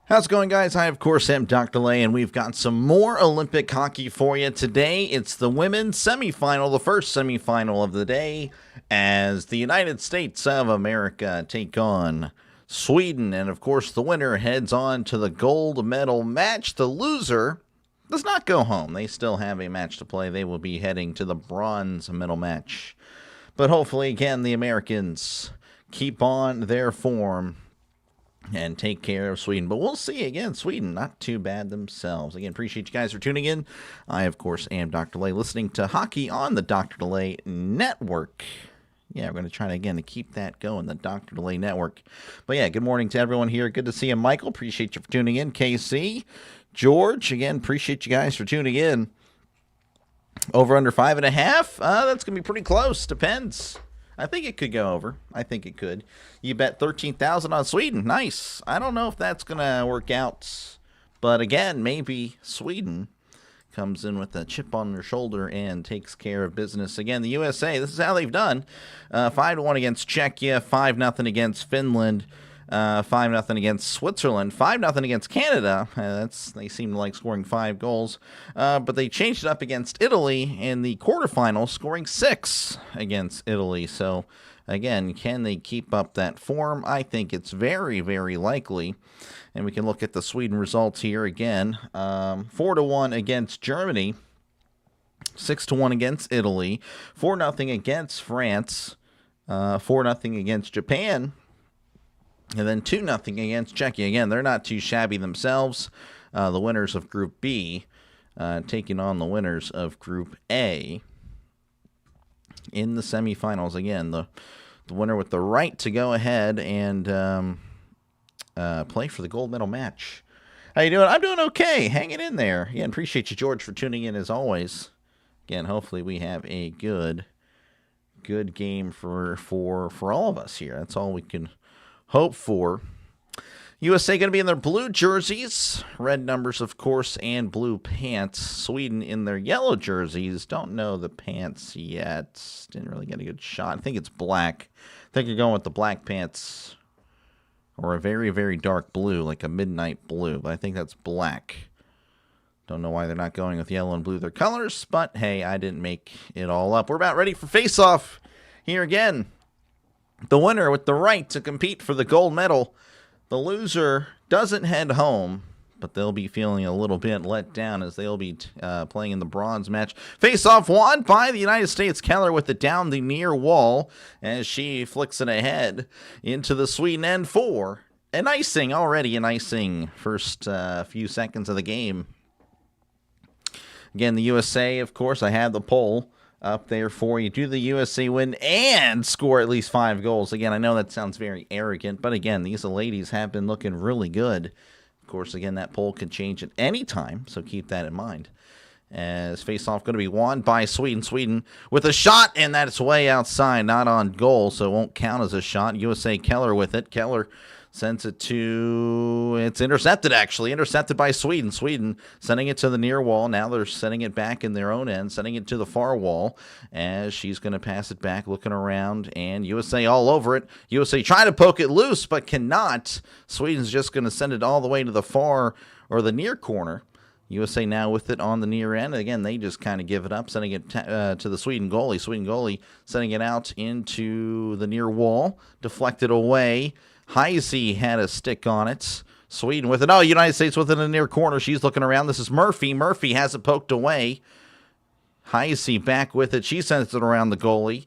How's it going, guys? I, of course, am Dr. Lay, and we've got some more Olympic hockey for you today. It's the women's semifinal, the first semifinal of the day, as the United States of America take on Sweden. And, of course, the winner heads on to the gold medal match. The loser does not go home. They still have a match to play. They will be heading to the bronze medal match. But hopefully, again, the Americans keep on their form and take care of Sweden. But we'll see. Again, Sweden, not too bad themselves. Again, appreciate you guys for tuning in. I, of course, am Dr. Lay, listening to hockey on the Dr. Delay Network. Yeah, we're going to try to keep that going, the Dr. Delay Network. But yeah, good morning to everyone here. Good to see you, Michael. Appreciate you for tuning in. KC, George, again, appreciate you guys for tuning in. Over under 5.5. That's going to be pretty close. Depends. I think it could go over. I think it could. You bet 13,000 on Sweden. Nice. I don't know if that's going to work out. But again, maybe Sweden comes in with a chip on their shoulder and takes care of business. Again, the USA, this is how they've done. 5-1 against Czechia, 5-0 against Finland, 5-0 against Switzerland, 5-0 against Canada. They seem to like scoring 5 goals. But they changed it up against Italy in the quarterfinals, scoring 6 against Italy. So, again, can they keep up that form? I think it's very, very likely. And we can look at the Sweden results here again. 4-1 against Germany, 6-1 against Italy, 4-0 against France, 4-0 against Japan, and then 2-0 against Czechia. Again, they're not too shabby themselves. The winners of Group B taking on the winners of Group A in the semifinals. Again, the winner with the right to go ahead and play for the gold medal match. How you doing? I'm doing okay. Hanging in there. Yeah, appreciate you, George, for tuning in as always. Again, hopefully we have a good game for all of us here. That's all we can hope for. USA going to be in their blue jerseys, red numbers, of course, and blue pants. Sweden in their yellow jerseys. Don't know the pants yet. Didn't really get a good shot. I think it's black. I think you're going with the black pants or a very, very dark blue, like a midnight blue. But I think that's black. Don't know why they're not going with yellow and blue, their colors. But, hey, I didn't make it all up. We're about ready for face-off here again. The winner with the right to compete for the gold medal. The loser doesn't head home, but they'll be feeling a little bit let down as they'll be playing in the bronze match. Face-off won by the United States. Keller with it down the near wall as she flicks it ahead into the Sweden end for an icing. Already an icing first few seconds of the game. Again, the USA, of course, I had the poll up there for you. Do the USA win and score at least 5 goals? Again, I know that sounds very arrogant, but again, these ladies have been looking really good. Of course, again, that poll could change at any time, so keep that in mind. As face-off going to be won by Sweden. Sweden with a shot, and that's way outside, not on goal, so it won't count as a shot. USA Keller with it. Keller sends it to, it's intercepted actually, intercepted by Sweden. Sweden sending it to the near wall. Now they're sending it back in their own end, sending it to the far wall as she's going to pass it back, looking around, and USA all over it. USA trying to poke it loose, but cannot. Sweden's just going to send it all the way to the far, or the near corner. USA now with it on the near end. Again, they just kind of give it up, sending it to the Sweden goalie. Sweden goalie sending it out into the near wall, deflected away. Heisey had a stick on it. Sweden with it. Oh, United States with it in the near corner. She's looking around. This is Murphy. Murphy has it poked away. Heisey back with it. She sends it around the goalie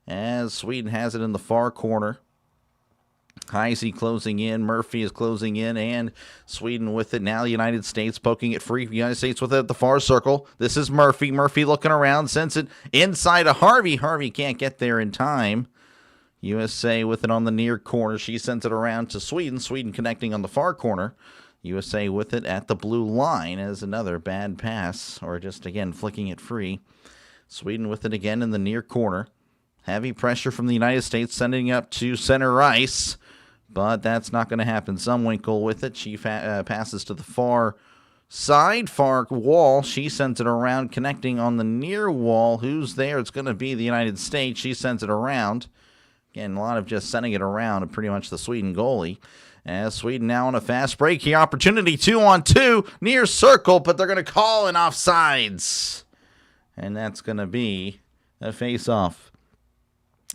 as Sweden has it in the far corner. Heisey closing in. Murphy is closing in, and Sweden with it. Now the United States poking it free. United States with it at the far circle. This is Murphy. Murphy looking around. Sends it inside to Harvey. Harvey can't get there in time. USA with it on the near corner. She sends it around to Sweden. Sweden connecting on the far corner. USA with it at the blue line as another bad pass, or just, again, flicking it free. Sweden with it again in the near corner. Heavy pressure from the United States, sending it up to center ice, but that's not going to happen. Zumwinkle with it. She passes to the far side, far wall. She sends it around, connecting on the near wall. Who's there? It's going to be the United States. She sends it around. Again, a lot of just sending it around pretty much the Sweden goalie. As Sweden now on a fast break here. Opportunity 2-on-2 near circle, but they're going to call an offsides. And that's going to be a face-off.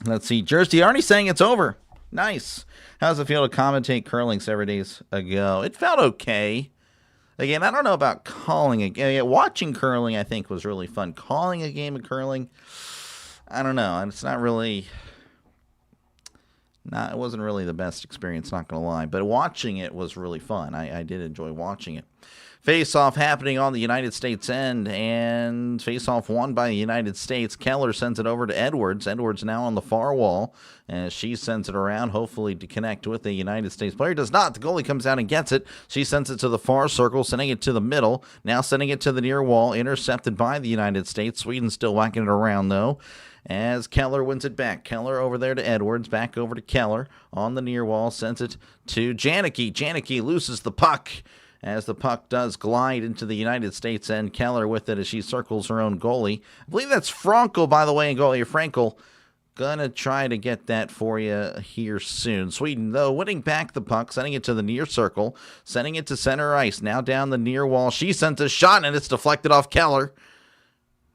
Let's see. Jersey already saying it's over. Nice. How's it feel to commentate curling several days ago? It felt okay. Again, I don't know about calling a game. Watching curling, I think, was really fun. Calling a game of curling, I don't know. It's not really... it wasn't really the best experience, not going to lie. But watching it was really fun. I did enjoy watching it. Face-off happening on the United States end, and face-off won by the United States. Keller sends it over to Edwards. Edwards now on the far wall, and she sends it around, hopefully to connect with the United States player. Does not. The goalie comes out and gets it. She sends it to the far circle, sending it to the middle. Now sending it to the near wall, intercepted by the United States. Sweden still whacking it around, though, as Keller wins it back. Keller over there to Edwards, back over to Keller on the near wall, sends it to Janicki. Janicki loses the puck as the puck does glide into the United States end. Keller with it as she circles her own goalie. I believe that's Frankel, by the way, and goalie Frankel. Gonna try to get that for you here soon. Sweden, though, winning back the puck, sending it to the near circle, sending it to center ice. Now down the near wall. She sends a shot, and it's deflected off Keller.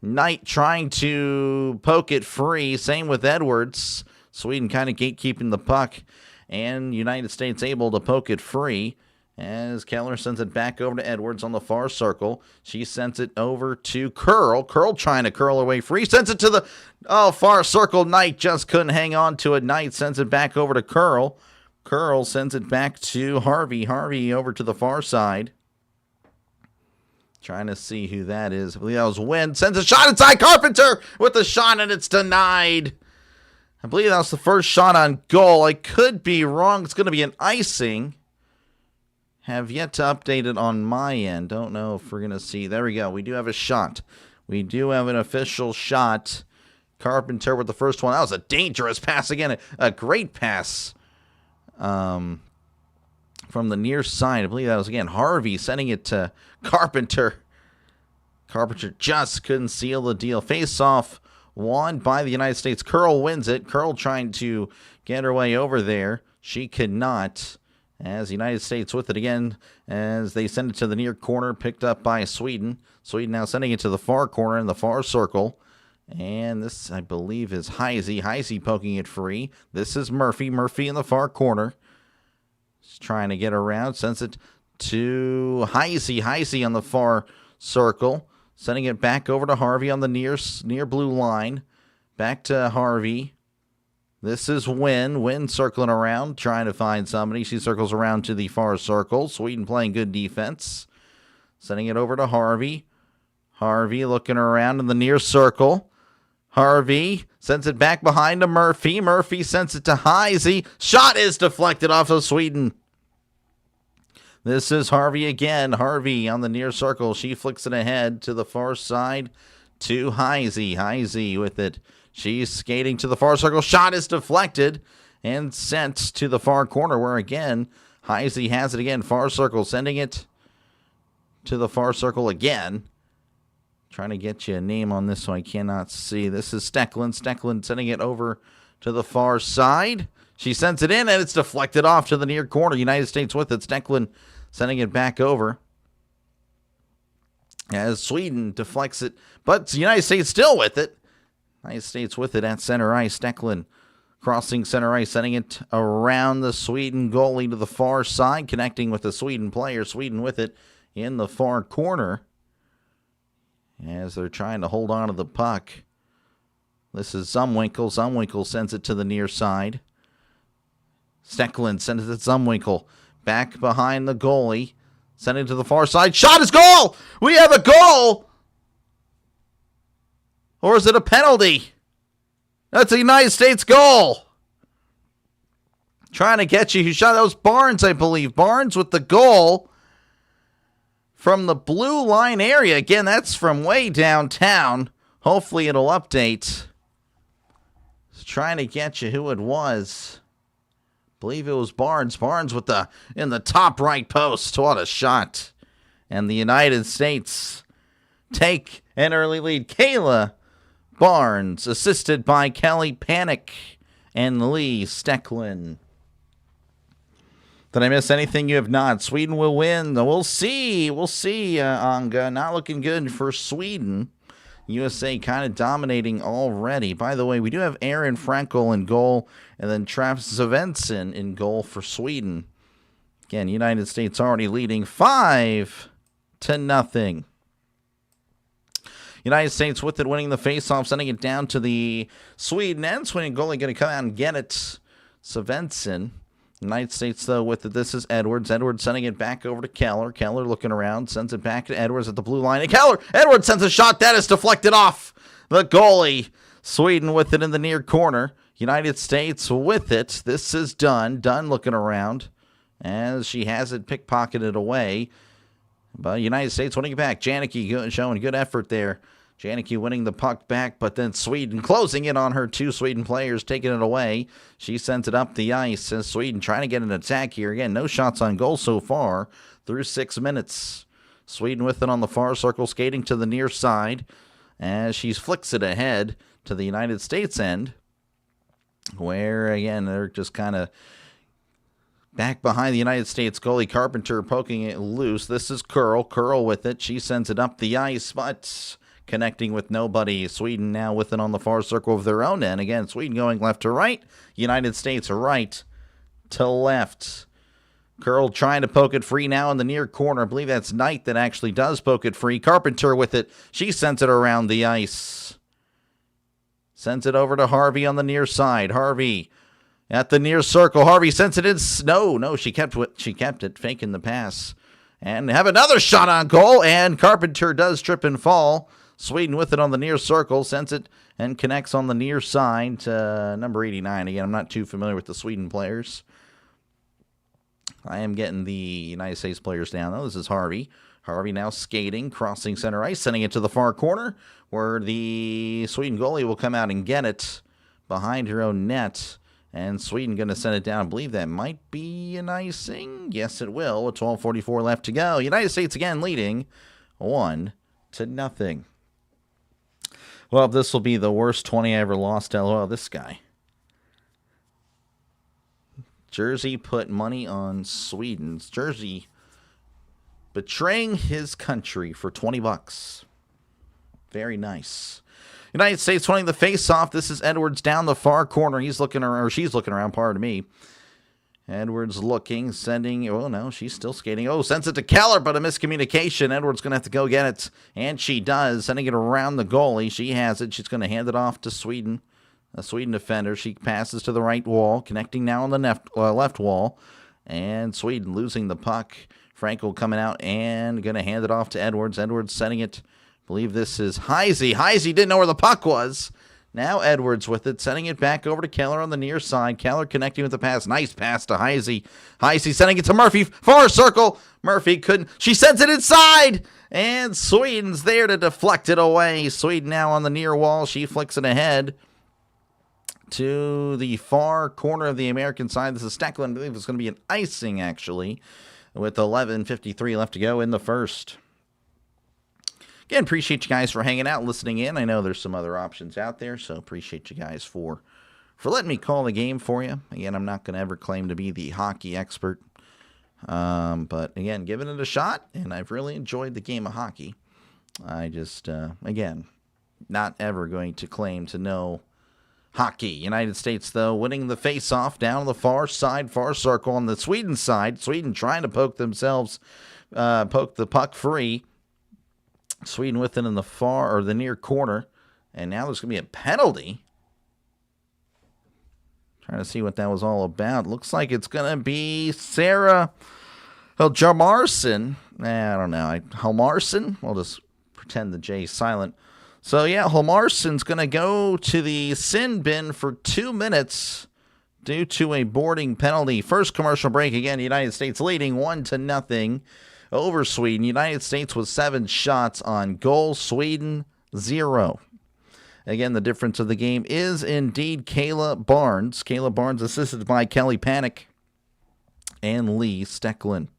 Knight trying to poke it free. Same with Edwards. Sweden kind of gatekeeping the puck, and United States able to poke it free as Keller sends it back over to Edwards on the far circle. She sends it over to Curl. Curl trying to curl away free. Sends it to the far circle. Knight just couldn't hang on to it. Knight sends it back over to Curl. Curl sends it back to Harvey. Harvey over to the far side. Trying to see who that is. I believe that was Wynn. Sends a shot inside. Carpenter with the shot, and it's denied. I believe that was the first shot on goal. I could be wrong. It's going to be an icing. Have yet to update it on my end. Don't know if we're going to see. There we go. We do have a shot. We do have an official shot. Carpenter with the first one. That was a dangerous pass again. A great pass from the near side. I believe that was, again, Harvey sending it to Carpenter. Carpenter just couldn't seal the deal. Face-off won by the United States. Curl wins it. Curl trying to get her way over there. She could not. As the United States with it again, as they send it to the near corner, picked up by Sweden. Sweden now sending it to the far corner in the far circle. And this, I believe, is Heisey. Heisey poking it free. This is Murphy. Murphy in the far corner. He's trying to get around. Sends it to Heisey. Heisey on the far circle. Sending it back over to Harvey on the near blue line. Back to Harvey. This is Wynn. Wynn circling around, trying to find somebody. She circles around to the far circle. Sweden playing good defense. Sending it over to Harvey. Harvey looking around in the near circle. Harvey sends it back behind to Murphy. Murphy sends it to Heisey. Shot is deflected off of Sweden. This is Harvey again. Harvey on the near circle. She flicks it ahead to the far side to Heisey. Heisey with it. She's skating to the far circle. Shot is deflected and sent to the far corner where, again, Heisey has it again. Far circle, sending it to the far circle again. Trying to get you a name on this so I cannot see. This is Stecklin. Stecklin sending it over to the far side. She sends it in, and it's deflected off to the near corner. United States with it. Stecklin sending it back over. As Sweden deflects it, but the United States still with it. United States with it at center ice. Stecklin crossing center ice, sending it around the Sweden goalie to the far side, connecting with the Sweden player. Sweden with it in the far corner as they're trying to hold on to the puck. This is Zumwinkle. Zumwinkle sends it to the near side. Stecklin sends it to Zumwinkle. Back behind the goalie. Sending it to the far side. Shot is goal! We have a goal! Or is it a penalty? That's a United States goal. Trying to get you. Who shot? That was Barnes, I believe. Barnes with the goal from the blue line area. Again, that's from way downtown. Hopefully it'll update. Just trying to get you who it was. I believe it was Barnes. Barnes with in the top right post. What a shot. And the United States take an early lead. Kayla Barnes, assisted by Kelly Panic and Lee Stecklin. Did I miss anything? You have not. Sweden will win. We'll see. We'll see, Anga. Not looking good for Sweden. USA kind of dominating already. By the way, we do have Aaron Frankel in goal, and then Travis Svensson in goal for Sweden. Again, United States already leading 5-0. United States with it, winning the faceoff, sending it down to the Sweden end. Sweden goalie going to come out and get it. Svensson. United States, though, with it. This is Edwards. Edwards sending it back over to Keller. Keller looking around, sends it back to Edwards at the blue line. And Edwards sends a shot. That is deflected off the goalie. Sweden with it in the near corner. United States with it. This is Dunn. Dunn looking around as she has it pickpocketed away. But United States winning it back. Janicki showing good effort there. Janicki winning the puck back, but then Sweden closing in on her. Two Sweden players taking it away. She sends it up the ice as Sweden trying to get an attack here. Again, no shots on goal so far through 6 minutes. Sweden with it on the far circle, skating to the near side as she flicks it ahead to the United States end, where, again, they're just kind of back behind the United States goalie. Carpenter poking it loose. This is Curl. Curl with it. She sends it up the ice, but connecting with nobody. Sweden now with it on the far circle of their own end. Again, Sweden going left to right. United States right to left. Curl trying to poke it free now in the near corner. I believe that's Knight that actually does poke it free. Carpenter with it. She sends it around the ice. Sends it over to Harvey on the near side. Harvey at the near circle. Harvey sends it in. No, she kept it, faking the pass. And have another shot on goal. And Carpenter does trip and fall. Sweden with it on the near circle, sends it and connects on the near side to number 89. Again, I'm not too familiar with the Sweden players. I am getting the United States players down, though. This is Harvey. Harvey now skating, crossing center ice, sending it to the far corner, where the Sweden goalie will come out and get it behind her own net. And Sweden going to send it down. I believe that might be an icing. Yes, it will. With 12:44 left to go. United States again leading 1-0. Well, this will be the worst 20 I ever lost. LOL, this guy. Jersey put money on Sweden's. Jersey betraying his country for $20. Very nice. United States winning the face-off. This is Edwards down the far corner. He's looking around, or she's looking around, pardon me. Edwards looking, sending, oh no, she's still skating. Oh, sends it to Keller, but a miscommunication. Edwards going to have to go get it, and she does, sending it around the goalie. She has it. She's going to hand it off to Sweden, a Sweden defender. She passes to the right wall, connecting now on the left wall, and Sweden losing the puck. Frankel coming out and going to hand it off to Edwards. Edwards sending it, I believe this is Heisey. Heisey didn't know where the puck was. Now Edwards with it, sending it back over to Keller on the near side. Keller connecting with the pass. Nice pass to Heisey. Heisey sending it to Murphy. Far circle. Murphy couldn't. She sends it inside. And Sweden's there to deflect it away. Sweden now on the near wall. She flicks it ahead to the far corner of the American side. This is Stecklin. I believe it's going to be an icing, actually, with 11:53 left to go in the first. Again, appreciate you guys for hanging out, listening in. I know there's some other options out there, so appreciate you guys for letting me call the game for you. Again, I'm not going to ever claim to be the hockey expert, but again, giving it a shot, and I've really enjoyed the game of hockey. I just, again, not ever going to claim to know hockey. United States, though, winning the face-off down on the far side, far circle on the Sweden side. Sweden trying to poke the puck free. Sweden with it in the far or the near corner. And now there's going to be a penalty. Trying to see what that was all about. Looks like it's going to be Sarah Hjalmarsson. I don't know. Hjalmarsson? We'll just pretend the J is silent. So, yeah, Hjalmarsson's going to go to the sin bin for 2 minutes due to a boarding penalty. First commercial break again. The United States leading 1-0 over Sweden. United States with 7 shots on goal. Sweden 0. Again, the difference of the game is indeed Kayla Barnes. Kayla Barnes assisted by Kelly Panic and Lee Stecklin.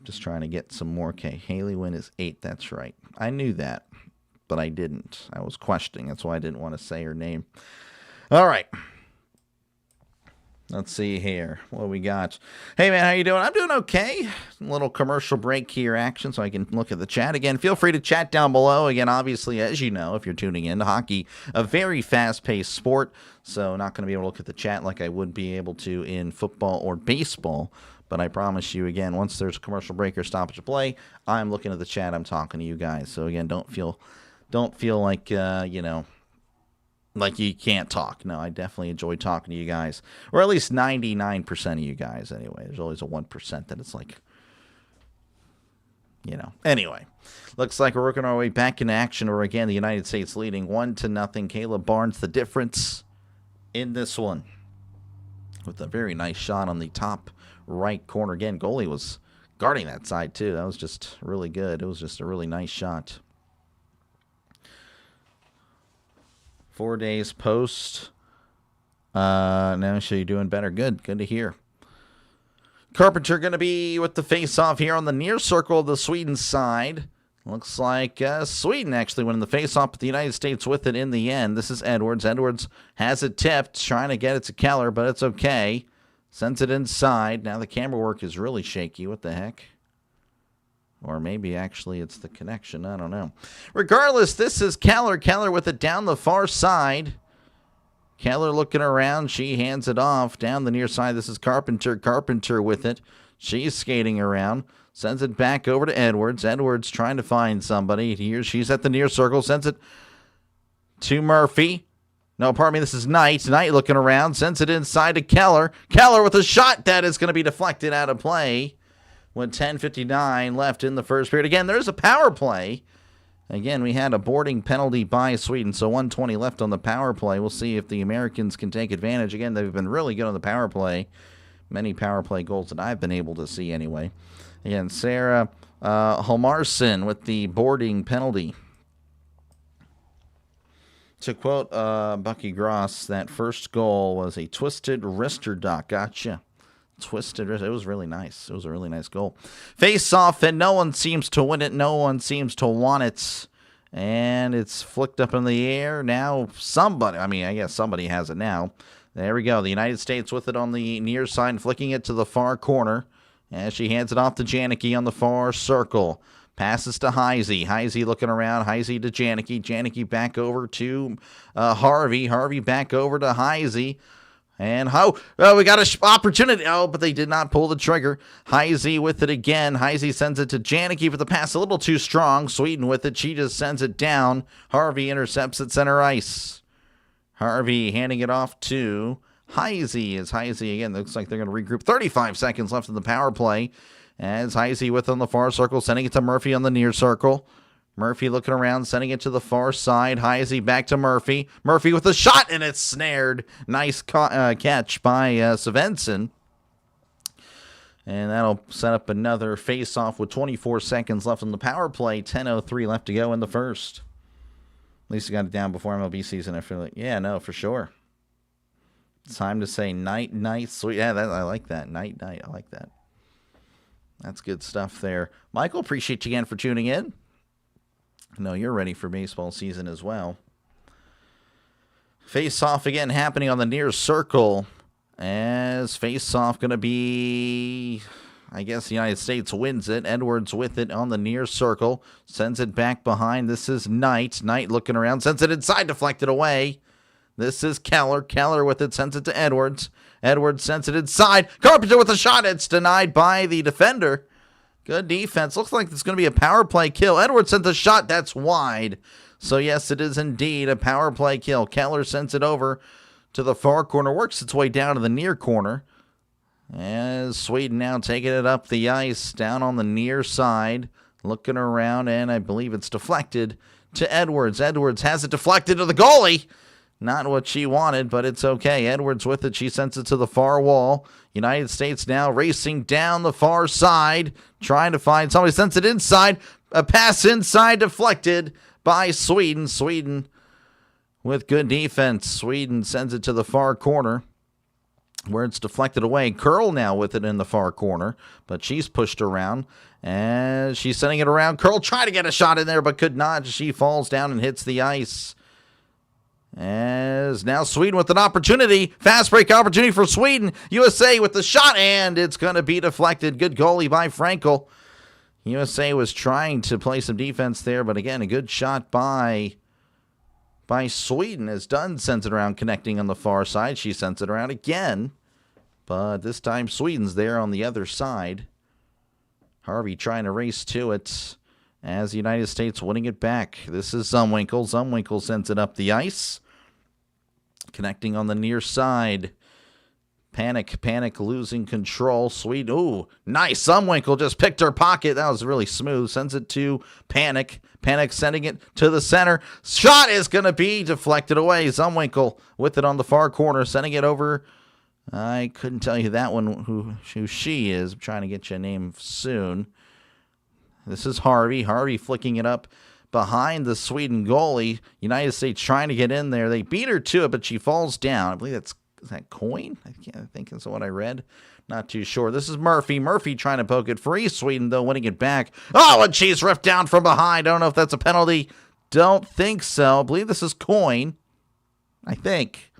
Just trying to get some more. Okay, Haley Wynn is 8. That's right. I knew that. but I didn't. I was questioning. That's why I didn't want to say her name. All right. Let's see here. What we got? Hey, man, how you doing? I'm doing okay. A little commercial break here action so I can look at the chat. Again, feel free to chat down below. Again, obviously, as you know, if you're tuning in, hockey, a very fast-paced sport, so not going to be able to look at the chat like I would be able to in football or baseball. But I promise you, again, once there's a commercial break or stoppage of play, I'm looking at the chat. I'm talking to you guys. So, again, don't feel like, like you can't talk. No, I definitely enjoy talking to you guys. Or at least 99% of you guys anyway. There's always a 1% that it's like, Anyway, looks like we're working our way back into action where, again, the United States leading 1-0. Caleb Barnes, the difference in this one. With a very nice shot on the top right corner. Again, goalie was guarding that side, too. That was just really good. It was just a really nice shot. 4 days post. Now, so you're doing better. Good to hear. Carpenter going to be with the face-off here on the near circle of the Sweden side. Looks like Sweden actually winning the face-off, but the United States with it in the end. This is Edwards. Edwards has it tipped, trying to get it to Keller, but it's okay. Sends it inside. Now the camera work is really shaky. What the heck? Or maybe actually it's the connection. I don't know. Regardless, this is Keller. Keller with it down the far side. Keller looking around. She hands it off down the near side. This is Carpenter. Carpenter with it. She's skating around. Sends it back over to Edwards. Edwards trying to find somebody. Here she's at the near circle. Sends it to Murphy. No, pardon me. This is Knight. Knight looking around. Sends it inside to Keller. Keller with a shot that is going to be deflected out of play. With 10:59 left in the first period. Again, there's a power play. Again, we had a boarding penalty by Sweden, so 1:20 left on the power play. We'll see if the Americans can take advantage. Again, they've been really good on the power play. Many power play goals that I've been able to see anyway. Again, Sarah Holmarson with the boarding penalty. To quote Bucky Gross, that first goal was a twisted wrister duck. Gotcha. Twisted wrist. It was really nice. It was a really nice goal. Face off, and no one seems to win it. No one seems to want it. And it's flicked up in the air. Now somebody, I guess somebody has it now. There we go. The United States with it on the near side, flicking it to the far corner. As she hands it off to Janicki on the far circle. Passes to Heisey. Heisey looking around. Heisey to Janicki. Janicki back over to Harvey. Harvey back over to Heisey. And we got an opportunity. Oh, but they did not pull the trigger. Heisey with it again. Heisey sends it to Janicki for the pass. A little too strong. Sweden with it. She just sends it down. Harvey intercepts at center ice. Harvey handing it off to Heisey. As Heisey, again, looks like they're going to regroup. 35 seconds left in the power play. As Heisey with on the far circle, sending it to Murphy on the near circle. Murphy looking around, sending it to the far side. Heisey back to Murphy. Murphy with a shot, and it's snared. Nice catch by Svensson. And that'll set up another face-off with 24 seconds left on the power play. 10:03 left to go in the first. At least he got it down before MLB season. I feel like, yeah, no, for sure. It's time to say night, sweet. Yeah, I like that. Night. I like that. That's good stuff there. Michael, appreciate you again for tuning in. I know you're ready for baseball season as well. Face-off again happening on the near circle. As face-off going to be, I guess the United States wins it. Edwards with it on the near circle. Sends it back behind. This is Knight. Knight looking around. Sends it inside. Deflected away. This is Keller. Keller with it. Sends it to Edwards. Edwards sends it inside. Carpenter with a shot. It's denied by the defender. Good defense. Looks like it's going to be a power play kill. Edwards sent the shot. That's wide. So, yes, it is indeed a power play kill. Keller sends it over to the far corner. Works its way down to the near corner. As Sweden now taking it up the ice down on the near side. Looking around, and I believe it's deflected to Edwards. Edwards has it deflected to the goalie. Not what she wanted, but it's okay. Edwards with it. She sends it to the far wall. United States now racing down the far side, trying to find somebody. Sends it inside. A pass inside deflected by Sweden. Sweden with good defense. Sweden sends it to the far corner. where it's deflected away. Curl now with it in the far corner, but she's pushed around, and she's sending it around. Curl tried to get a shot in there, but could not. She falls down and hits the ice. As now Sweden with an opportunity. Fast break opportunity for Sweden. USA with the shot, and it's going to be deflected. Good goalie by Frankel. USA was trying to play some defense there, but again, a good shot by Sweden as Dunn sends it around, connecting on the far side. She sends it around again, but this time Sweden's there on the other side. Harvey trying to race to it as the United States winning it back. This is Zumwinkle. Zumwinkle sends it up the ice, connecting on the near side. Panic losing control. Sweden, ooh, nice. Zumwinkle just picked her pocket. That was really smooth. Sends it to Panic. Panic sending it to the center. Shot is going to be deflected away. Zumwinkle with it on the far corner, sending it over. I couldn't tell you that one, who she is. I'm trying to get you a name soon. This is Harvey. Harvey flicking it up behind the Sweden goalie. United States trying to get in there. They beat her to it, but she falls down. I believe is that Coin? I think that's what I read. Not too sure. This is Murphy. Murphy trying to poke it free. Sweden, though, winning it back. Oh, and she's ripped down from behind. I don't know if that's a penalty. Don't think so. I believe this is Coin. I think.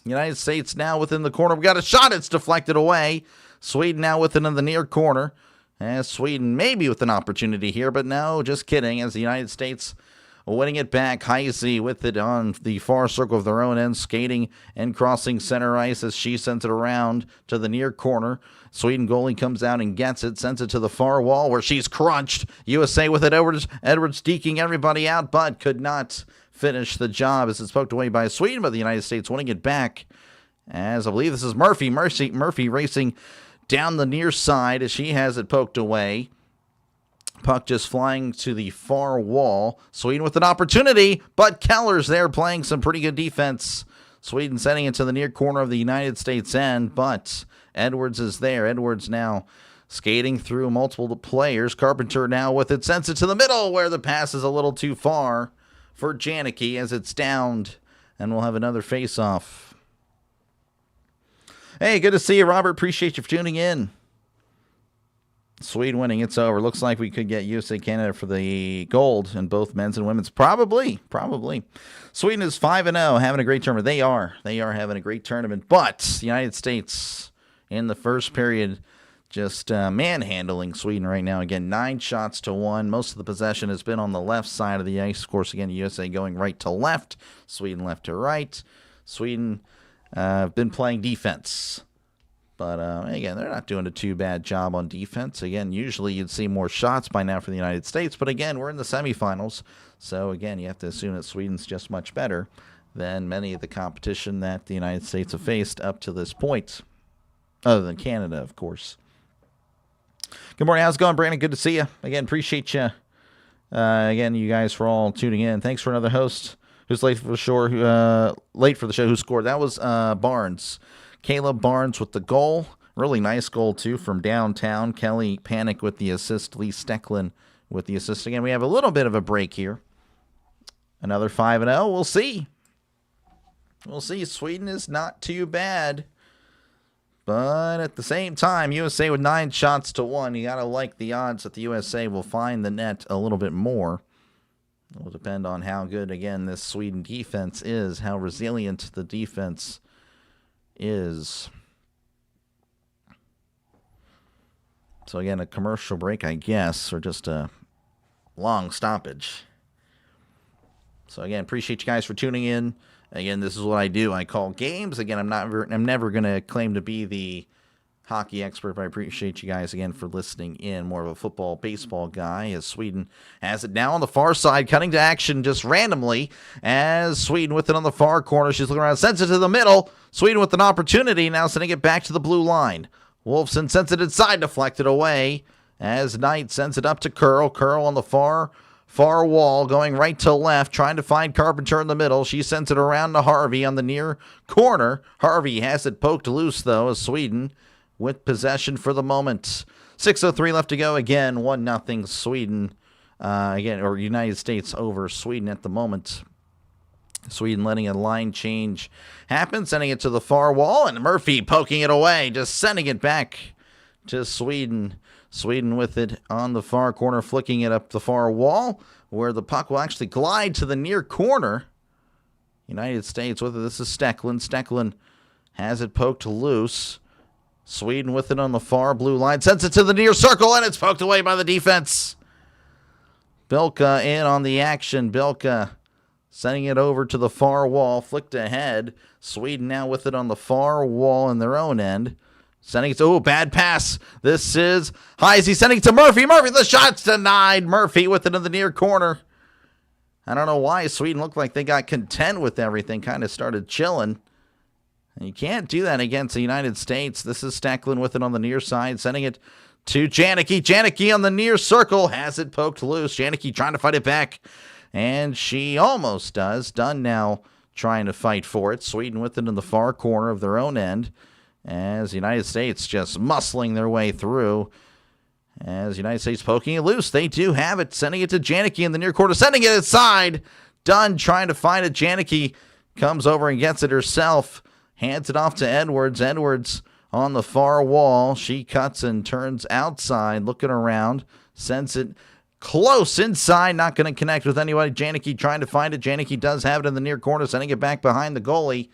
United States now within the corner. We got a shot. It's deflected away. Sweden now within in the near corner. As Sweden maybe with an opportunity here, but no, just kidding. As the United States winning it back. Heisey with it on the far circle of their own end, skating and crossing center ice as she sends it around to the near corner. Sweden goalie comes out and gets it, sends it to the far wall where she's crunched. USA with it. Edwards deking everybody out, but could not finish the job as it's poked away by Sweden, but the United States winning it back. As I believe this is Murphy. Murphy racing down the near side as she has it poked away. Puck just flying to the far wall. Sweden with an opportunity, but Keller's there playing some pretty good defense. Sweden sending it to the near corner of the United States end, but Edwards is there. Edwards now skating through multiple players. Carpenter now with it, sends it to the middle where the pass is a little too far for Janicki as it's downed, and we'll have another face-off. Hey, good to see you, Robert. Appreciate you for tuning in. Sweden winning, it's over. Looks like we could get USA Canada for the gold in both men's and women's. Probably. Sweden is 5-0, having a great tournament. They are having a great tournament. But the United States in the first period just manhandling Sweden right now. Again, 9-1. Most of the possession has been on the left side of the ice. Of course, again, USA going right to left. Sweden left to right. Sweden been playing defense. But, again, they're not doing a too bad job on defense. Again, usually you'd see more shots by now for the United States. But, again, we're in the semifinals. So, again, you have to assume that Sweden's just much better than many of the competition that the United States have faced up to this point. Other than Canada, of course. Good morning. How's it going, Brandon? Good to see you. Again, appreciate you. Again, you guys for all tuning in. Thanks for another host who's late for the show. Who scored? That was Barnes. Caleb Barnes with the goal. Really nice goal, too, from downtown. Kelly Panic with the assist. Lee Stecklin with the assist. Again, we have a little bit of a break here. Another 5-0. We'll see. Sweden is not too bad. But at the same time, USA with 9-1. You got to like the odds that the USA will find the net a little bit more. It will depend on how good, again, this Sweden defense is, how resilient the defense is. So again, a commercial break, I guess, or just a long stoppage. So again, appreciate you guys for tuning in. Again, this is what I do. I call games. Again, I'm never going to claim to be the hockey expert, but I appreciate you guys again for listening in. More of a football, baseball guy, as Sweden has it now on the far side, cutting to action just randomly, as Sweden with it on the far corner. She's looking around, sends it to the middle. Sweden with an opportunity, now sending it back to the blue line. Wolfson sends it inside, deflected away, as Knight sends it up to Curl. Curl on the far wall, going right to left, trying to find Carpenter in the middle. She sends it around to Harvey on the near corner. Harvey has it poked loose, though, as Sweden with possession for the moment. 6:03 left to go. Again, 1-0 Sweden. Or United States over Sweden at the moment. Sweden letting a line change happen, sending it to the far wall, and Murphy poking it away, just sending it back to Sweden. Sweden with it on the far corner, flicking it up the far wall, where the puck will actually glide to the near corner. United States with it. This is Stecklin. Stecklin has it poked loose. Sweden with it on the far blue line, sends it to the near circle, and it's poked away by the defense. Bilka in on the action. Bilka sending it over to the far wall, flicked ahead. Sweden now with it on the far wall in their own end. Sending it to, bad pass. This is Heisey sending it to Murphy. Murphy, the shot's denied. Murphy with it in the near corner. I don't know why Sweden looked like they got content with everything, kind of started chilling. And you can't do that against the United States. This is Stecklin with it on the near side, sending it to Janicki. Janicki on the near circle, has it poked loose. Janicki trying to fight it back, and she almost does. Dunn now trying to fight for it. Sweden with it in the far corner of their own end, as the United States just muscling their way through. As the United States poking it loose, they do have it, sending it to Janicki in the near corner, sending it inside. Dunn trying to find it. Janicki comes over and gets it herself, hands it off to Edwards. Edwards on the far wall. She cuts and turns outside, looking around, sends it close inside, not going to connect with anybody. Janicki trying to find it. Janicki does have it in the near corner, sending it back behind the goalie.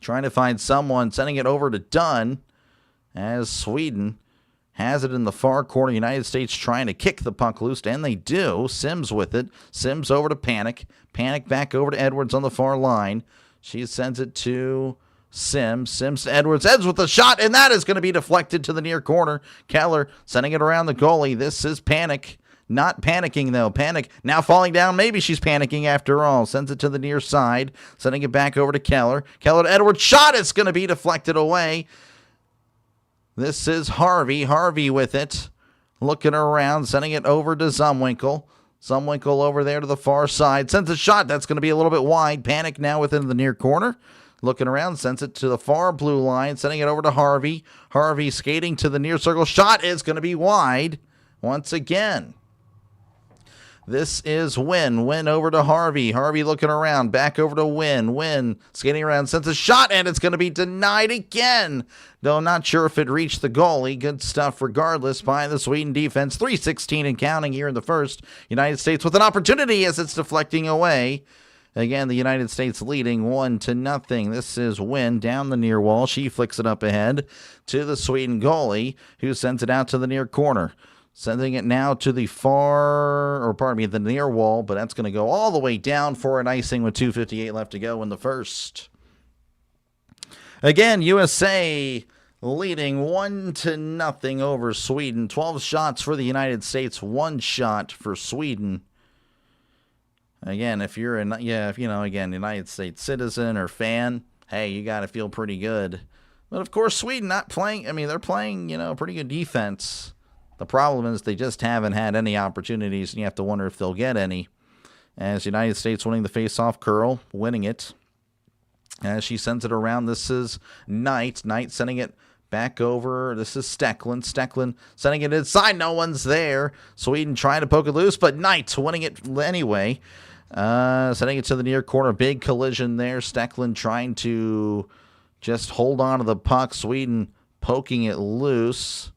Trying to find someone, sending it over to Dunn, as Sweden has it in the far corner. United States trying to kick the puck loose, and they do. Sims with it. Sims over to Panic. Panic back over to Edwards on the far line. She sends it to Sims. Sims to Edwards. Edwards with a shot, and that is going to be deflected to the near corner. Keller sending it around the goalie. This is Panic. Not panicking, though. Panic now falling down. Maybe she's panicking after all. Sends it to the near side. Sending it back over to Keller. Keller to Edwards. Shot. It's going to be deflected away. This is Harvey. Harvey with it. Looking around. Sending it over to Zumwinkle. Zumwinkle over there to the far side. Sends a shot. That's going to be a little bit wide. Panic now within the near corner. Looking around. Sends it to the far blue line. Sending it over to Harvey. Harvey skating to the near circle. Shot is going to be wide once again. This is Wynn. Wynn over to Harvey. Harvey looking around. Back over to Wynn. Wynn skating around. Sends a shot, and it's going to be denied again. Though not sure if it reached the goalie. Good stuff regardless by the Sweden defense. 3:16 and counting here in the first. United States with an opportunity as it's deflecting away. Again, the United States leading 1-0. This is Wynn down the near wall. She flicks it up ahead to the Sweden goalie, who sends it out to the near corner. Sending it now to the the near wall, but that's going to go all the way down for an icing with 2:58 left to go in the first. Again, USA leading 1-0 over Sweden. 12 shots for the United States, 1 shot for Sweden. Again, if you're United States citizen or fan, hey, you got to feel pretty good. But of course, Sweden not playing. I mean, they're playing, pretty good defense. The problem is they just haven't had any opportunities, and you have to wonder if they'll get any. As United States winning the face-off, Curl winning it. As she sends it around, this is Knight. Knight sending it back over. This is Stecklin. Stecklin sending it inside. No one's there. Sweden trying to poke it loose, but Knight winning it anyway. Sending it to the near corner. Big collision there. Stecklin trying to just hold on to the puck. Sweden poking it loose.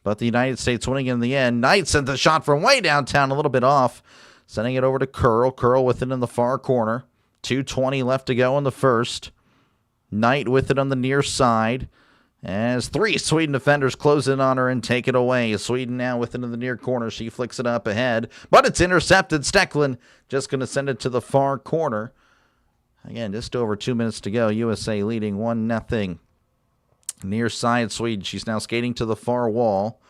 But the United States winning in the end. Knight sent the shot from way downtown, a little bit off. Sending it over to Curl. Curl with it in the far corner. 2:20 left to go in the first. Knight with it on the near side. As 3 Sweden defenders close in on her and take it away. Sweden now with it in the near corner. She flicks it up ahead. But it's intercepted. Stecklin just going to send it to the far corner. Again, just over 2 minutes to go. USA leading 1-0. Near side Sweden. She's now skating to the far wall.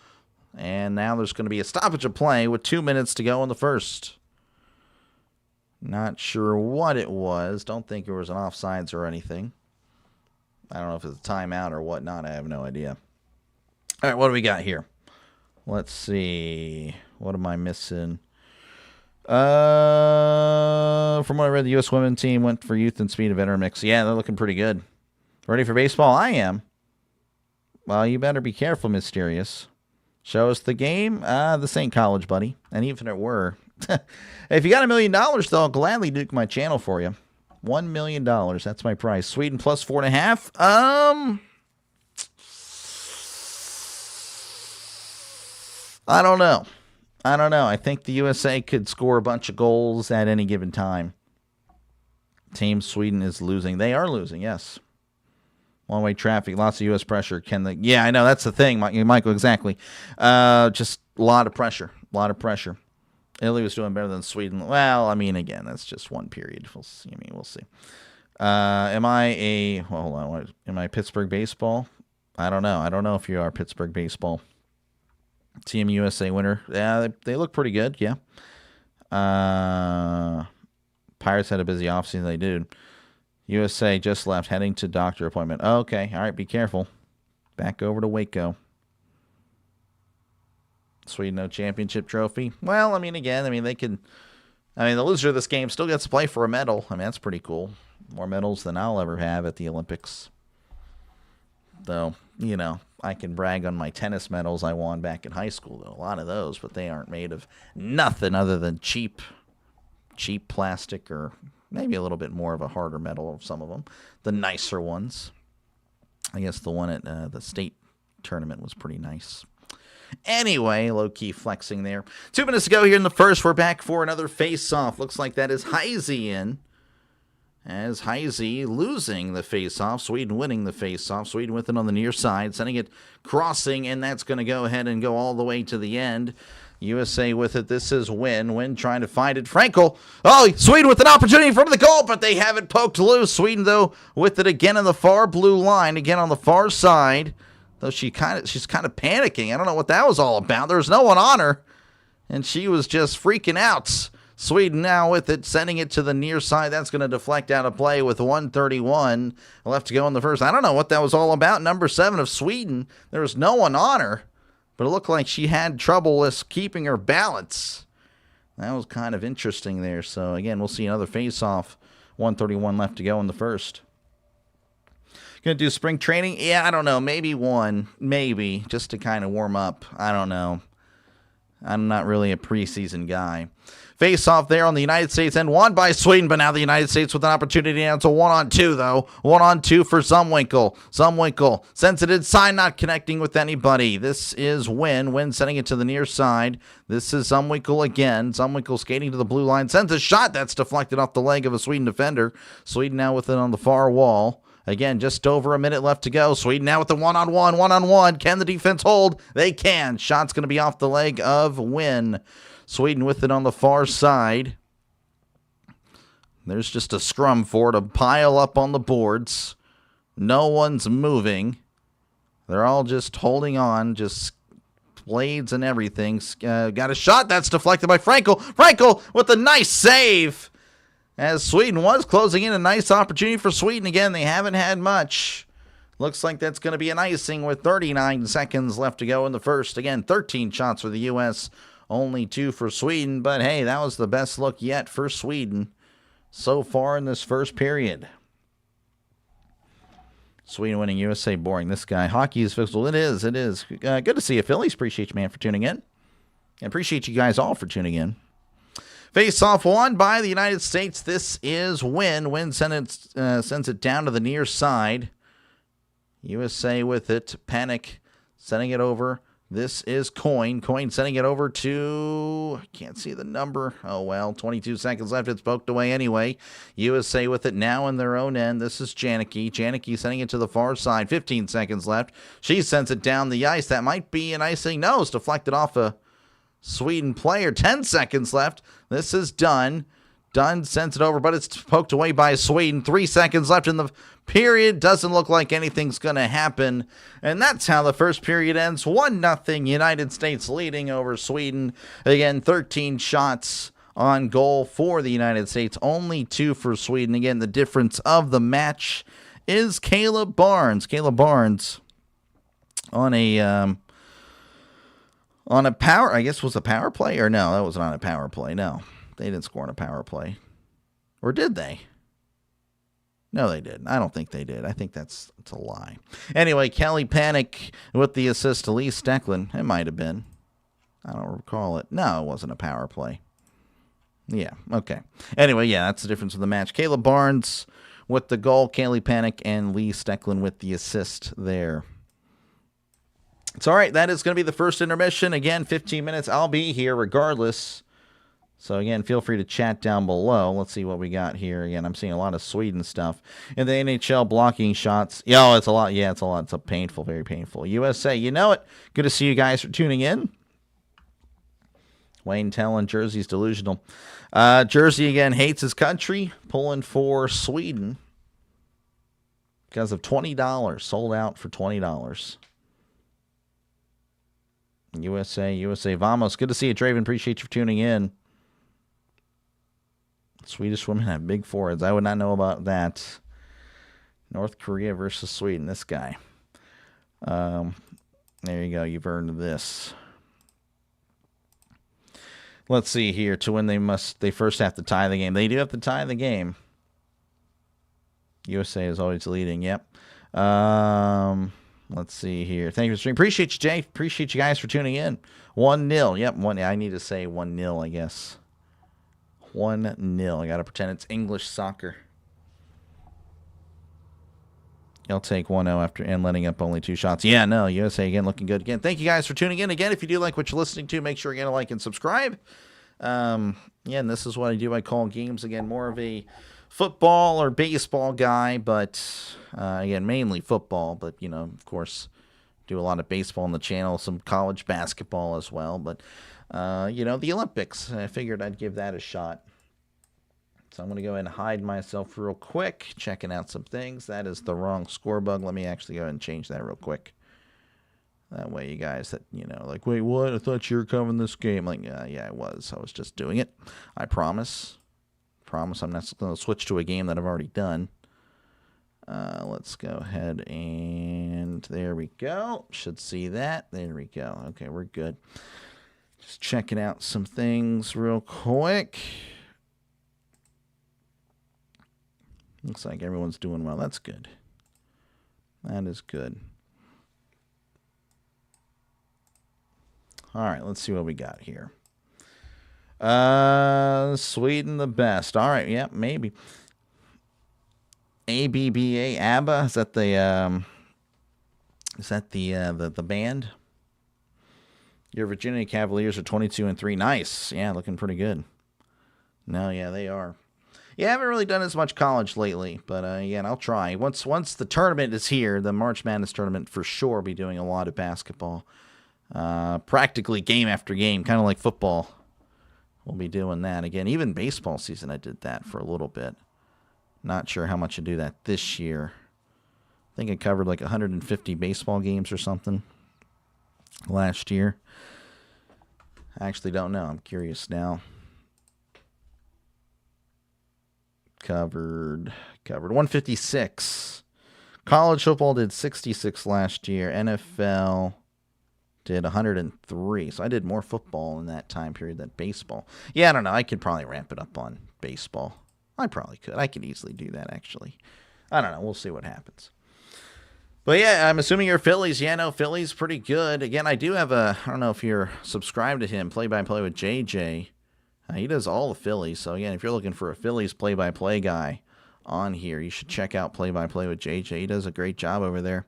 And now there's going to be a stoppage of play with 2 minutes to go in the first. Not sure what it was. Don't think it was an offsides or anything. I don't know if it's a timeout or whatnot. I have no idea. All right, what do we got here? Let's see. What am I missing? From what I read, the U.S. women's team went for youth and speed of intermix. Yeah, they're looking pretty good. Ready for baseball? I am. Well, you better be careful, Mysterious. Show us the game. This ain't college, buddy. And even if it were, If you got $1 million, though, I'll gladly nuke my channel for you. $1 million. That's my price. Sweden plus 4.5. I don't know. I think the USA could score a bunch of goals at any given time. Team Sweden is losing. They are losing, yes. One-way traffic, lots of U.S. pressure. Yeah, I know. That's the thing, Michael, exactly. Just a lot of pressure. Italy was doing better than Sweden. Well, I mean, again, that's just one period. We'll see. We'll see. Am I Pittsburgh baseball? I don't know. I don't know if you are Pittsburgh baseball. Team USA winner. Yeah, they look pretty good. Yeah. Pirates had a busy offseason. They did. USA just left, heading to doctor appointment. Oh, okay. All right. Be careful. Back over to Waco. Sweden, no championship trophy. Well, they can. The loser of this game still gets to play for a medal. That's pretty cool. More medals than I'll ever have at the Olympics. Though, I can brag on my tennis medals I won back in high school, though. A lot of those, but they aren't made of nothing other than cheap plastic, or maybe a little bit more of a harder metal of some of them. The nicer ones. I guess the one at the state tournament was pretty nice. Anyway, low-key flexing there. 2 minutes to go here in the first. We're back for another face-off. Looks like that is Heise in. As Heise losing the face-off. Sweden winning the face-off. Sweden with it on the near side. Sending it crossing, and that's going to go ahead and go all the way to the end. USA with it. This is Wynn. Wynn trying to find it. Frankel. Oh, Sweden with an opportunity in front of the goal, but they have it poked loose. Sweden, though, with it again on the far blue line. Again on the far side. Though she's kind of panicking. I don't know what that was all about. There was no one on her, and she was just freaking out. Sweden now with it, sending it to the near side. That's going to deflect out of play with 1:31 left to go in the first. I don't know what that was all about. Number 7 of Sweden. There was no one on her, but it looked like she had trouble with keeping her balance. That was kind of interesting there. So, again, we'll see another face-off. 1:31 left to go in the first. Going to do spring training? Yeah, I don't know. Maybe one. Maybe. Just to kind of warm up. I don't know. I'm not really a preseason guy. Face-off there on the United States end. Won by Sweden, but now the United States with an opportunity. Now it's a 1-on-2, though. 1-on-2 for Zumwinkle. Zumwinkle sends it inside, not connecting with anybody. This is Wynn. Wynn sending it to the near side. This is Zumwinkle again. Zumwinkle skating to the blue line. Sends a shot that's deflected off the leg of a Sweden defender. Sweden now with it on the far wall. Again, just over a minute left to go. Sweden now with the one-on-one. Can the defense hold? They can. Shot's going to be off the leg of Wynn. Sweden with it on the far side. There's just a scrum for it, a pile up on the boards. No one's moving. They're all just holding on, just blades and everything. Got a shot that's deflected by Frankel. Frankel with a nice save. As Sweden was closing in, a nice opportunity for Sweden. Again, they haven't had much. Looks like that's going to be an icing with 39 seconds left to go in the first. Again, 13 shots for the U.S., only 2 for Sweden. But, hey, that was the best look yet for Sweden so far in this first period. Sweden winning, USA boring. This guy, hockey is physical. It is. Good to see you, Phillies. Appreciate you, man, for tuning in. And appreciate you guys all for tuning in. Face-off won by the United States. This is Wynn. Wynn sends it down to the near side. USA with it. Panic sending it over. This is Coyne. Coyne sending it over to... I can't see the number. Oh, well, 22 seconds left. It's poked away anyway. USA with it now in their own end. This is Janicki. Janicki sending it to the far side. 15 seconds left. She sends it down the ice. That might be an icing. No, it's deflected off a Sweden player. 10 seconds left. This is Dunn. Dunn sends it over, but it's poked away by Sweden. 3 seconds left in the period. Doesn't look like anything's going to happen. And that's how the first period ends. 1-0 United States leading over Sweden. Again, 13 shots on goal for the United States. Only 2 for Sweden. Again, the difference of the match is Caleb Barnes. Caleb Barnes on a power, I guess was a power play, or no, that was not a power play. No, they didn't score on a power play. Or did they? No, they didn't. I don't think they did. I think that's a lie. Anyway, Kelly Panic with the assist to Lee Stecklin. It might have been. I don't recall it. No, it wasn't a power play. Yeah, okay. Anyway, yeah, that's the difference of the match. Caleb Barnes with the goal, Kaylee Panic, and Lee Stecklin with the assist there. It's all right. That is going to be the first intermission. Again, 15 minutes. I'll be here regardless. So, again, feel free to chat down below. Let's see what we got here. Again, I'm seeing a lot of Sweden stuff. In the NHL, blocking shots. Yeah, it's a lot. Yeah, it's a lot. It's a painful, very painful. USA, you know it. Good to see you guys for tuning in. Wayne telling Jersey's delusional. Jersey, again, hates his country. Pulling for Sweden because of $20. Sold out for $20. USA, vamos. Good to see you, Draven. Appreciate you for tuning in. Swedish women have big foreheads. I would not know about that. North Korea versus Sweden. This guy. There you go. You've earned this. Let's see here. To win, they first have to tie the game. They do have to tie the game. USA is always leading. Yep. Let's see here. Thank you for streaming. Appreciate you, Jay. Appreciate you guys for tuning in. 1-0. Yep. I need to say 1-0, I guess. 1-0. I got to pretend it's English soccer. I'll take 1-0 after and letting up only 2 shots. Yeah, no, USA again looking good again. Thank you guys for tuning in. Again, if you do like what you're listening to, make sure you get a like and subscribe. And this is what I do. I call games, again, more of a football or baseball guy, but again, mainly football. But, of course, do a lot of baseball on the channel, some college basketball as well. But the Olympics. I figured I'd give that a shot. So I'm going to go ahead and hide myself real quick, checking out some things. That is the wrong score bug. Let me actually go ahead and change that real quick. That way you guys like, wait, what? I thought you were covering this game. Like, yeah, I was. I was just doing it. I promise. I'm not going to switch to a game that I've already done. Let's go ahead and there we go. Should see that. There we go. Okay, we're good. Just checking out some things real quick. Looks like everyone's doing well. That's good. That is good. All right, let's see what we got here. Sweden the best. All right, yeah, maybe. ABBA, ABBA. Is that the band? Your Virginia Cavaliers are 22-3. Nice. Yeah, looking pretty good. No, yeah, they are. Yeah, I haven't really done as much college lately, but again, I'll try. Once the tournament is here, the March Madness tournament, for sure, be doing a lot of basketball. Practically game after game, kind of like football. We'll be doing that again. Even baseball season, I did that for a little bit. Not sure how much I do that this year. I think I covered like 150 baseball games or something last year. I actually don't know. I'm curious now. Covered 156. College football did 66 last year. NFL did 103. So I did more football in that time period than baseball. Yeah, I don't know. I could probably ramp it up on baseball. I probably could. I could easily do that, actually. I don't know. We'll see what happens. But yeah, I'm assuming you're Phillies. Yeah, no, Phillies pretty good. Again, I do have I don't know if you're subscribed to him, Play-by-Play with JJ. He does all the Phillies. So again, if you're looking for a Phillies play-by-play guy on here, you should check out Play-by-Play with JJ. He does a great job over there.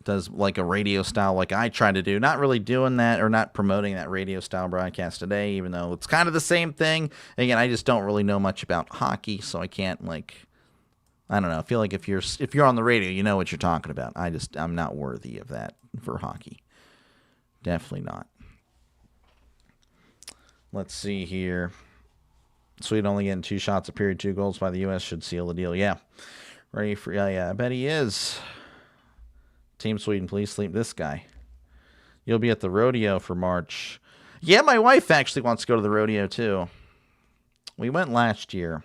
Does like a radio style like I try to do. Not really doing that or not promoting that radio style broadcast today, even though it's kind of the same thing. Again, I just don't really know much about hockey, so I can't I don't know. I feel like if you're on the radio, you know what you're talking about. I'm not worthy of that for hockey. Definitely not. Let's see here. Sweden only getting 2 shots a period, 2 goals by the U.S. should seal the deal. Yeah. Ready for, yeah, I bet he is. Team Sweden, please sleep this guy. You'll be at the rodeo for March. Yeah, my wife actually wants to go to the rodeo too. We went last year.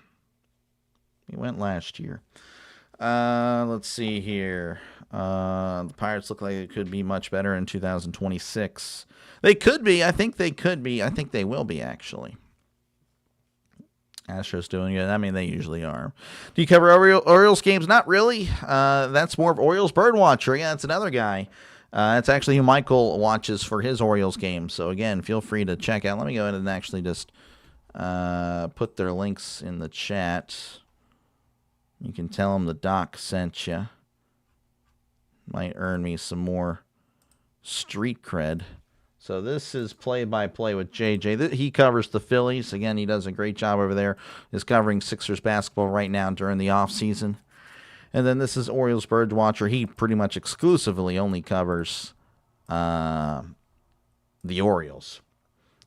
Let's see here. The Pirates look like it could be much better in 2026. They could be. I think they could be. I think they will be, actually. Astros doing it. I mean, they usually are. Do you cover Orioles games? Not really. That's more of Orioles Birdwatcher. Yeah, that's another guy. That's actually who Michael watches for his Orioles game. So again, feel free to check out. Let me go ahead and actually just put their links in the chat. You can tell them the doc sent you. Might earn me some more street cred. So this is play-by-play with JJ. He covers the Phillies. Again, he does a great job over there. He's covering Sixers basketball right now during the offseason. And then this is Orioles Bird Watcher. He pretty much exclusively only covers the Orioles.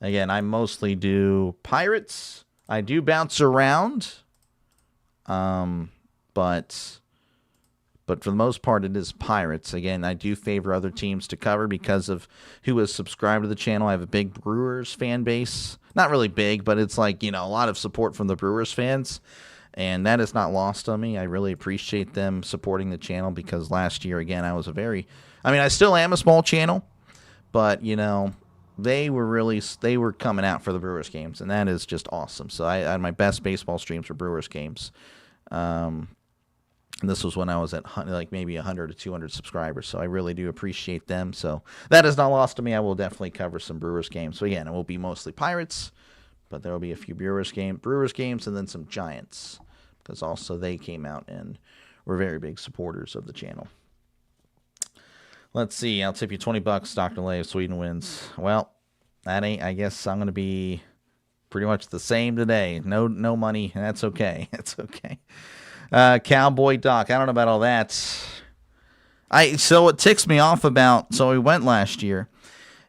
Again, I mostly do Pirates. I do bounce around. But for the most part, it is Pirates. Again, I do favor other teams to cover because of who has subscribed to the channel. I have a big Brewers fan base. Not really big, but it's like, a lot of support from the Brewers fans. And that is not lost on me. I really appreciate them supporting the channel because last year, again, I still am a small channel. But, they were coming out for the Brewers games. And that is just awesome. So I had my best baseball streams for Brewers games. And this was when I was at maybe 100 to 200 subscribers. So I really do appreciate them. So that is not lost to me. I will definitely cover some Brewers games. So again, it will be mostly Pirates, but there will be a few Brewers games, and then some Giants, because also they came out and were very big supporters of the channel. Let's see. I'll tip you $20, Dr. Lay, if Sweden wins. Well, I guess I'm going to be pretty much the same today. No money, and that's okay. That's okay. Cowboy Doc, I don't know about all that. So it ticks me off so we went last year,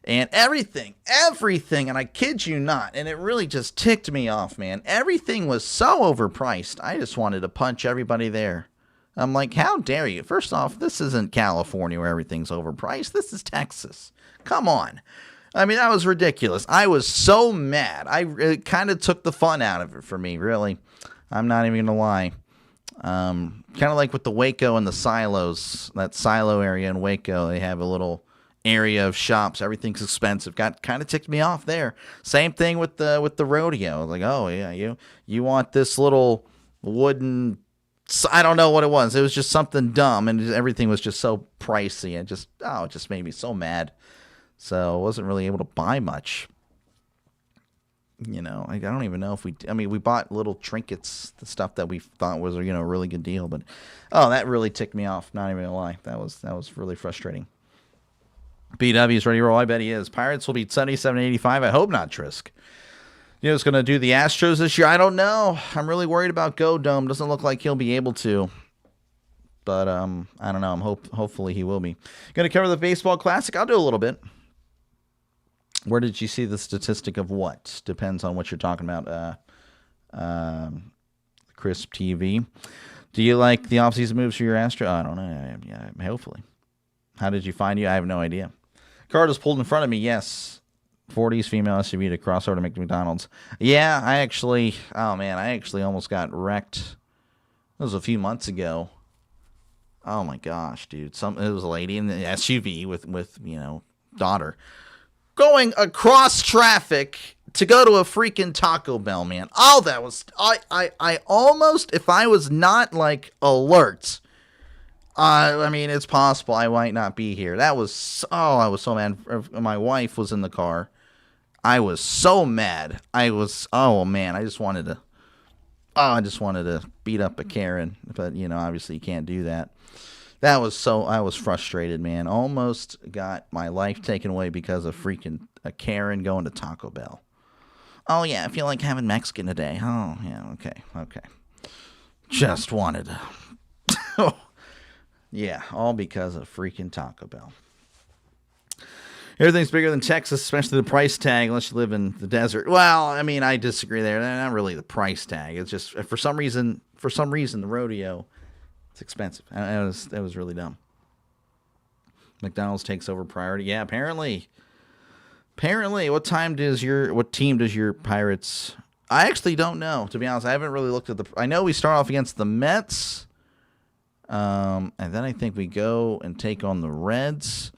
and everything, and I kid you not, and it really just ticked me off, man. Everything was so overpriced. I just wanted to punch everybody there. I'm like, how dare you? First off, this isn't California where everything's overpriced. This is Texas. Come on. That was ridiculous. I was so mad. It kind of took the fun out of it for me, really. I'm not even going to lie. Kind of like with the Waco and the silos, that silo area in Waco, they have a little area of shops. Everything's expensive. Kind of ticked me off there. Same thing with the rodeo. Like, oh yeah, you want this little wooden, I don't know what it was. It was just something dumb, and everything was just so pricey. It just made me so mad. So I wasn't really able to buy much. I don't even know if we bought little trinkets, the stuff that we thought was, a really good deal. But, that really ticked me off. Not even gonna lie. That was really frustrating. BW's ready to roll. I bet he is. Pirates will beat 77-85. I hope not, Trisk. It's going to do the Astros this year. I don't know. I'm really worried about Go Dome. Doesn't look like he'll be able to. But, I don't know. Hopefully he will be. Going to cover the Baseball Classic. I'll do a little bit. Where did you see the statistic of what? Depends on what you're talking about. Crisp TV. Do you like the offseason moves for your Astro? I don't know. Yeah, hopefully. How did you find you? I have no idea. Car just pulled in front of me. Yes. 40s female SUV to cross over to McDonald's. Yeah, I actually almost got wrecked. It was a few months ago. Oh my gosh, dude. It was a lady in the SUV with daughter, going across traffic to go to a freaking Taco Bell, man. Oh, that was, I almost, if I was not alert, it's possible I might not be here. I was so mad. My wife was in the car. I was so mad. I just wanted to beat up a Karen, but obviously you can't do that. I was frustrated, man. Almost got my life taken away because of freaking a Karen going to Taco Bell. Oh, yeah, I feel like having Mexican today. Oh, yeah, okay. Just wanted to. Yeah, all because of freaking Taco Bell. Everything's bigger than Texas, especially the price tag, unless you live in the desert. Well, I disagree there. Not really the price tag. It's just, for some reason, the rodeo, it's expensive. That was really dumb. McDonald's takes over priority. Yeah, apparently. What team does your Pirates? I actually don't know, to be honest. I haven't really looked at I know we start off against the Mets. And then I think we go and take on the Reds,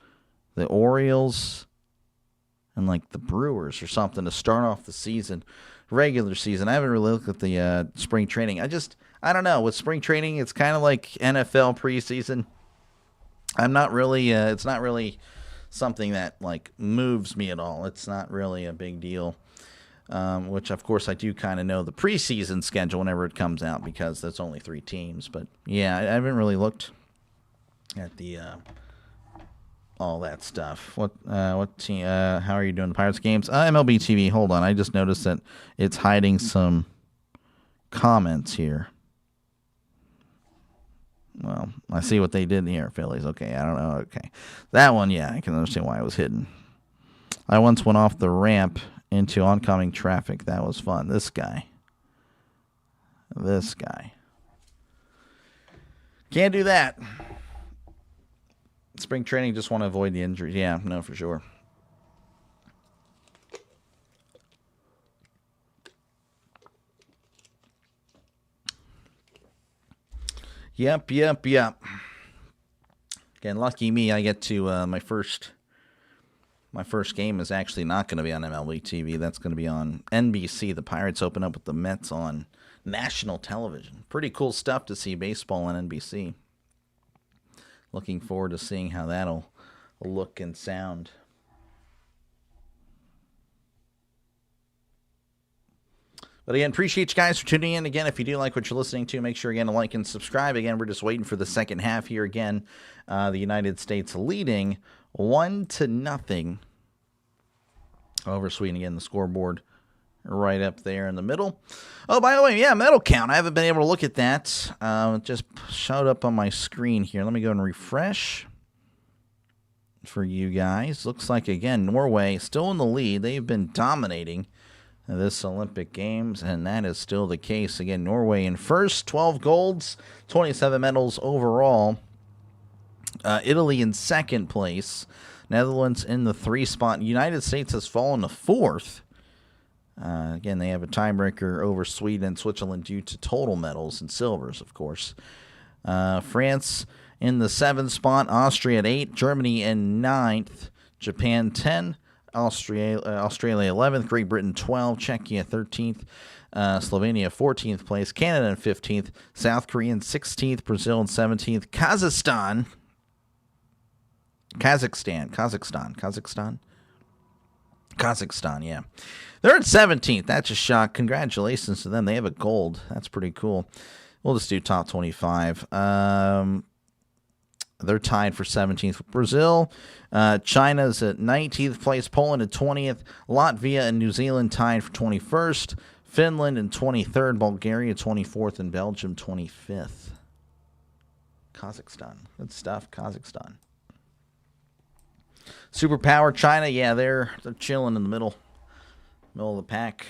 the Orioles, and the Brewers or something to start off the season, regular season. I haven't really looked at the spring training. I don't know. With spring training, it's kind of like NFL preseason. I'm not really. It's not really something that like moves me at all. It's not really a big deal. Which of course I do kind of know the preseason schedule whenever it comes out because there's only 3 teams. But yeah, I haven't really looked at the all that stuff. What team? How are you doing? The Pirates games? MLB TV. Hold on, I just noticed that it's hiding some comments here. Well, I see what they did here, Phillies. Okay, I don't know. Okay, that one, yeah, I can understand why it was hidden. I once went off the ramp into oncoming traffic. That was fun. This guy. Can't do that. Spring training, just want to avoid the injuries. Yeah, no, for sure. Yep. Again, lucky me, I get to my first game is actually not going to be on MLB TV. That's going to be on NBC. The Pirates open up with the Mets on national television. Pretty cool stuff to see baseball on NBC. Looking forward to seeing how that'll look and sound. But again, appreciate you guys for tuning in. Again, if you do like what you're listening to, make sure again to like and subscribe. Again, we're just waiting for the second half here. Again, the United States leading 1-0 over Sweden. Again, the scoreboard right up there in the middle. Oh, by the way, yeah, medal count. I haven't been able to look at that. It just showed up on my screen here. Let me go and refresh for you guys. Looks like, again, Norway still in the lead. They've been dominating this Olympic Games, and that is still the case. Again, Norway in first, 12 golds, 27 medals overall. Italy in second place. Netherlands in the 3 spot. United States has fallen to 4th. Again, they have a tiebreaker over Sweden and Switzerland due to total medals and silvers, of course. France in the 7th spot. Austria at 8. Germany in 9th. Japan 10. Australia 11th. Great Britain 12. Czechia 13th. Slovenia 14th place. Canada in 15th. South Korea in 16th. Brazil in 17th. Kazakhstan, yeah. They're at 17th. That's a shock. Congratulations to them. They have a gold. That's pretty cool. We'll just do top 25. They're tied for 17th with Brazil. China's at 19th place. Poland at 20th. Latvia and New Zealand tied for 21st. Finland in 23rd. Bulgaria 24th. And Belgium 25th. Kazakhstan. Good stuff, Kazakhstan. Superpower China, yeah, they're chilling in the middle of the pack.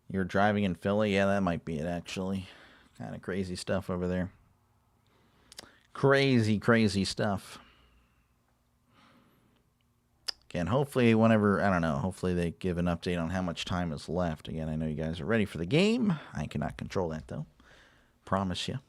You're driving in Philly, yeah, that might be it actually. Kind of crazy stuff over there. Crazy stuff. Again, hopefully hopefully they give an update on how much time is left. Again, I know you guys are ready for the game. I cannot control that though. Promise you.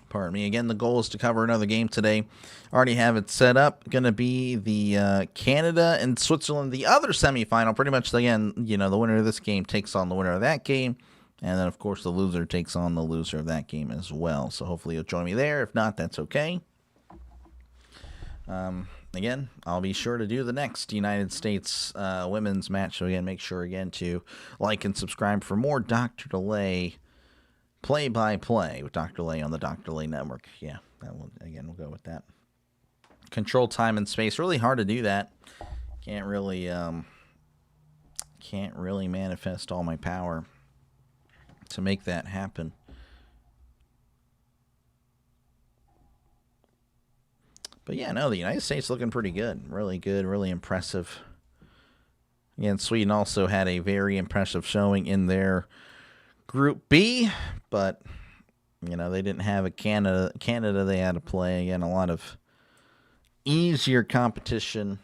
Pardon me. Again, the goal is to cover another game today. Already have it set up. Going to be the Canada and Switzerland, the other semifinal. Pretty much, again, the winner of this game takes on the winner of that game. And then, of course, the loser takes on the loser of that game as well. So hopefully you'll join me there. If not, that's okay. Again, I'll be sure to do the next United States women's match. So, again, make sure, again, to like and subscribe for more Dr. DeLay play-by-play with Dr. Lay on the Dr. Lay Network. Yeah, that one, again, we'll go with that. Control time and space. Really hard to do that. Can't really manifest all my power to make that happen. But yeah, no, the United States looking pretty good. Really good, really impressive. Again, Sweden also had a very impressive showing in their Group B, but they didn't have a Canada they had to play. Again, a lot of easier competition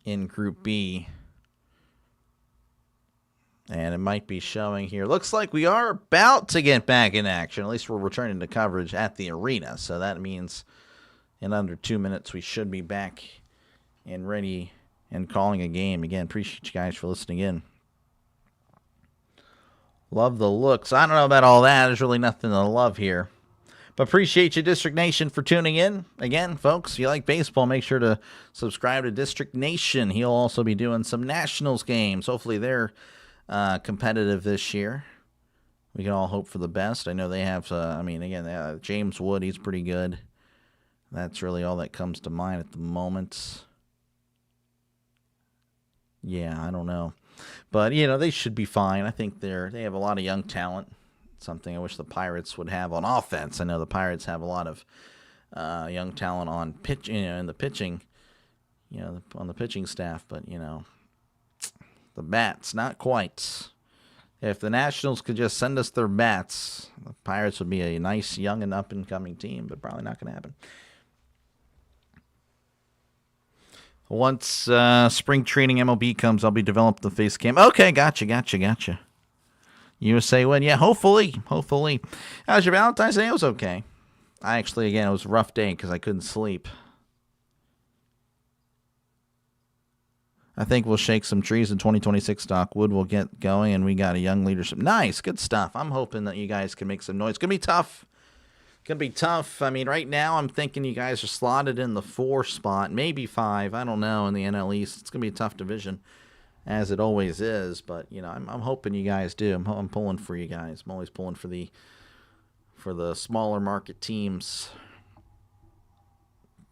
in Group B. And it might be showing here. Looks like we are about to get back in action. At least we're returning to coverage at the arena. So that means in under 2 minutes we should be back and ready and calling a game. Again, appreciate you guys for listening in. Love the looks. I don't know about all that. There's really nothing to love here. But appreciate you, District Nation, for tuning in. Again, folks, if you like baseball, make sure to subscribe to District Nation. He'll also be doing some Nationals games. Hopefully they're competitive this year. We can all hope for the best. I know they have, James Wood, he's pretty good. That's really all that comes to mind at the moment. Yeah, I don't know. But, they should be fine. I think they have a lot of young talent. Something I wish the Pirates would have on offense. I know the Pirates have a lot of young talent on pitch, in the pitching, on the pitching staff. But, the bats, not quite. If the Nationals could just send us their bats, the Pirates would be a nice, young, and up-and-coming team, but probably not going to happen. Once spring training MLB comes, I'll be developing the face cam. Okay, gotcha. USA win. Yeah, hopefully. How's your Valentine's Day? It was okay. It was a rough day because I couldn't sleep. I think we'll shake some trees in 2026. Doc Wood will get going, and we got a young leadership. Nice, good stuff. I'm hoping that you guys can make some noise. It's going to be tough. I mean, right now I'm thinking you guys are slotted in the 4 spot, maybe 5. I don't know, in the NL East. It's going to be a tough division, as it always is. But, I'm hoping you guys do. I'm pulling for you guys. I'm always pulling for the smaller market teams.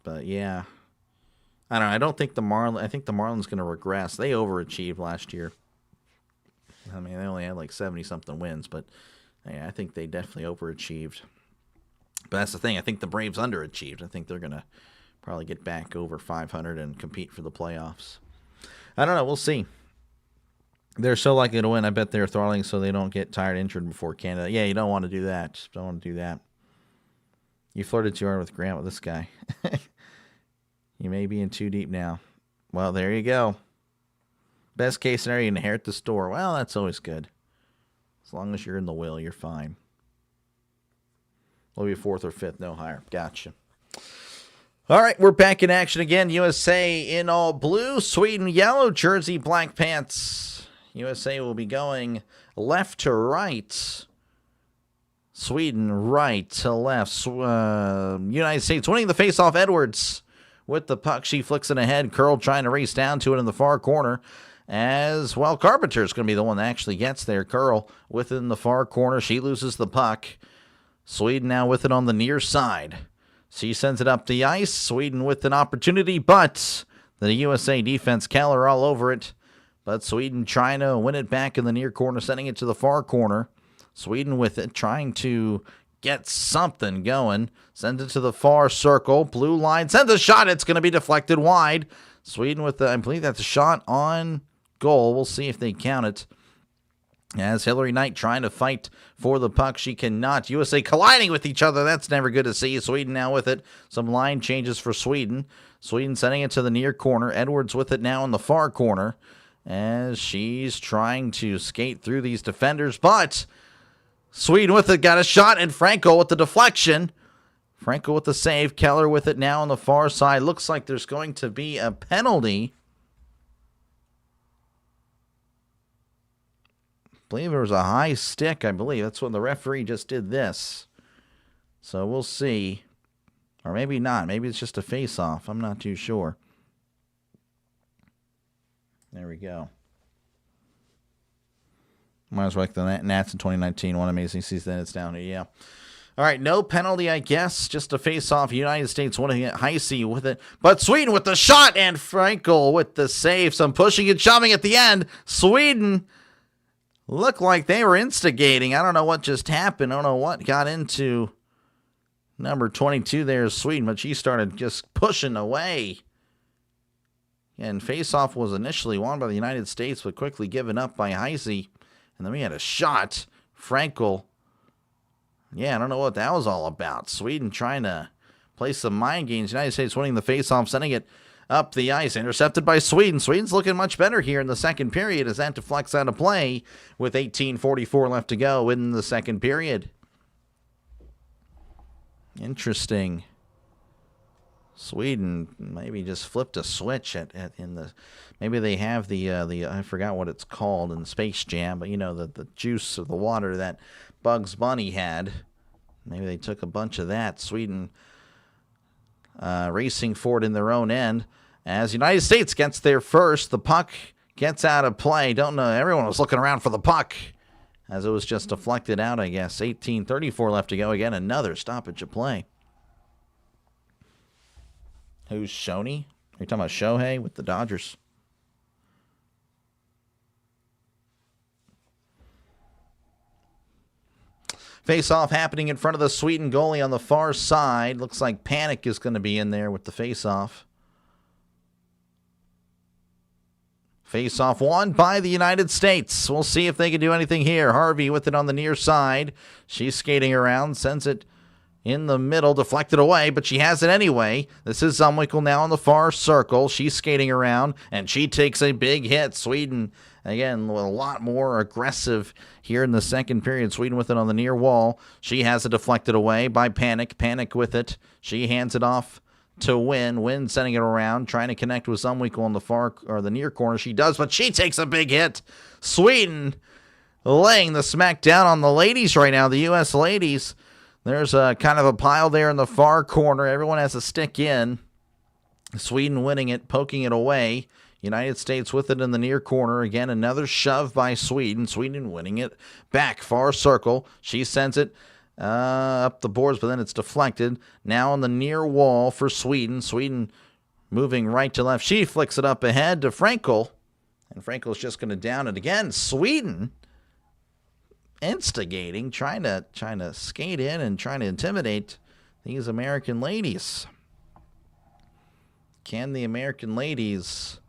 But, yeah. I don't know. I don't think I think the Marlins going to regress. They overachieved last year. I mean, they only had like 70-something wins, but yeah, I think they definitely overachieved. But that's the thing. I think the Braves underachieved. I think they're going to probably get back over 500 and compete for the playoffs. I don't know. We'll see. They're so likely to win. I bet they're throttling so they don't get tired injured before Canada. Yeah, you don't want to do that. Don't want to do that. You flirted too hard with Grant with this guy. You may be in too deep now. Well, there you go. Best case scenario, you inherit the store. Well, that's always good. As long as you're in the will, you're fine. We'll be 4th or 5th, no higher. Gotcha. All right, we're back in action again. USA in all blue, Sweden yellow, jersey, black pants. USA will be going left to right. Sweden right to left. United States winning the faceoff. Edwards with the puck. She flicks it ahead. Curl trying to race down to it in the far corner. As well, Carpenter's going to be the one that actually gets there. Curl within the far corner. She loses the puck. Sweden now with it on the near side. She sends it up the ice. Sweden with an opportunity, but the USA defense, Keller all over it. But Sweden trying to win it back in the near corner, sending it to the far corner. Sweden with it, trying to get something going. Sends it to the far circle. Blue line sends a shot. It's going to be deflected wide. Sweden with I believe that's a shot on goal. We'll see if they count it. As Hillary Knight trying to fight for the puck, she cannot. USA colliding with each other. That's never good to see. Sweden now with it. Some line changes for Sweden. Sweden sending it to the near corner. Edwards with it now in the far corner as she's trying to skate through these defenders. But Sweden with it, got a shot, and Franco with the deflection. Franco with the save. Keller with it now on the far side. Looks like there's going to be a penalty. I believe there was a high stick, I believe. That's when the referee just did this. So we'll see. Or maybe not. Maybe it's just a face-off. I'm not too sure. There we go. Might as well like the Nats in 2019. One amazing season. It's down here. Yeah. All right. No penalty, I guess. Just a face-off. United States winning it. Heisey with it. But Sweden with the shot. And Frankel with the save. Some pushing and shoving at the end. Sweden looked like they were instigating. I don't know what just happened. I don't know what got into number 22 there is Sweden, but she started just pushing away. And faceoff was initially won by the United States, but quickly given up by Heisey. And then we had a shot. Frankel. Yeah, I don't know what that was all about. Sweden trying to play some mind games. United States winning the faceoff, sending it up the ice, intercepted by Sweden. Sweden's looking much better here in the second period as that deflects out of play with 18:44 left to go in the second period. Interesting. Sweden maybe just flipped a switch in the. Maybe they have the I forgot what it's called in Space Jam, but the juice of the water that Bugs Bunny had. Maybe they took a bunch of that. Sweden racing forward in their own end as United States gets there first. The puck gets out of play. Don't know. Everyone was looking around for the puck as it was just deflected out, I guess. 18:34 left to go. Again, another stoppage of play. Who's Shoney? Are you talking about Shohei with the Dodgers? Face-off happening in front of the Sweden goalie on the far side. Looks like Panic is going to be in there with the face-off. Face-off won by the United States. We'll see if they can do anything here. Harvey with it on the near side. She's skating around, sends it in the middle, deflected away, but she has it anyway. This is Zumwinkle now on the far circle. She's skating around, and she takes a big hit. Sweden, again, a lot more aggressive here in the second period. Sweden with it on the near wall. She has it deflected away by Panic. Panic with it. She hands it off to Win. Win sending it around, trying to connect with Zumwinkle on the far or the near corner. She does, but she takes a big hit. Sweden laying the smack down on the ladies right now, the U.S. ladies. There's a kind of a pile there in the far corner. Everyone has a stick in. Sweden winning it, poking it away. United States with it in the near corner. Again, another shove by Sweden. Sweden winning it back, far circle. She sends it up the boards, but then it's deflected. Now on the near wall for Sweden. Sweden moving right to left. She flicks it up ahead to Frankel. And Frankel's just going to down it again. Sweden instigating, trying to skate in and trying to intimidate these American ladies. Can the American ladies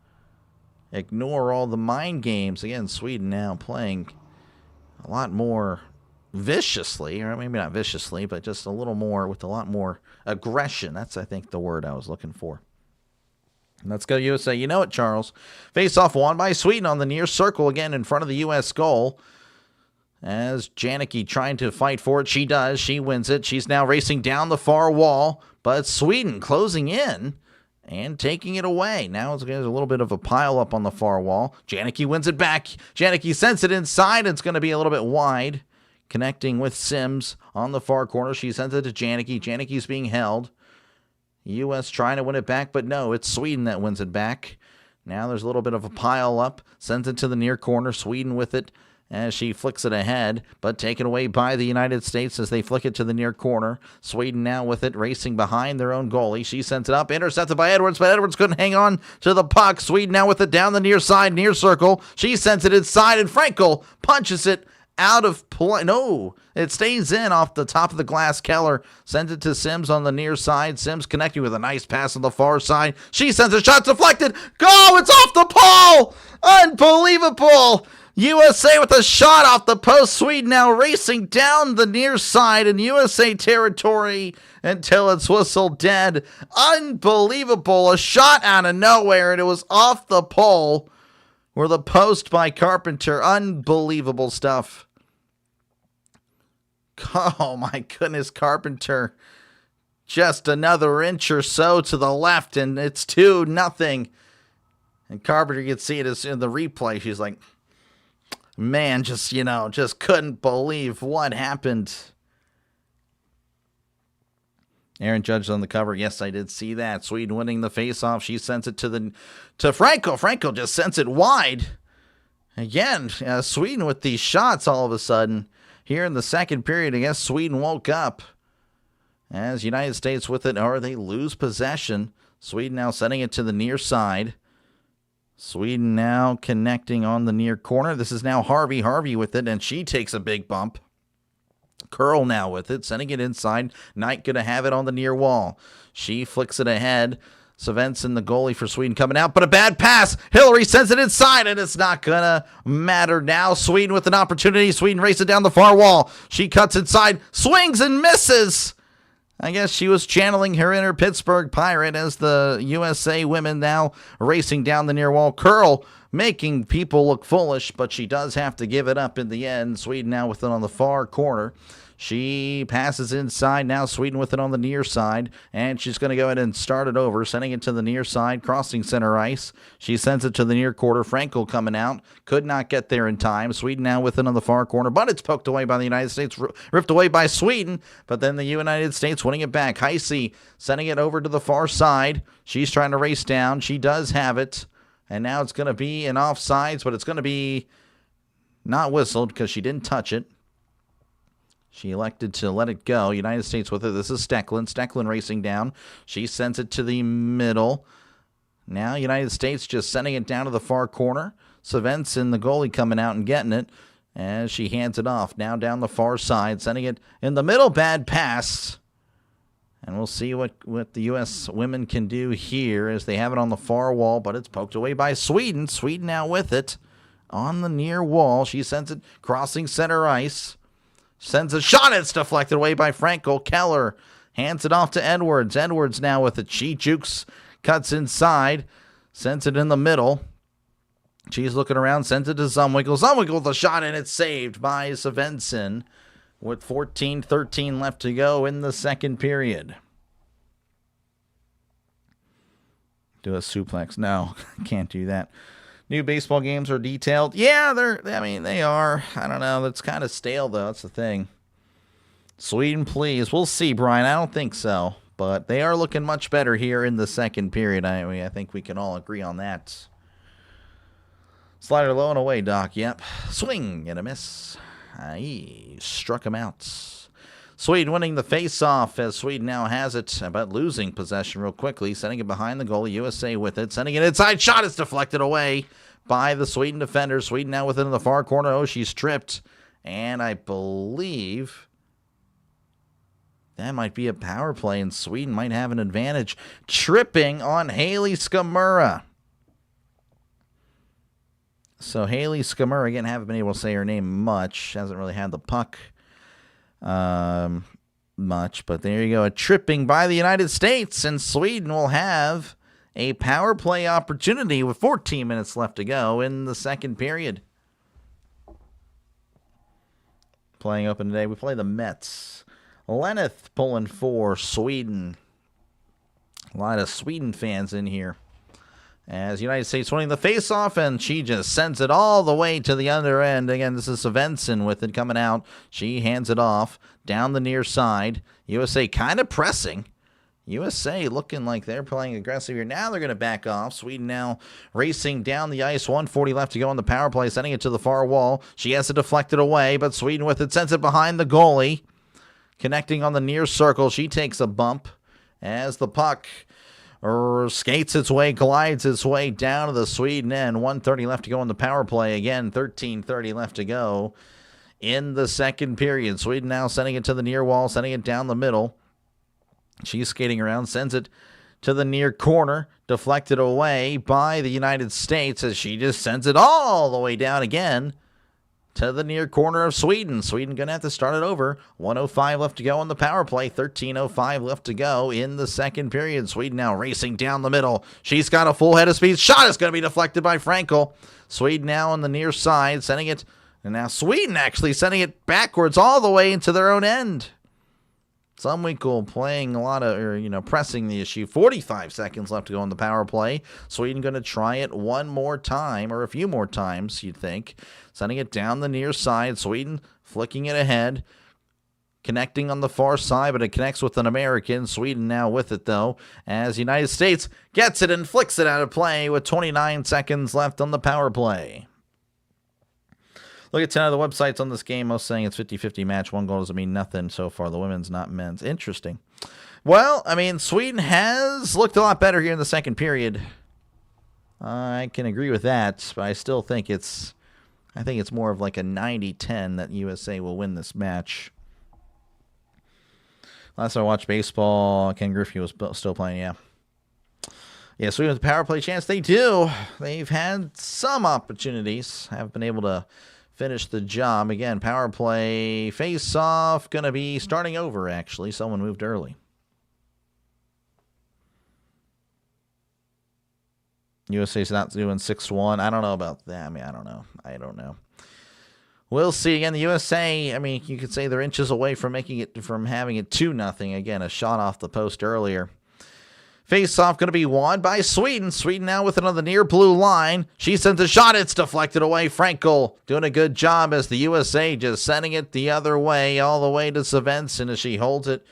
ignore all the mind games? Again, Sweden now playing a lot more viciously, or maybe not viciously, but just a little more with a lot more aggression. That's, I think, the word I was looking for. Let's go USA. You know it, Charles. Face-off won by Sweden on the near circle, again in front of the U.S. goal. As Janicki trying to fight for it, she does. She wins it. She's now racing down the far wall, but Sweden closing in and taking it away. Now there's a little bit of a pile up on the far wall. Janicki wins it back. Janicki sends it inside. It's going to be a little bit wide, connecting with Sims on the far corner. She sends it to Janicki. Janicki's being held. U.S. trying to win it back, but no, it's Sweden that wins it back. Now there's a little bit of a pile up. Sends it to the near corner. Sweden with it as she flicks it ahead, but taken away by the United States as they flick it to the near corner. Sweden now with it, racing behind their own goalie. She sends it up, intercepted by Edwards, but Edwards couldn't hang on to the puck. Sweden now with it down the near side, near circle. She sends it inside, and Frankel punches it out of play. No, it stays in off the top of the glass. Keller sends it to Sims on the near side. Sims connecting with a nice pass on the far side. She sends a shot deflected. Go! It's off the pole! Unbelievable! USA with a shot off the post. Sweden now racing down the near side in USA territory until it's whistled dead. Unbelievable. A shot out of nowhere, and it was off the pole or the post by Carpenter. Unbelievable stuff. Oh, my goodness, Carpenter. Just another inch or so to the left, and it's 2-0. And Carpenter, you can see it in the replay. She's like, man, just couldn't believe what happened. Aaron Judge on the cover. Yes, I did see that. Sweden winning the faceoff. She sends it to Frankel. Frankel just sends it wide. Again, Sweden with these shots all of a sudden. Here in the second period, I guess Sweden woke up. As United States with it, or they lose possession. Sweden now sending it to the near side. Sweden now connecting on the near corner. This is now Harvey. Harvey with it, and she takes a big bump. Curl now with it, sending it inside. Knight going to have it on the near wall. She flicks it ahead. Svensson, the goalie for Sweden, coming out, but a bad pass. Hillary sends it inside, and it's not going to matter now. Sweden with an opportunity. Sweden races down the far wall. She cuts inside, swings and misses. I guess she was channeling her inner Pittsburgh Pirate as the USA women now racing down the near wall. Curl making people look foolish, but she does have to give it up in the end. Sweden now with it on the far corner. She passes inside. Now Sweden with it on the near side. And she's going to go ahead and start it over, sending it to the near side, crossing center ice. She sends it to the near quarter. Frankel coming out. Could not get there in time. Sweden now with it on the far corner. But it's poked away by the United States. Ripped away by Sweden. But then the United States winning it back. Heisey sending it over to the far side. She's trying to race down. She does have it. And now it's going to be an offsides, but it's going to be not whistled because she didn't touch it. She elected to let it go. United States with it. This is Stecklin. Stecklin racing down. She sends it to the middle. Now United States just sending it down to the far corner. Svensson, the goalie, coming out and getting it as she hands it off. Now down the far side, sending it in the middle. Bad pass. And we'll see what the U.S. women can do here as they have it on the far wall, but it's poked away by Sweden. Sweden now with it on the near wall. She sends it crossing center ice. Sends a shot. It's deflected away by Frankel. Keller hands it off to Edwards. Edwards now with it. She jukes, cuts inside, sends it in the middle. She's looking around, sends it to Zumwinkel. Zumwinkel with a shot, and it's saved by Svensson. With 14:13 left to go in the second period. Do a suplex. No, can't do that. New baseball games are detailed. Yeah, they are. I don't know. That's kind of stale, though. That's the thing. Sweden, please. We'll see, Brian. I don't think so. But they are looking much better here in the second period. I think we can all agree on that. Slider low and away, Doc. Yep. Swing and a miss. He struck him out. Sweden winning the face-off as Sweden now has it, but losing possession real quickly, sending it behind the goal. USA with it, sending it inside. Shot is deflected away by the Sweden defender. Sweden now with it in the far corner. Oh, she's tripped. And I believe that might be a power play, and Sweden might have an advantage. Tripping on Haley Skamura. So Haley Skamura, again, haven't been able to say her name much. Hasn't really had the puck much. But there you go. A tripping by the United States. And Sweden will have a power play opportunity with 14 minutes left to go in the second period. Playing open today, we play the Mets. Lenneth pulling for Sweden. A lot of Sweden fans in here. As United States winning the face-off, and she just sends it all the way to the under end. Again, this is Svensson with it coming out. She hands it off down the near side. USA kind of pressing. USA looking like they're playing aggressive here. Now they're going to back off. Sweden now racing down the ice. 1:40 left to go on the power play, sending it to the far wall. She has it deflected away, but Sweden with it sends it behind the goalie. Connecting on the near circle. She takes a bump as the puck skates its way, glides its way down to the Sweden end. 1:30 left to go on the power play. Again, 13:30 left to go in the second period. Sweden now sending it to the near wall, sending it down the middle. She's skating around, sends it to the near corner, deflected away by the United States as she just sends it all the way down again to the near corner of Sweden. Sweden going to have to start it over. 1:05 left to go on the power play. 13:05 left to go in the second period. Sweden now racing down the middle. She's got a full head of speed. Shot is going to be deflected by Frankel. Sweden now on the near side, sending it. And now Sweden actually sending it backwards all the way into their own end. Zumwinkel playing a lot of, pressing the issue. 45 seconds left to go on the power play. Sweden going to try it one more time, or a few more times, you'd think. Sending it down the near side. Sweden flicking it ahead. Connecting on the far side, but it connects with an American. Sweden now with it, though, as United States gets it and flicks it out of play with 29 seconds left on the power play. Look at 10 of the websites on this game. Most saying it's 50-50 match. One goal doesn't mean nothing so far. The women's, not men's. Interesting. Well, Sweden has looked a lot better here in the second period. I can agree with that, but I still think it's more of like a 90-10 that USA will win this match. Last time I watched baseball, Ken Griffey was still playing, yeah. Yeah, Sweden with the power play chance. They do. They've had some opportunities. Haven't been able to finish the job. Again, power play, face-off, going to be starting over, actually. Someone moved early. USA's not doing 6-1. I don't know about that. I don't know. we'll see. Again, the USA, I mean, you could say they're inches away from having it 2-0. Again, a shot off the post earlier. Face-off going to be won by Sweden. Sweden now with it on the near blue line. She sends a shot. It's deflected away. Frankel doing a good job as the USA just sending it the other way, all the way to Svensson as she holds it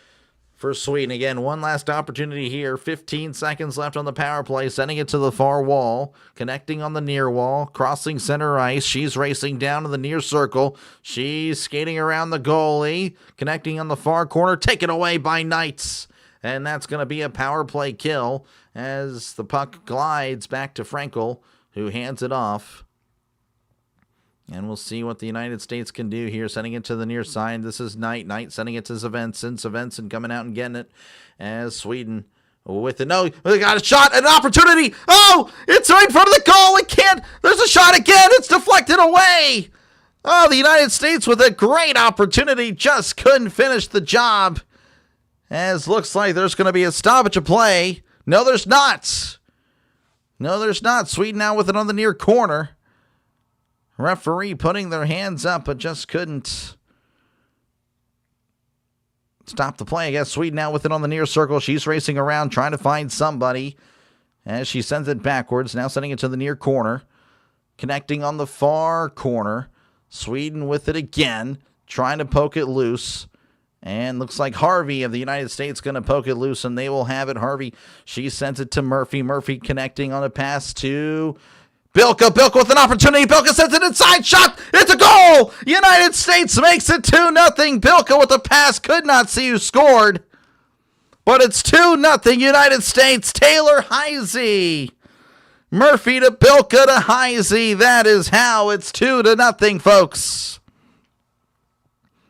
for Sweden. Again, one last opportunity here. 15 seconds left on the power play. Sending it to the far wall. Connecting on the near wall. Crossing center ice. She's racing down to the near circle. She's skating around the goalie. Connecting on the far corner. Taken away by Knights. And that's going to be a power play kill as the puck glides back to Frankel, who hands it off. And we'll see what the United States can do here, sending it to the near side. This is Knight. Knight sending it to Svensson. Svensson coming out and getting it as Sweden with it. No, they got a shot, an opportunity. Oh, it's right in front of the goal. It can't. There's a shot again. It's deflected away. Oh, the United States with a great opportunity just couldn't finish the job. As looks like there's going to be a stoppage of play. No, there's not. No, there's not. Sweden now with it on the near corner. Referee putting their hands up, but just couldn't stop the play. I guess Sweden now with it on the near circle. She's racing around trying to find somebody as she sends it backwards. Now sending it to the near corner. Connecting on the far corner. Sweden with it again. Trying to poke it loose. And looks like Harvey of the United States going to poke it loose, and they will have it. Harvey, she sends it to Murphy. Murphy connecting on a pass to Bilka. Bilka with an opportunity. Bilka sends it inside. Shot. It's a goal. United States makes it 2-0. Bilka with the pass. Could not see who scored. But it's 2-0 United States. Taylor Heisey. Murphy to Bilka to Heisey. That is how it's 2-0, folks.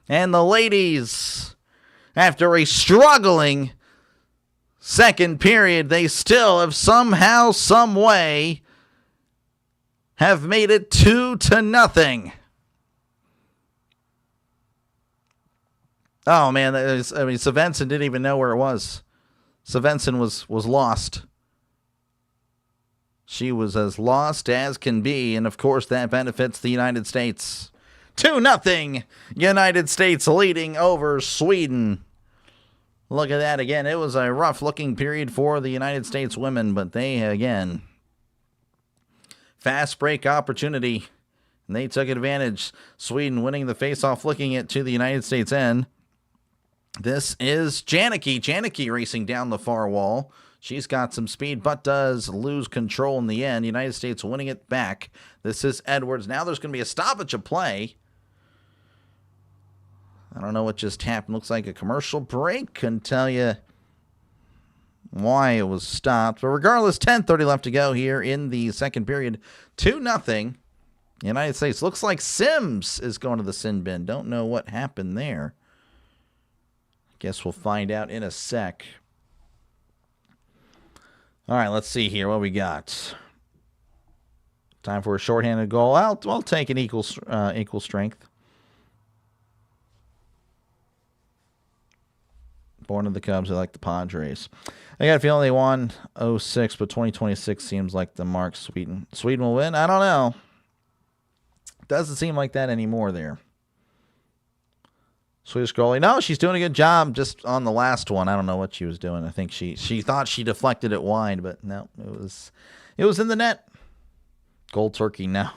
And the ladies, after a struggling second period, they still have somehow, some way, have made it 2-0. Oh, man, Svensson didn't even know where it was. Svensson was lost. She was as lost as can be, and of course that benefits the United States. 2-0, United States leading over Sweden. Look at that again. It was a rough-looking period for the United States women, but they, again, fast break opportunity, and they took advantage. Sweden winning the faceoff, flicking it to the United States end. This is Janicki. Janicki racing down the far wall. She's got some speed, but does lose control in the end. United States winning it back. This is Edwards. Now there's going to be a stoppage of play. I don't know what just happened. Looks like a commercial break. Couldn't tell you why it was stopped. But regardless, 10:30 left to go here in the second period. 2-0. United States. Looks like Sims is going to the sin bin. Don't know what happened there. Guess we'll find out in a sec. All right, let's see here what we got. Time for a shorthanded goal. I'll take an equal strength. Born of the Cubs, I like the Padres. I got a feeling they won 06, but 2026 seems like the mark. Sweden will win? I don't know. Doesn't seem like that anymore there. Swedish goalie. No, she's doing a good job just on the last one. I don't know what she was doing. I think she thought she deflected it wide, but no, it was in the net. Gold turkey now.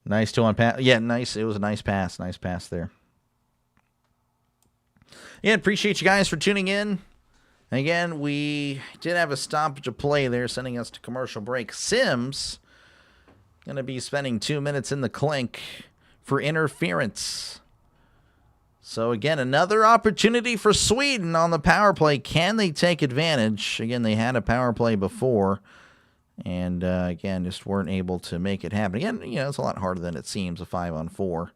Nice 2-on pass. Yeah, nice. It was a nice pass. Nice pass there. Yeah, appreciate you guys for tuning in. Again, we did have a stoppage of play there, sending us to commercial break. Sims going to be spending 2 minutes in the clink for interference. So, again, another opportunity for Sweden on the power play. Can they take advantage? Again, they had a power play before. And, again, just weren't able to make it happen. Again, it's a lot harder than it seems, a 5-on-4.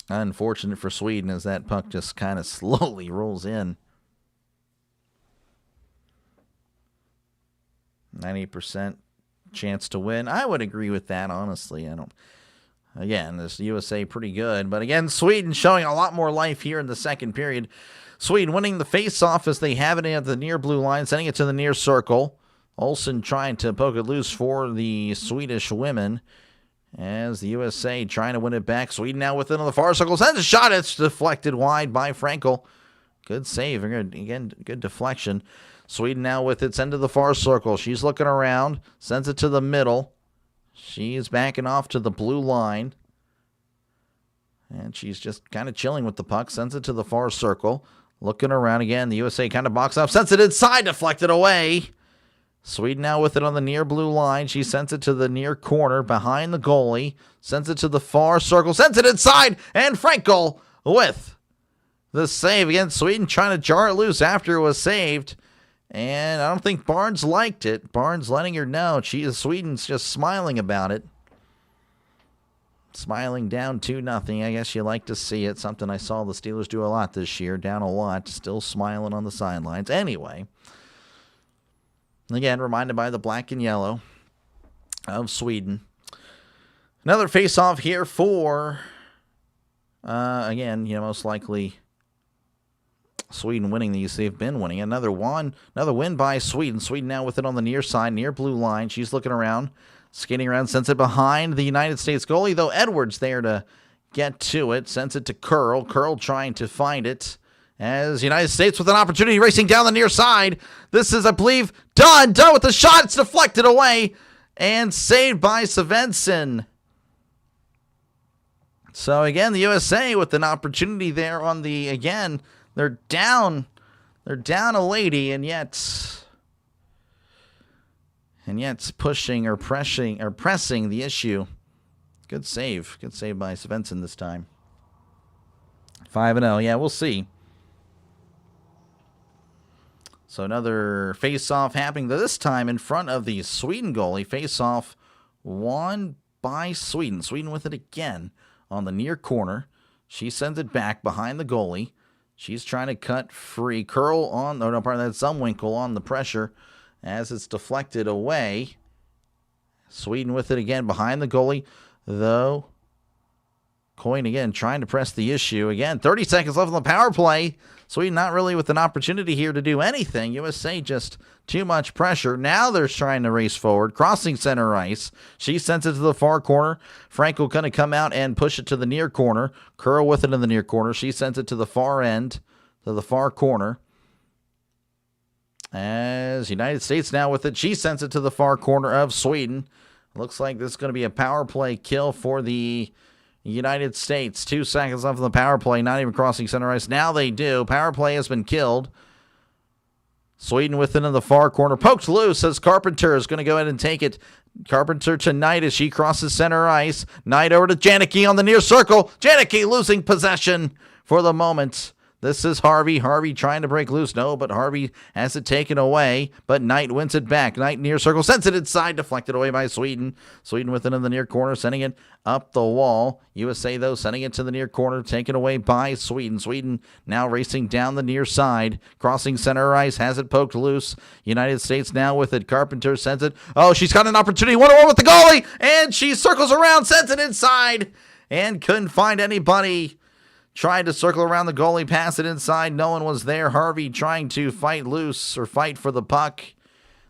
Unfortunate for Sweden as that puck just kind of slowly rolls in. 90% chance to win. I would agree with that, honestly. Again, this USA pretty good. But again, Sweden showing a lot more life here in the second period. Sweden winning the face-off as they have it at the near blue line, sending it to the near circle. Olsen trying to poke it loose for the Swedish women. As the USA trying to win it back. Sweden now within on the far circle. Sends a shot. It's deflected wide by Frankel. Good save. Again, good deflection. Sweden now with it. Send to the far circle. She's looking around. Sends it to the middle. She's backing off to the blue line. And she's just kind of chilling with the puck. Sends it to the far circle. Looking around again. The USA kind of box off. Sends it inside. Deflected away. Sweden now with it on the near blue line. She sends it to the near corner behind the goalie. Sends it to the far circle. Sends it inside. And Frankel with the save against Sweden. Trying to jar it loose after it was saved. And I don't think Barnes liked it. Barnes letting her know. Sweden's just smiling about it. Smiling down 2-0. I guess you like to see it. Something I saw the Steelers do a lot this year. Down a lot. Still smiling on the sidelines. Anyway. Again, reminded by the black and yellow of Sweden. Another face-off here for, again, most likely Sweden winning these. They've been winning. Another win by Sweden. Sweden now with it on the near side, near blue line. She's looking around, skating around, sends it behind the United States goalie, though Edwards there to get to it. Sends it to Curl. Curl trying to find it. As United States with an opportunity racing down the near side. This is, I believe, done with the shot. It's deflected away and saved by Svensson. So again, the USA with an opportunity there on the, again, they're down a lady, and yet pushing or pressing the issue. Good save by Svensson this time. 5-0. Yeah, we'll see. So another face-off happening this time in front of the Sweden goalie. Face-off won by Sweden. Sweden with it again on the near corner. She sends it back behind the goalie. She's trying to cut free. Curl on, no, part of that, Zumwinkle on the pressure as it's deflected away. Sweden with it again behind the goalie, though. Coyne again trying to press the issue. Again, 30 seconds left on the power play. Sweden not really with an opportunity here to do anything. USA just too much pressure. Now they're trying to race forward, crossing center ice. She sends it to the far corner. Frankel going to come out and push it to the near corner. Curl with it in the near corner. She sends it to the far end, to the far corner. As United States now with it, she sends it to the far corner of Sweden. Looks like this is going to be a power play kill for the United States. 2 seconds left on the power play, not even crossing center ice. Now they do. Power play has been killed. Sweden with it in the far corner. Poked loose as Carpenter is going to go ahead and take it. Carpenter to Knight as she crosses center ice. Knight over to Janicki on the near circle. Janicki losing possession for the moment. This is Harvey. Harvey trying to break loose. No, but Harvey has it taken away. But Knight wins it back. Knight near circle. Sends it inside. Deflected away by Sweden. Sweden with it in the near corner. Sending it up the wall. USA, though, sending it to the near corner. Taken away by Sweden. Sweden now racing down the near side. Crossing center ice. Has it poked loose. United States now with it. Carpenter sends it. Oh, she's got an opportunity. 1-on-1 with the goalie. And she circles around. Sends it inside. And couldn't find anybody. Tried to circle around the goalie, pass it inside. No one was there. Harvey trying to fight loose or fight for the puck.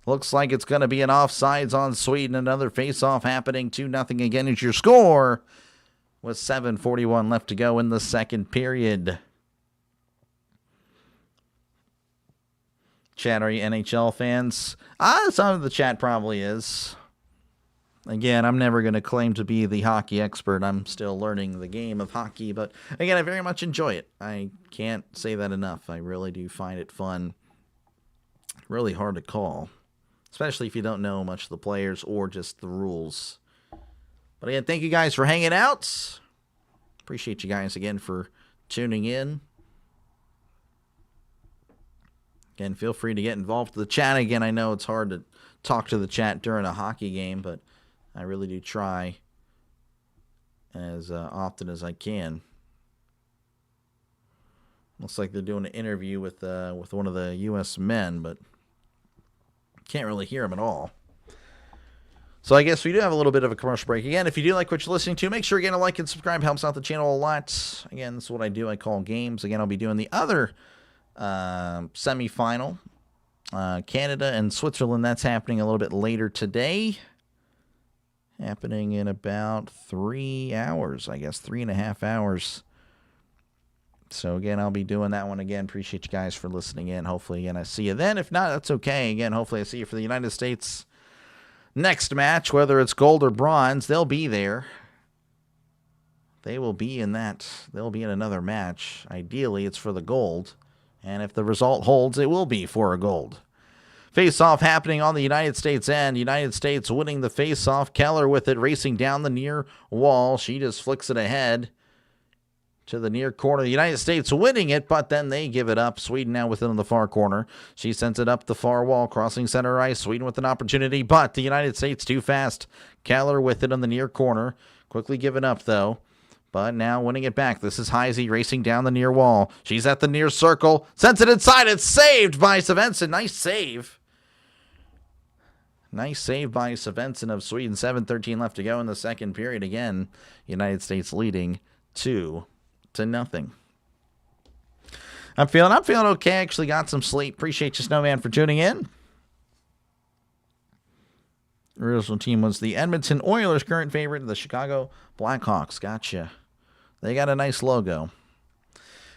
Looks like it's going to be an offsides on Sweden. Another face-off happening. 2-0 again is your score with 7:41 left to go in the second period. Chat, are you NHL fans? Some of the chat probably is. Again, I'm never going to claim to be the hockey expert. I'm still learning the game of hockey. But again, I very much enjoy it. I can't say that enough. I really do find it fun. Really hard to call. Especially if you don't know much of the players or just the rules. But again, thank you guys for hanging out. Appreciate you guys again for tuning in. Again, feel free to get involved with the chat. Again, I know it's hard to talk to the chat during a hockey game, but I really do try as often as I can. Looks like they're doing an interview with one of the U.S. men, but can't really hear them at all. So I guess we do have a little bit of a commercial break. Again, if you do like what you're listening to, make sure again to like and subscribe. Helps out the channel a lot. Again, this is what I do. I call games. Again, I'll be doing the other semifinal Canada and Switzerland, that's happening a little bit later today. Happening in about 3 hours, I guess, 3.5 hours. So, again, I'll be doing that one again. Appreciate you guys for listening in. Hopefully, again, I see you then. If not, that's okay. Again, hopefully I see you for the United States next match, whether it's gold or bronze. They'll be there. They will be in that. They'll be in another match. Ideally, it's for the gold. And if the result holds, it will be for a gold. Face-off happening on the United States end. United States winning the face-off. Keller with it, racing down the near wall. She just flicks it ahead to the near corner. The United States winning it, but then they give it up. Sweden now within the far corner. She sends it up the far wall, crossing center ice. Sweden with an opportunity, but the United States too fast. Keller with it on the near corner. Quickly given up, though. But now winning it back. This is Heisey racing down the near wall. She's at the near circle. Sends it inside. It's saved by Svensson. Nice save. Nice save by Svensson of Sweden. 7:13 left to go in the second period. Again, United States leading 2-0. I'm feeling okay. Actually got some sleep. Appreciate you, Snowman, for tuning in. Original team was the Edmonton Oilers, current favorite, the Chicago Blackhawks. Gotcha. They got a nice logo.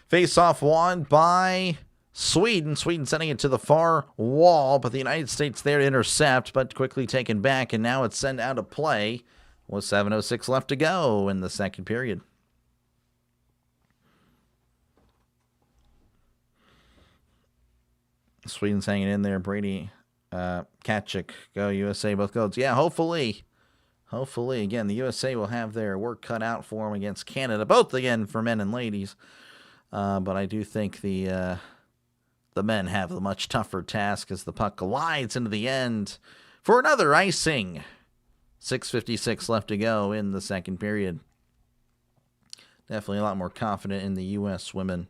Face-off won by Sweden. Sweden sending it to the far wall, but the United States there to intercept, but quickly taken back, and now it's sent out of play with 7:06 left to go in the second period. Sweden's hanging in there. Brady, Kachik, go USA, both goals. Yeah, hopefully, again, the USA will have their work cut out for them against Canada, both, again, for men and ladies. But I do think the men have the much tougher task as the puck glides into the end for another icing. 6:56 left to go in the second period. Definitely a lot more confident in the U.S. women,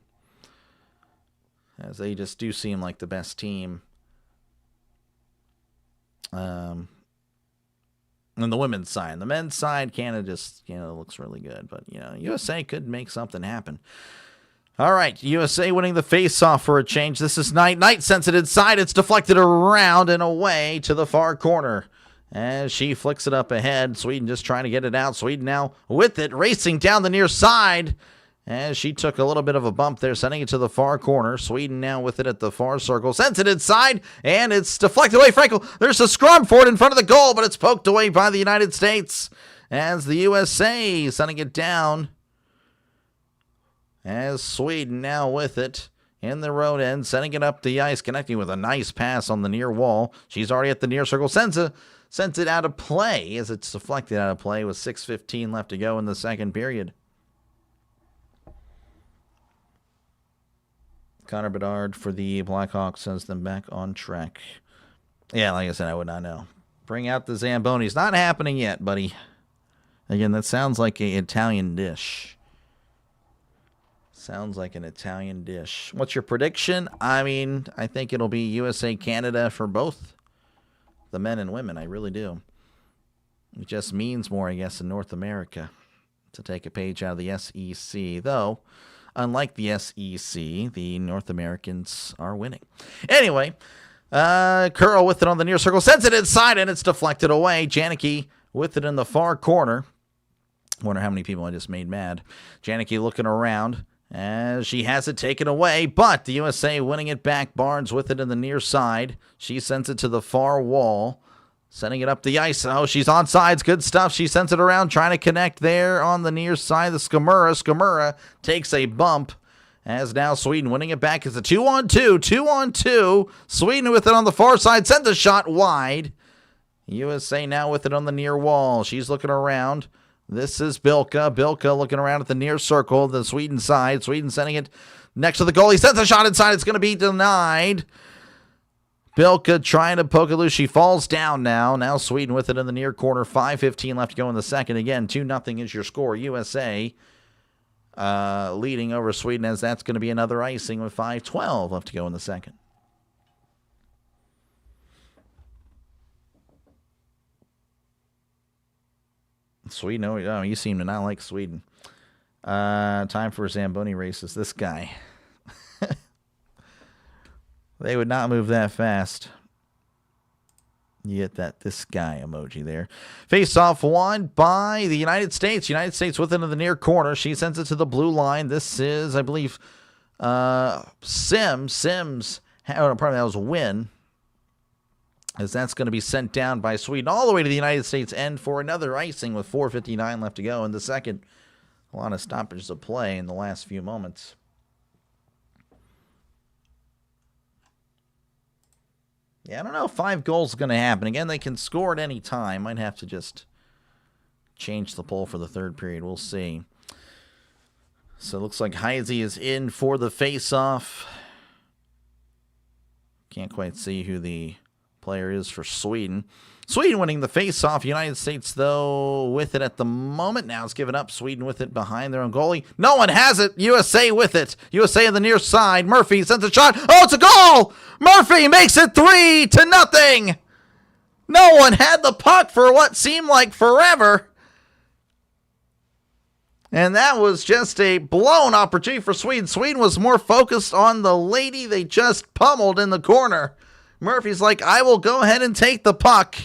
as they just do seem like the best team. On the women's side. The men's side, Canada looks really good. But, USA could make something happen. All right, USA winning the face-off for a change. This is Knight. Knight sends it inside. It's deflected around and away to the far corner as she flicks it up ahead. Sweden just trying to get it out. Sweden now with it, racing down the near side as she took a little bit of a bump there, sending it to the far corner. Sweden now with it at the far circle. Sends it inside, and it's deflected away. Frankel, there's a scrum for it in front of the goal, but it's poked away by the United States as the USA sending it down. As Sweden now with it in the road end, sending it up the ice, connecting with a nice pass on the near wall. She's already at the near circle. Sends it out of play as it's deflected out of play with 6:15 left to go in the second period. Connor Bedard for the Blackhawks sends them back on track. Yeah, like I said, I would not know. Bring out the Zambonis. Not happening yet, buddy. Again, that sounds like an Italian dish. Sounds like an Italian dish. What's your prediction? I think it'll be USA-Canada for both the men and women. I really do. It just means more, I guess, in North America to take a page out of the SEC. Though, unlike the SEC, the North Americans are winning. Anyway, Curl with it on the near circle. Sends it inside, and it's deflected away. Janicki with it in the far corner. Wonder how many people I just made mad. Janicki looking around as she has it taken away, but the USA winning it back. Barnes with it in the near side. She sends it to the far wall, sending it up the ice. Oh, she's on sides. Good stuff. She sends it around, trying to connect there on the near side. The Skamura. Skamura takes a bump as now Sweden winning it back. It's a 2-on-2. 2-on-2. Sweden with it on the far side. Sends a shot wide. USA now with it on the near wall. She's looking around. This is Bilka. Bilka looking around at the near circle, the Sweden side. Sweden sending it next to the goal. He sends a shot inside. It's going to be denied. Bilka trying to poke it loose. She falls down now. Now Sweden with it in the near corner. 5:15 left to go in the second. Again, 2-0 is your score. USA leading over Sweden, as that's going to be another icing with 5:12 left to go in the second. Sweden, oh, you seem to not like Sweden. Time for Zamboni races. This guy. They would not move that fast. You get that this guy emoji there. Face off won by the United States. United States with into the near corner. She sends it to the blue line. This is, I believe, Sims. Probably that was a win. As that's going to be sent down by Sweden all the way to the United States end for another icing with 4:59 left to go in the second. A lot of stoppages of play in the last few moments. Yeah, I don't know if 5 goals is going to happen. Again, they can score at any time. Might have to just change the poll for the third period. We'll see. So it looks like Heise is in for the face-off. Can't quite see who the player is for Sweden. Sweden winning the face-off. United States, though, with it at the moment. Now it's given up. Sweden with it behind their own goalie. No one has it. USA with it. USA on the near side. Murphy sends a shot. Oh, it's a goal! Murphy makes it 3-0. No one had the puck for what seemed like forever. And that was just a blown opportunity for Sweden. Sweden was more focused on the lady they just pummeled in the corner. Murphy's like, I will go ahead and take the puck,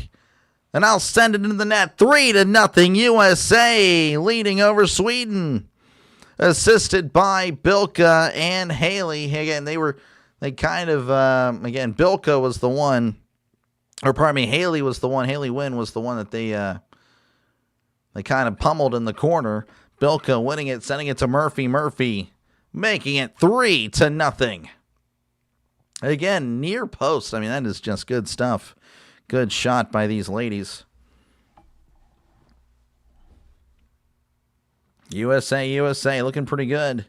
and I'll send it into the net. 3-0 USA, leading over Sweden. Assisted by Bilka and Haley. Again, Bilka was the one, or pardon me, Haley was the one, Haley Wynn was the one that they kind of pummeled in the corner. Bilka winning it, sending it to Murphy. Murphy making it 3-0. Again, near post. I mean, that is just good stuff. Good shot by these ladies. USA, looking pretty good.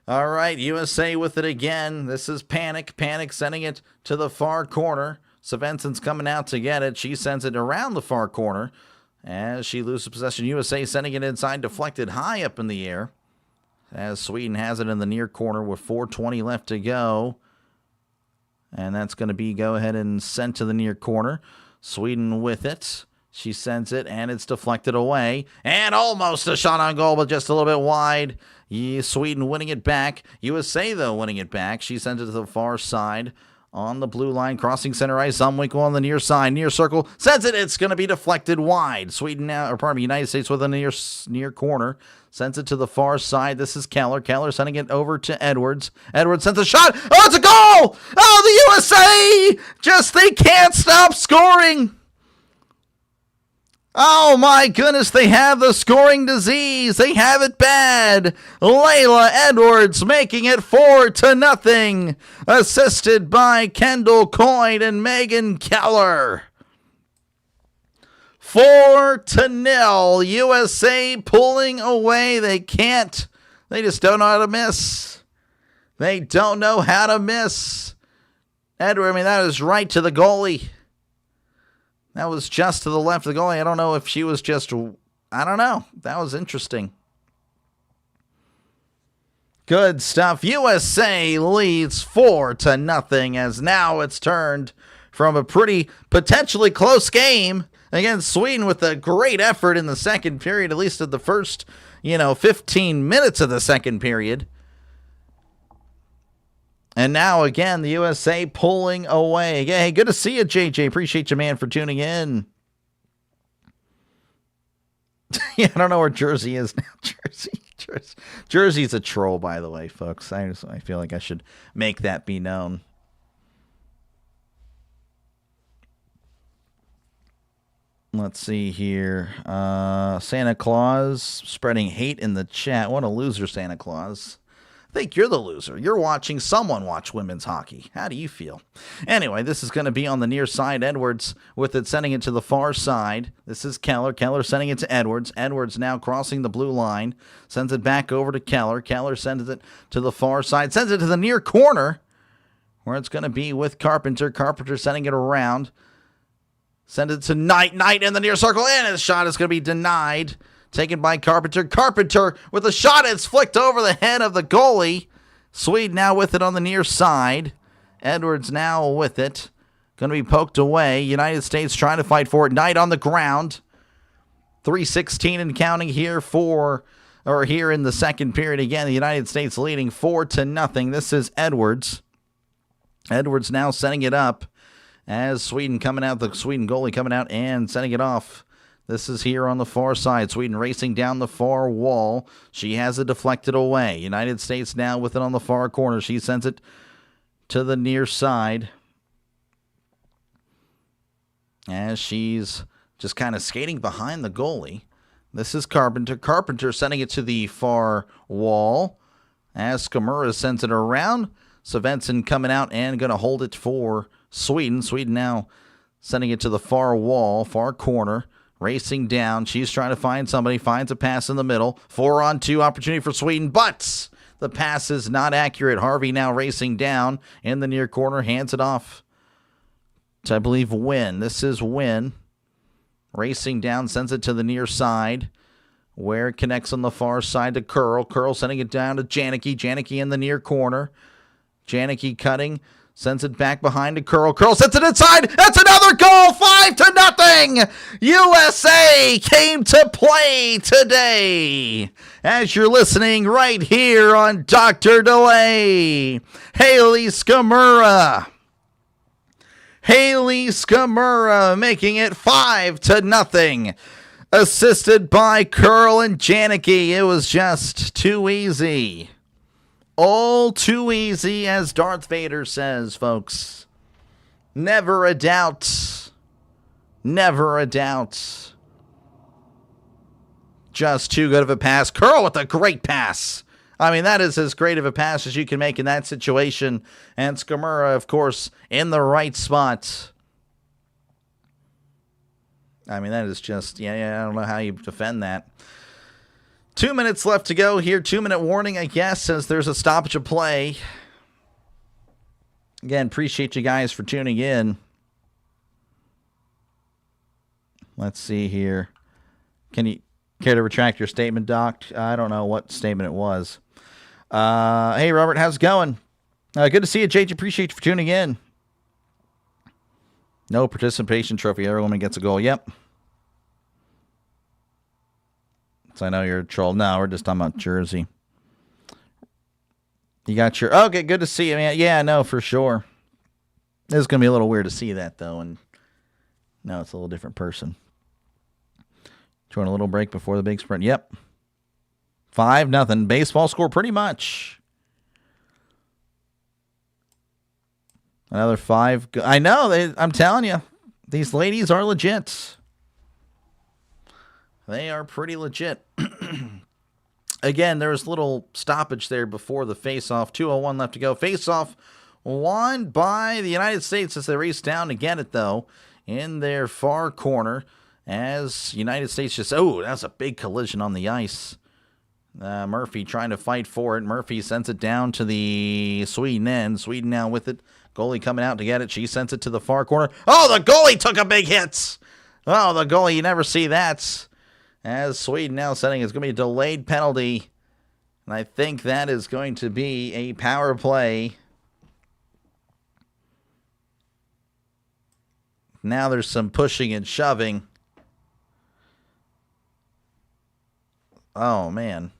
All right, USA with it again. This is Panic. Panic sending it to the far corner. Svensson's coming out to get it. She sends it around the far corner. As she loses possession, USA sending it inside, deflected high up in the air. As Sweden has it in the near corner with 4:20 left to go. And that's going to be go ahead and sent to the near corner. Sweden with it. She sends it, and it's deflected away. And almost a shot on goal, but just a little bit wide. Sweden winning it back. USA, though, winning it back. She sends it to the far side. On the blue line, crossing center ice. Zumwinkle on the near side, near circle. Sends it. It's going to be deflected wide. Sweden now, or pardon me, United States with a near corner. Sends it to the far side. This is Keller. Keller sending it over to Edwards. Edwards sends a shot. Oh, it's a goal! Oh, the USA! They can't stop scoring. Oh my goodness, they have the scoring disease. They have it bad. Layla Edwards making it 4-0. Assisted by Kendall Coyne and Megan Keller. 4-0. USA pulling away. They can't. They just don't know how to miss. They don't know how to miss. Edwards, that was right to the goalie. That was just to the left of the goalie. I don't know if she was just, I don't know. That was interesting. Good stuff. USA leads 4-0 as now it's turned from a pretty potentially close game against Sweden with a great effort in the second period, at least at the first, 15 minutes of the second period. And now, again, the USA pulling away. Hey, good to see you, JJ. Appreciate you, man, for tuning in. Yeah, I don't know where Jersey is now. Jersey's a troll, by the way, folks. I feel like I should make that be known. Let's see here. Santa Claus spreading hate in the chat. What a loser, Santa Claus. I think you're the loser. You're watching someone watch women's hockey. How do you feel? Anyway, this is going to be on the near side. Edwards with it, sending it to the far side. This is Keller. Keller sending it to Edwards. Edwards now crossing the blue line. Sends it back over to Keller. Keller sends it to the far side. Sends it to the near corner, where it's going to be with Carpenter. Carpenter sending it around. Send it to Knight. Knight in the near circle. And his shot is going to be denied. Taken by Carpenter. Carpenter with a shot. It's flicked over the head of the goalie. Swede now with it on the near side. Edwards now with it. Going to be poked away. United States trying to fight for it. Knight on the ground. 3:16 and counting here here in the second period. Again, the United States leading 4-0. This is Edwards. Edwards now setting it up as Sweden coming out, the Sweden goalie coming out and setting it off. This is here on the far side. Sweden racing down the far wall. She has it deflected away. United States now with it on the far corner. She sends it to the near side as she's just kind of skating behind the goalie. This is Carpenter. Carpenter sending it to the far wall as Skamura sends it around. Svensson coming out and going to hold it for Sweden. Sweden now sending it to the far wall, far corner. Racing down. She's trying to find somebody. Finds a pass in the middle. 4-on-2 opportunity for Sweden. But the pass is not accurate. Harvey now racing down in the near corner. Hands it off to, I believe, Wynn. This is Wynn. Racing down. Sends it to the near side, where it connects on the far side to Curl. Curl sending it down to Janicki. Janicki in the near corner. Janicki cutting. Sends it back behind to Curl. Curl sets it inside. That's another goal. 5-0. USA came to play today. As you're listening right here on Dr. Delay. Haley Skamura. Haley Skamura making it 5-0. Assisted by Curl and Janicki. It was just too easy. All too easy, as Darth Vader says, folks. Never a doubt. Never a doubt. Just too good of a pass. Curl with a great pass. I mean, that is as great of a pass as you can make in that situation. And Skamura, of course, in the right spot. I mean, that is just, yeah, I don't know how you defend that. 2 minutes left to go here. 2-minute warning, I guess, as there's a stoppage of play. Again, appreciate you guys for tuning in. Let's see here. Can you care to retract your statement, Doc? I don't know what statement it was. Hey, Robert, how's it going? Good to see you, JJ. Appreciate you for tuning in. No participation trophy. Every woman gets a goal. Yep. So I know you're a troll. No, we're just talking about Jersey. You got your... Okay, good to see you, man. Yeah, no, for sure. It's going to be a little weird to see that, though. And no, it's a little different person. Join a little break before the big sprint. Yep. 5-0. Baseball score pretty much. Another 5. I know. I'm telling you. These ladies are legit. They are pretty legit. Again, there was a little stoppage there before the face-off. 2:01 left to go. Face-off won by the United States as they race down to get it, though, in their far corner. As United States just... Oh, that's a big collision on the ice. Murphy trying to fight for it. Murphy sends it down to the Sweden end. Sweden now with it. Goalie coming out to get it. She sends it to the far corner. Oh, the goalie took a big hit. Oh, the goalie, you never see that. As Sweden now setting, it's going to be a delayed penalty. And I think that is going to be a power play. Now there's some pushing and shoving. Oh, man.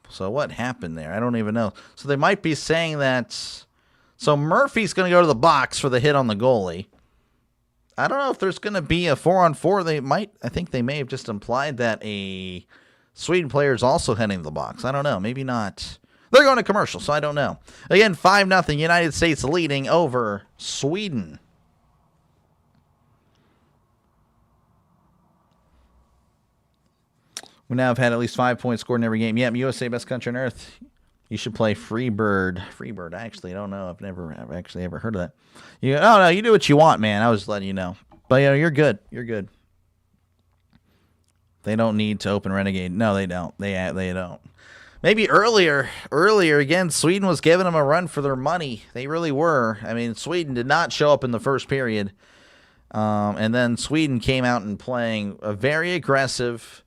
So what happened there? I don't even know. So they might be saying that... So Murphy's going to go to the box for the hit on the goalie. I don't know if there's going to be a 4-on-4. They might. I think they may have just implied that a Sweden player is also heading the box. I don't know. Maybe not. They're going to commercial, so I don't know. Again, 5-0. United States leading over Sweden. We now have had at least 5 points scored in every game. Yep, USA best country on earth. You should play Freebird. Freebird, I actually don't know. I've actually ever heard of that. Oh, no, you do what you want, man. I was letting you know. But, you're good. You're good. They don't need to open Renegade. No, they don't. They don't. Maybe earlier, again, Sweden was giving them a run for their money. They really were. I mean, Sweden did not show up in the first period. And then Sweden came out and playing a very aggressive...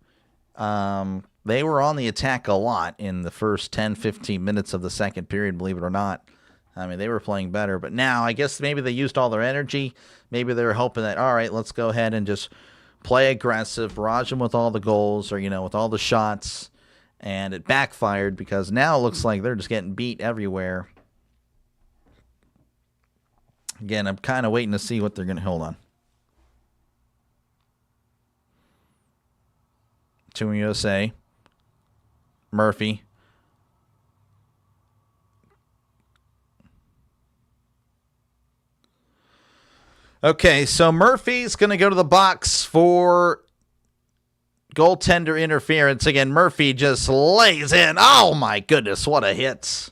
They were on the attack a lot in the first 10, 15 minutes of the second period, believe it or not. I mean, they were playing better. But now, I guess maybe they used all their energy. Maybe they were hoping that, all right, let's go ahead and just play aggressive, barrage them with all the goals or, with all the shots. And it backfired because now it looks like they're just getting beat everywhere. Again, I'm kind of waiting to see what they're going to... Hold on. Team USA. Murphy. Okay, so Murphy's going to go to the box for goaltender interference. Again, Murphy just lays in. Oh, my goodness, what a hit.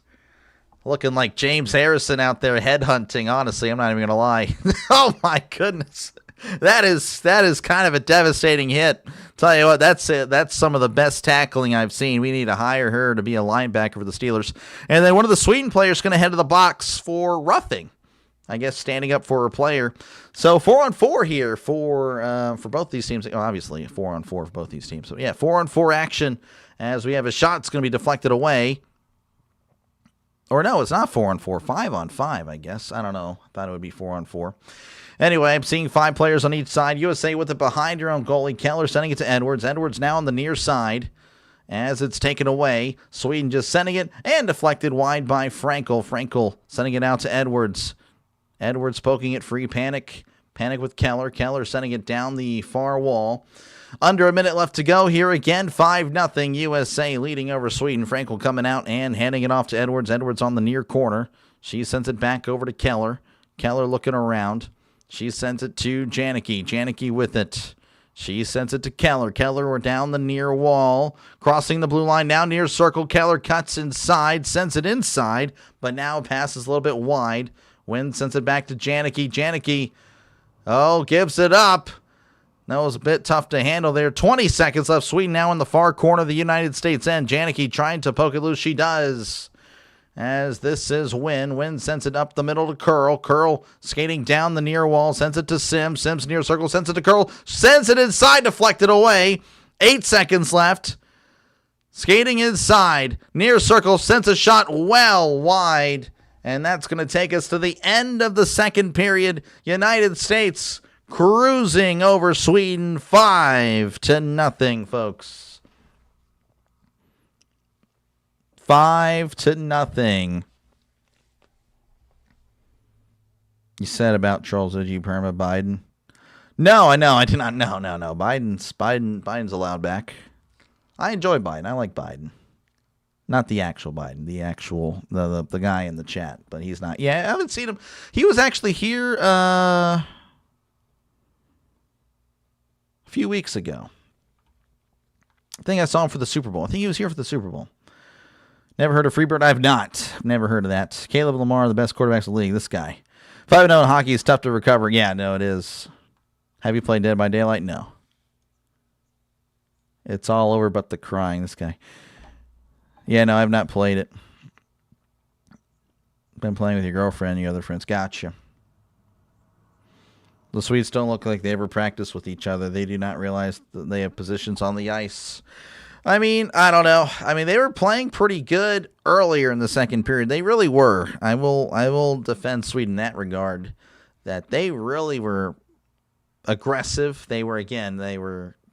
Looking like James Harrison out there headhunting, honestly. I'm not even going to lie. Oh, my goodness. That is kind of a devastating hit. Tell you what, that's some of the best tackling I've seen. We need to hire her to be a linebacker for the Steelers. And then one of the Sweden players going to head to the box for roughing. I guess standing up for a player. So 4-on-4 here for both these teams. Oh, obviously 4-on-4 for both these teams. So yeah, 4-on-4 action as we have a shot that's going to be deflected away. Or no, it's not 4-on-4. 5-on-5, I guess. I don't know. I thought it would be 4-on-4. Anyway, I'm seeing 5 players on each side. USA with it behind her own goalie. Keller sending it to Edwards. Edwards now on the near side as it's taken away. Sweden just sending it and deflected wide by Frankel. Frankel sending it out to Edwards. Edwards poking it free. Panic with Keller. Keller sending it down the far wall. Under a minute left to go here again. 5-0 USA leading over Sweden. Frankel coming out and handing it off to Edwards. Edwards on the near corner. She sends it back over to Keller. Keller looking around. She sends it to Janicki. Janicki with it. She sends it to Keller. Keller, we're down the near wall. Crossing the blue line now near circle. Keller cuts inside. Sends it inside. But now passes a little bit wide. Wynn sends it back to Janicki. Janicki, gives it up. That was a bit tough to handle there. 20 seconds left. Sweden now in the far corner of the United States end. Janicki trying to poke it loose. She does. As this is Wynn. Wynn sends it up the middle to Curl. Curl skating down the near wall. Sends it to Sims. Sims near circle. Sends it to Curl. Sends it inside. Deflected away. 8 seconds left. Skating inside. Near circle. Sends a shot well wide. And that's going to take us to the end of the second period. United States cruising over Sweden 5-0, folks. 5-0. You said about Charles O.G. Perma Biden. No, I know. I did not. No. Biden's allowed back. I enjoy Biden. I like Biden. Not the actual Biden, the guy in the chat, but he's not. Yeah, I haven't seen him. He was actually here a few weeks ago. I think I saw him for the Super Bowl. I think he was here for the Super Bowl. Never heard of Freebird? I have not. Never heard of that. Caleb Lamar, the best quarterbacks in the league. This guy. 5-0 in hockey is tough to recover. Yeah, no, it is. Have you played Dead by Daylight? No. It's all over but the crying, this guy. Yeah, no, I've not played it. Been playing with your girlfriend and your other friends. Gotcha. The Swedes don't look like they ever practice with each other. They do not realize that they have positions on the ice. I mean, I don't know. I mean, they were playing pretty good earlier in the second period. They really were. I will defend Sweden in that regard, that they really were aggressive. They were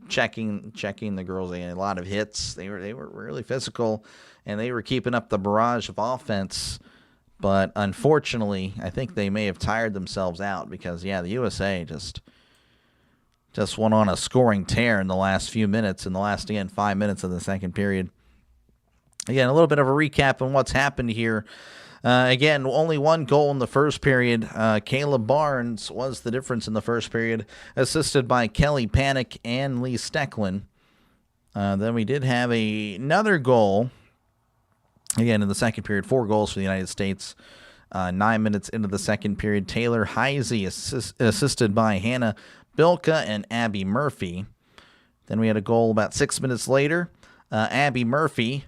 checking the girls. They had a lot of hits. They were really physical, and they were keeping up the barrage of offense. But unfortunately, I think they may have tired themselves out because, yeah, the USA just went on a scoring tear in the last few minutes, in the last, 5 minutes of the second period. Again, a little bit of a recap on what's happened here. Again, only one goal in the first period. Kayla Barnes was the difference in the first period, assisted by Kelly Panic and Lee Stecklin. Then we did have another goal. Again, in the second period, 4 goals for the United States. 9 minutes into the second period, Taylor Heisey assisted by Hannah Bilka and Abby Murphy. Then we had a goal about 6 minutes later. Abby Murphy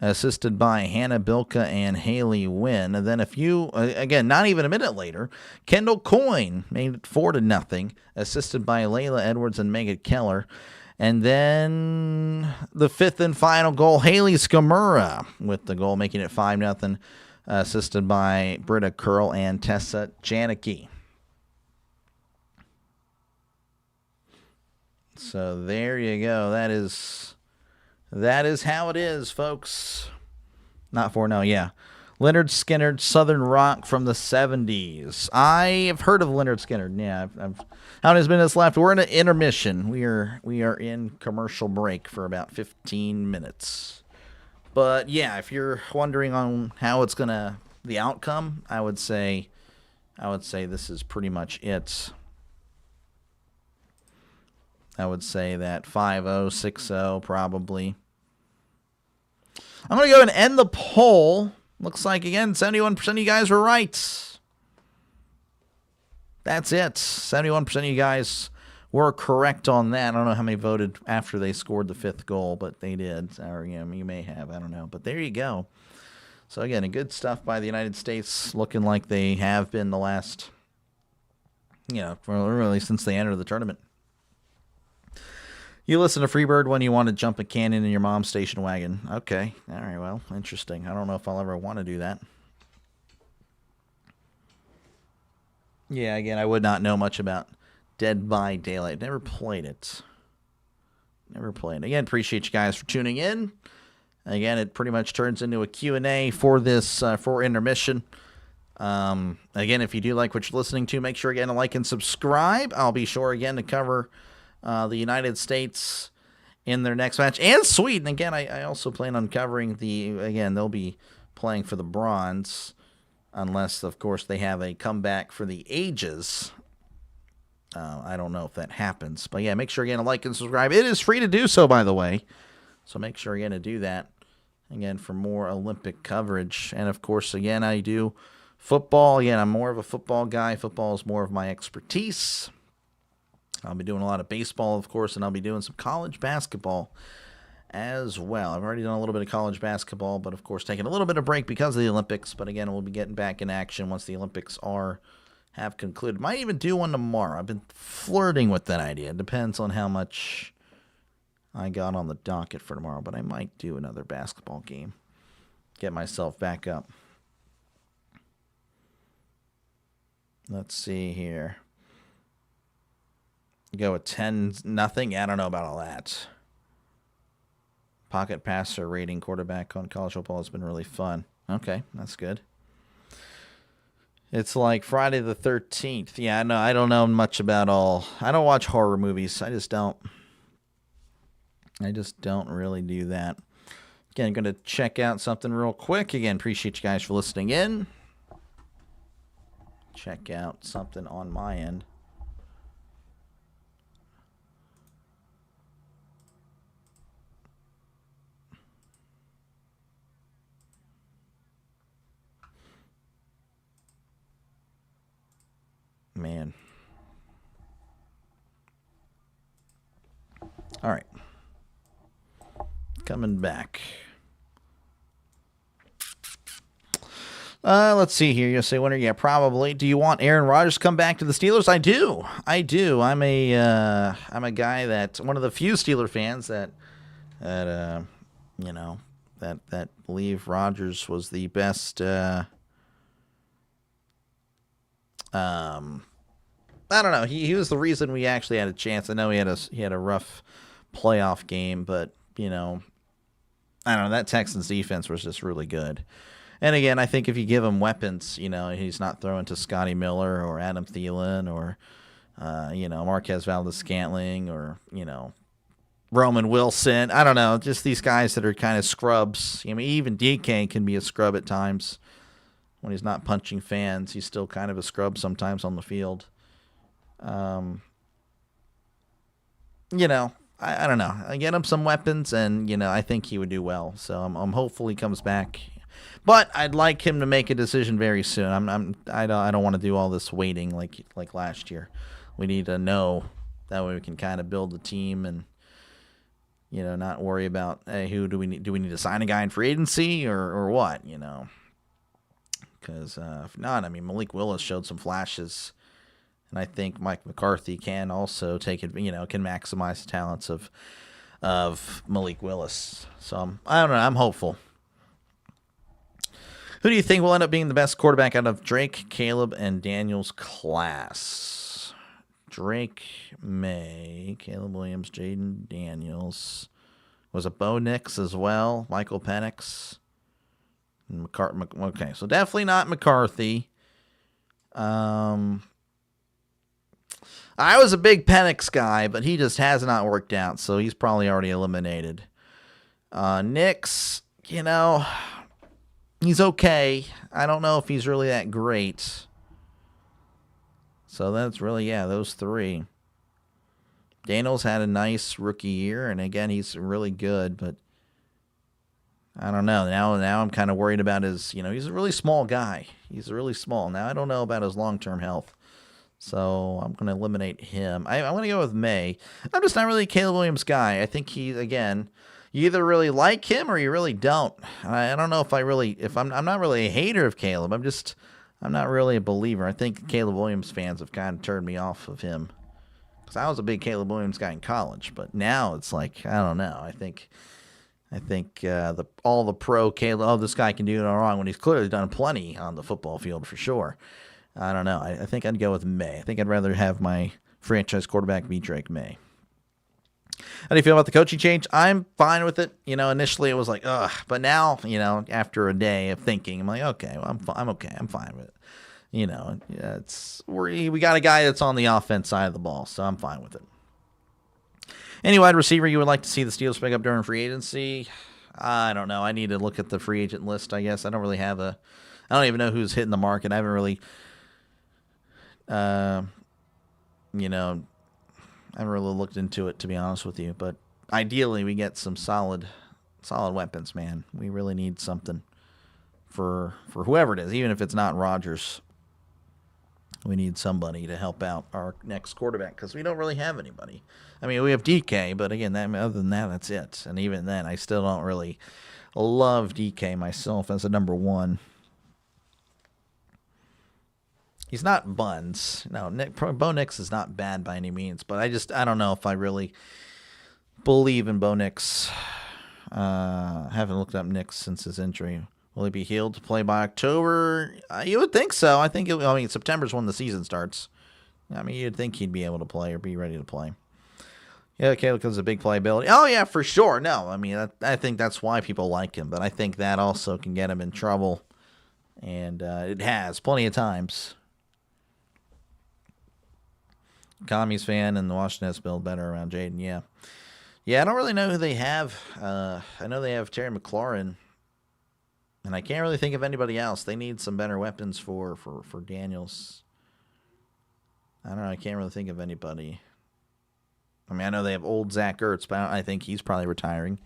assisted by Hannah Bilka and Haley Wynn. And then again, not even a minute later, Kendall Coyne made it 4-0, assisted by Layla Edwards and Megan Keller. And then the fifth and final goal, Haley Skamura with the goal, making it 5-0, assisted by Britta Curl and Tessa Janicki. So there you go. That is That is how it is, folks. Not 4-0, yeah. Leonard Skinner, Southern Rock from the 70s. I have heard of Leonard Skinner. Yeah, how many minutes left? We're in an intermission. We are in commercial break for about 15 minutes. But yeah, if you're wondering on how it's gonna the outcome, I would say this is pretty much it. I would say that 5-0, 6-0 probably. I'm going to go and end the poll. Looks like, again, 71% of you guys were right. That's it. 71% of you guys were correct on that. I don't know how many voted after they scored the 5th goal, but they did. Or, you may have. I don't know. But there you go. So, again, good stuff by the United States, looking like they have been the last, really since they entered the tournament. You listen to Freebird when you want to jump a cannon in your mom's station wagon. Okay. All right, well, interesting. I don't know if I'll ever want to do that. Yeah, again, I would not know much about Dead by Daylight. Never played it. Again, appreciate you guys for tuning in. Again, it pretty much turns into a Q&A for this, for intermission. Again, if you do like what you're listening to, make sure, again, to like and subscribe. I'll be sure, again, to cover the United States in their next match, and Sweden. Again, I also plan on covering they'll be playing for the bronze, unless, of course, they have a comeback for the ages. I don't know if that happens. But, yeah, make sure, again, to like and subscribe. It is free to do so, by the way. So make sure, again, to do that, again, for more Olympic coverage. And, of course, again, I do football. Again, I'm more of a football guy. Football is more of my expertise. I'll be doing a lot of baseball, of course, and I'll be doing some college basketball as well. I've already done a little bit of college basketball, but, of course, taking a little bit of break because of the Olympics. But, again, we'll be getting back in action once the Olympics have concluded. Might even do one tomorrow. I've been flirting with that idea. It depends on how much I got on the docket for tomorrow, but I might do another basketball game. Get myself back up. Let's see here. Go with 10-0. I don't know about all that. Pocket passer rating quarterback on college football has been really fun. Okay, that's good. It's like Friday the 13th. Yeah, no, I don't know much about all. I don't watch horror movies. I just don't really do that. Again, I'm going to check out something real quick. Again, appreciate you guys for listening in. Check out something on my end. Man. All right. Coming back. Let's see here. You'll say winner. Yeah, probably. Do you want Aaron Rodgers to come back to the Steelers? I do. I'm a guy that one of the few Steeler fans that believe Rodgers was the best. I don't know. He was the reason we actually had a chance. I know he had a rough playoff game, but I don't know. That Texans defense was just really good. And again, I think if you give him weapons, he's not throwing to Scotty Miller or Adam Thielen or Marquez Valdes-Scantling or Roman Wilson. I don't know, just these guys that are kind of scrubs. I mean, even DK can be a scrub at times. When he's not punching fans, he's still kind of a scrub sometimes on the field. I don't know. I get him some weapons, and I think he would do well. So I'm hopeful he comes back. But I'd like him to make a decision very soon. I don't want to do all this waiting like last year. We need to know, that way we can kind of build a team and not worry about, hey, who do we need to sign a guy in free agency or what, Because if not, I mean, Malik Willis showed some flashes, and I think Mike McCarthy can also take it, can maximize the talents of Malik Willis. So I don't know. I'm hopeful. Who do you think will end up being the best quarterback out of Drake, Caleb, and Daniel's class? Drake, May, Caleb Williams, Jaden Daniels, Was it Bo Nix as well? Michael Penix? Okay, so definitely not McCarthy. I was a big Penix guy, but he just has not worked out, so he's probably already eliminated. Nix, he's okay. I don't know if he's really that great. So that's really, those three. Daniels had a nice rookie year, and again, he's really good, but I don't know. Now I'm kind of worried about his, he's a really small guy. He's really small. Now I don't know about his long-term health. So I'm going to eliminate him. I'm going to go with May. I'm just not really a Caleb Williams guy. I think he's, again, you either really like him or you really don't. I don't know if I'm not really a hater of Caleb. I'm not really a believer. I think Caleb Williams fans have kind of turned me off of him. Because I was a big Caleb Williams guy in college. But now it's like, I don't know. I think all the pro Caleb, this guy can do no wrong when he's clearly done plenty on the football field for sure. I don't know. I think I'd go with May. I think I'd rather have my franchise quarterback be Drake May. How do you feel about the coaching change? I'm fine with it. Initially it was like, ugh. But now, after a day of thinking, I'm like, okay, well, I'm okay. I'm fine with it. We got a guy that's on the offense side of the ball, so I'm fine with it. Any wide receiver you would like to see the Steelers pick up during free agency? I don't know. I need to look at the free agent list, I guess. I don't even know who's hitting the market. I haven't really I haven't really looked into it, to be honest with you. But ideally, we get some solid weapons, man. We really need something for whoever it is, even if it's not Rodgers. We need somebody to help out our next quarterback because we don't really have anybody. I mean, we have DK, but again, other than that, that's it. And even then, I still don't really love DK myself as a number one. He's not buns. No, Bo Nix is not bad by any means, but I don't know if I really believe in Bo Nix. Haven't looked up Nix since his injury. Will he be healed to play by October? You would think so. I think September's when the season starts. I mean, you'd think he'd be able to play or be ready to play. Yeah, Caleb has a big playability. Oh, yeah, for sure. No, I mean, I think that's why people like him, but I think that also can get him in trouble, and it has plenty of times. Commies fan and the Washington has built better around Jaden. Yeah. I don't really know who they have. I know they have Terry McLaurin, and I can't really think of anybody else. They need some better weapons for Daniels. I don't know. I can't really think of anybody. I mean, I know they have old Zach Ertz, but I think he's probably retiring.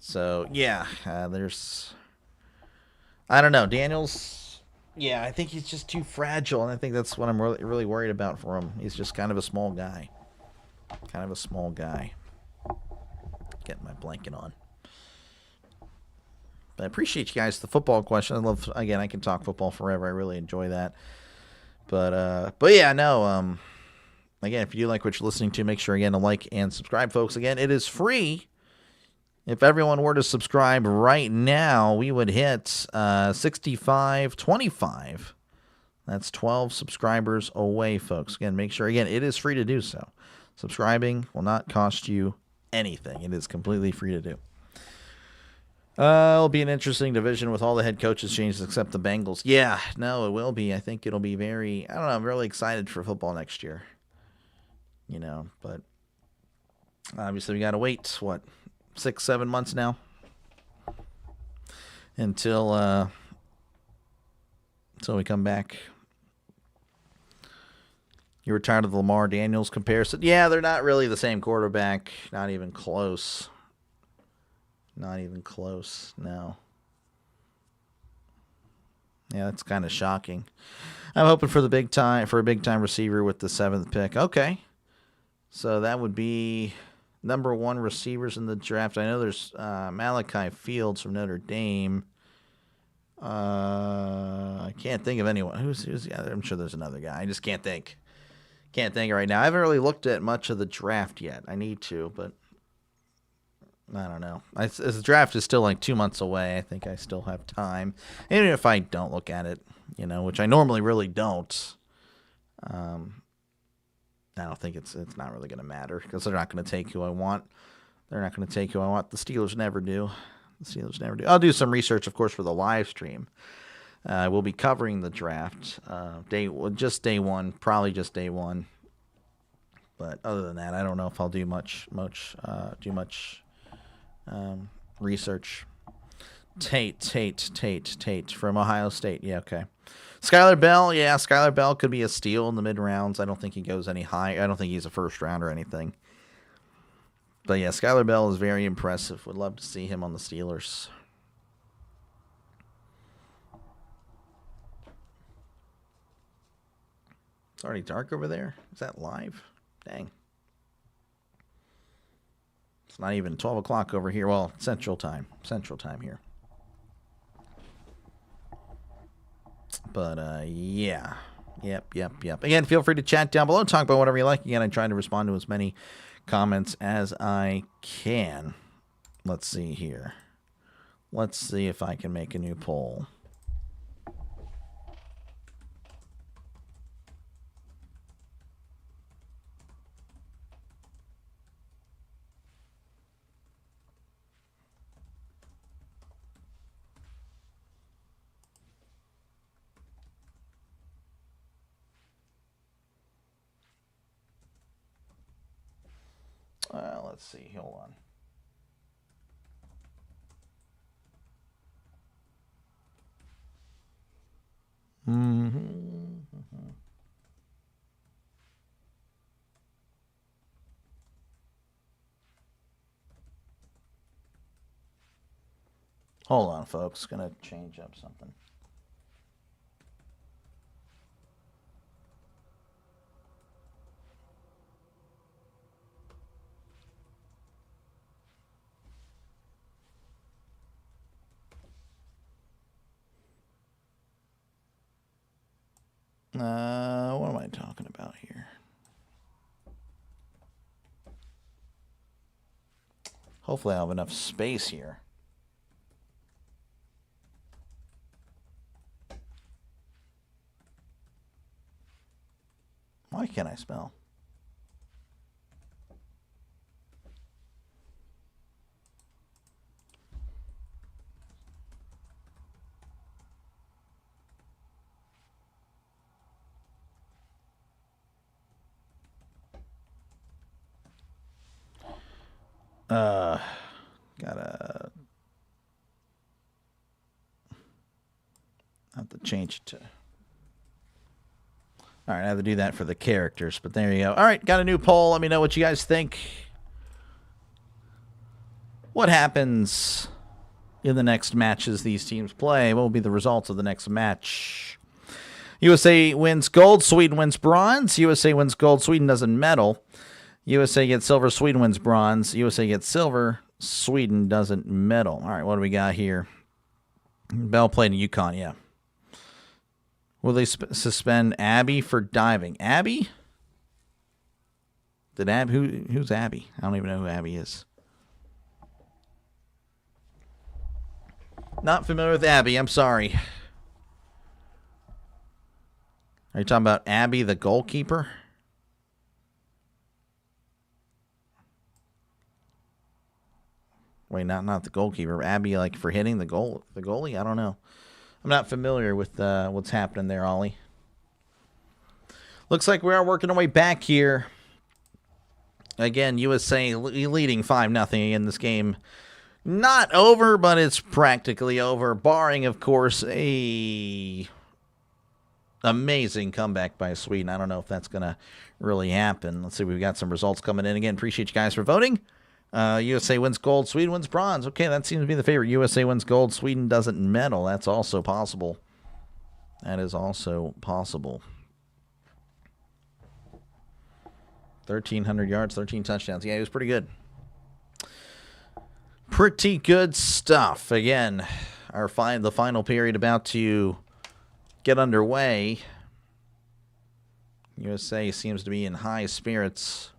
So yeah, I don't know, Daniels. Yeah, I think he's just too fragile, and I think that's what I'm really, really worried about for him. He's just kind of a small guy. Getting my blanket on. But I appreciate you guys. The football question. I can talk football forever. I really enjoy that. But yeah, no. Again, if you do like what you're listening to, make sure again to like and subscribe, folks. Again, it is free. If everyone were to subscribe right now, we would hit 65-25. That's 12 subscribers away, folks. Again, make sure, again, it is free to do so. Subscribing will not cost you anything. It is completely free to do. It'll be an interesting division with all the head coaches changes except the Bengals. Yeah, no, it will be. I think it'll be very, I don't know, I'm really excited for football next year. But obviously we got to wait, 6-7 months now until we come back. You were tired of the Lamar Daniels comparison? Yeah, they're not really the same quarterback. Not even close. No. Yeah, that's kind of shocking. I'm hoping for a big time receiver with the 7th pick. Okay. So that would be number 1 receivers in the draft. I know there's Malachi Fields from Notre Dame. I can't think of anyone. Who's the other? I'm sure there's another guy. I just can't think. Can't think right now. I haven't really looked at much of the draft yet. I need to, but I don't know. The draft is still like 2 months away. I think I still have time. Even if I don't look at it, which I normally really don't. I don't think it's not really going to matter because they're not going to take who I want. They're not going to take who I want. The Steelers never do. The Steelers never do. I'll do some research, of course, for the live stream. We'll be covering the draft just day one, probably just day one. But other than that, I don't know if I'll do much research. Tate from Ohio State. Yeah, okay. Skylar Bell, yeah, Skylar Bell could be a steal in the mid rounds. I don't think he goes any high. I don't think he's a first round or anything. But yeah, Skylar Bell is very impressive. Would love to see him on the Steelers. It's already dark over there. Is that live? Dang. It's not even 12 o'clock over here. Well, Central time. Central time here. But, yeah. Yep. Again, feel free to chat down below. Talk about whatever you like. Again, I try to respond to as many comments as I can. Let's see here. Let's see if I can make a new poll. Let's see. Hold on. Hold on, folks. Gonna change up something. What am I talking about here? Hopefully I'll have enough space here. Why can't I spell? Gotta have to change it to. All right, I have to do that for the characters, but there you go. All right, got a new poll. Let me know what you guys think. What happens in the next matches these teams play? What will be the results of the next match? USA wins gold, Sweden wins bronze. USA wins gold, Sweden doesn't medal. USA gets silver, Sweden wins bronze. USA gets silver, Sweden doesn't medal. All right, what do we got here? Bell played in UConn, yeah. Will they suspend Abby for diving? Abby? Who's Abby? I don't even know who Abby is. Not familiar with Abby, I'm sorry. Are you talking about Abby, the goalkeeper? Wait, not the goalkeeper. Abby, like for hitting the goalie? I don't know. I'm not familiar with what's happening there, Ollie. Looks like we are working our way back here. Again, USA leading 5-0 in this game. Not over, but it's practically over, barring, of course, a amazing comeback by Sweden. I don't know if that's going to really happen. Let's see. We've got some results coming in. Again, appreciate you guys for voting. USA wins gold, Sweden wins bronze. Okay, that seems to be the favorite. USA wins gold, Sweden doesn't medal. That's also possible. That is also possible. 1,300 yards, 13 touchdowns. Yeah, he was pretty good. Pretty good stuff. Again, the final period about to get underway. USA seems to be in high spirits.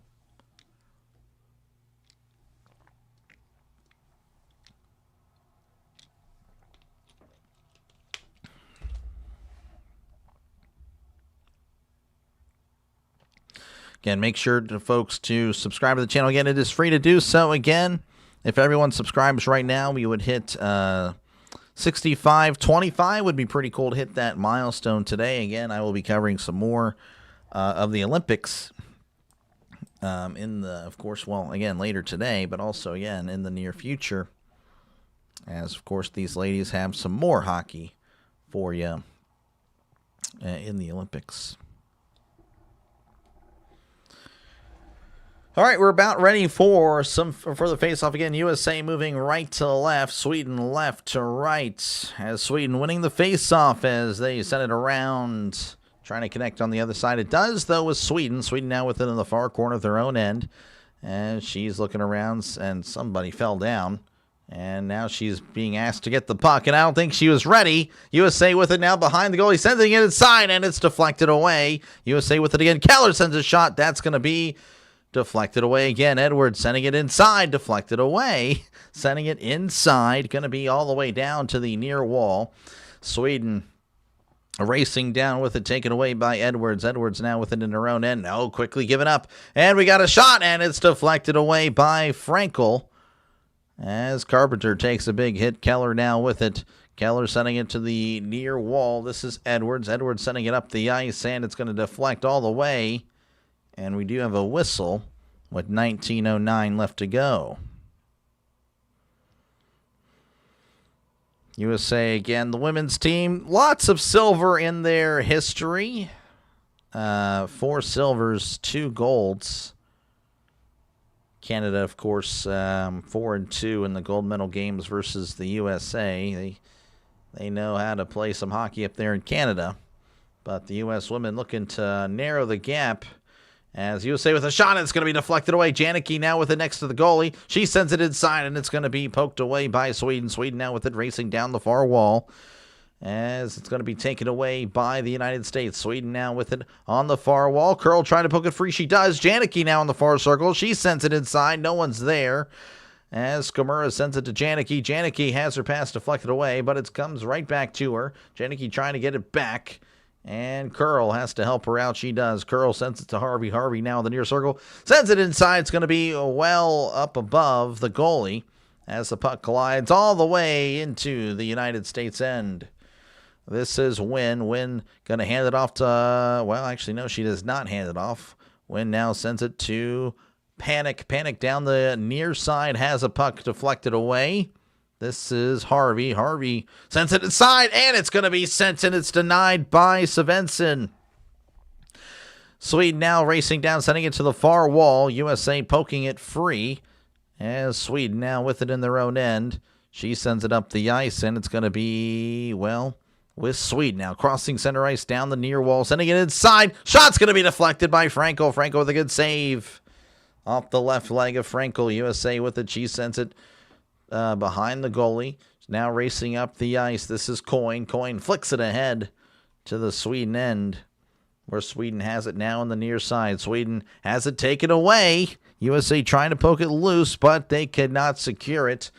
Again, make sure to folks to subscribe to the channel. Again, it is free to do so. Again, if everyone subscribes right now, we would hit 6525. Would be pretty cool to hit that milestone today. Again, I will be covering some more of the Olympics of course, well, again, later today, but also, again, in the near future, as, of course, these ladies have some more hockey for you in the Olympics. All right, we're about ready for the face-off again. USA moving right to left, Sweden left to right, as Sweden winning the face-off as they send it around, trying to connect on the other side. It does, though, with Sweden. Sweden now within the far corner of their own end. And she's looking around, and somebody fell down. And now she's being asked to get the puck, and I don't think she was ready. USA with it now behind the goalie, sending it inside, and it's deflected away. USA with it again. Keller sends a shot. That's going to be deflected away again. Edwards sending it inside, deflected away. Sending it inside, going to be all the way down to the near wall. Sweden racing down with it, taken away by Edwards. Edwards now with it in her own end. No, quickly given up. And we got a shot, and it's deflected away by Frankel as Carpenter takes a big hit. Keller now with it. Keller sending it to the near wall. This is Edwards. Edwards sending it up the ice, and it's going to deflect all the way. And we do have a whistle with 19:09 left to go. USA again, the women's team, lots of silver in their history. 4 silvers, 2 golds. Canada, of course, 4-2 in the gold medal games versus the USA. They know how to play some hockey up there in Canada. But the U.S. women looking to narrow the gap. As USA with a shot, it's going to be deflected away. Janicki now with it next to the goalie. She sends it inside, and it's going to be poked away by Sweden. Sweden now with it racing down the far wall, as it's going to be taken away by the United States. Sweden now with it on the far wall. Curl trying to poke it free. She does. Janicki now in the far circle. She sends it inside. No one's there. As Skamura sends it to Janicki. Janicki has her pass deflected away, but it comes right back to her. Janicki trying to get it back. And Curl has to help her out. She does. Curl sends it to Harvey. Harvey now in the near circle. Sends it inside. It's going to be well up above the goalie as the puck collides all the way into the United States end. This is Wynn. Wynn going to hand it off to... well, actually, no, she does not hand it off. Wynn now sends it to Panic. Panic down the near side has a puck deflected away. This is Harvey. Harvey sends it inside, and it's going to be sent, and it's denied by Svensson. Sweden now racing down, sending it to the far wall. USA poking it free, as Sweden now with it in their own end. She sends it up the ice, and it's going to be, well, with Sweden now crossing center ice down the near wall, sending it inside. Shot's going to be deflected by Frankel. Frankel with a good save off the left leg of Frankel. USA with it. She sends it behind the goalie. Now racing up the ice. This is Coyne. Coyne flicks it ahead to the Sweden end, where Sweden has it now on the near side. Sweden has it taken away. USA trying to poke it loose, but they could not secure it.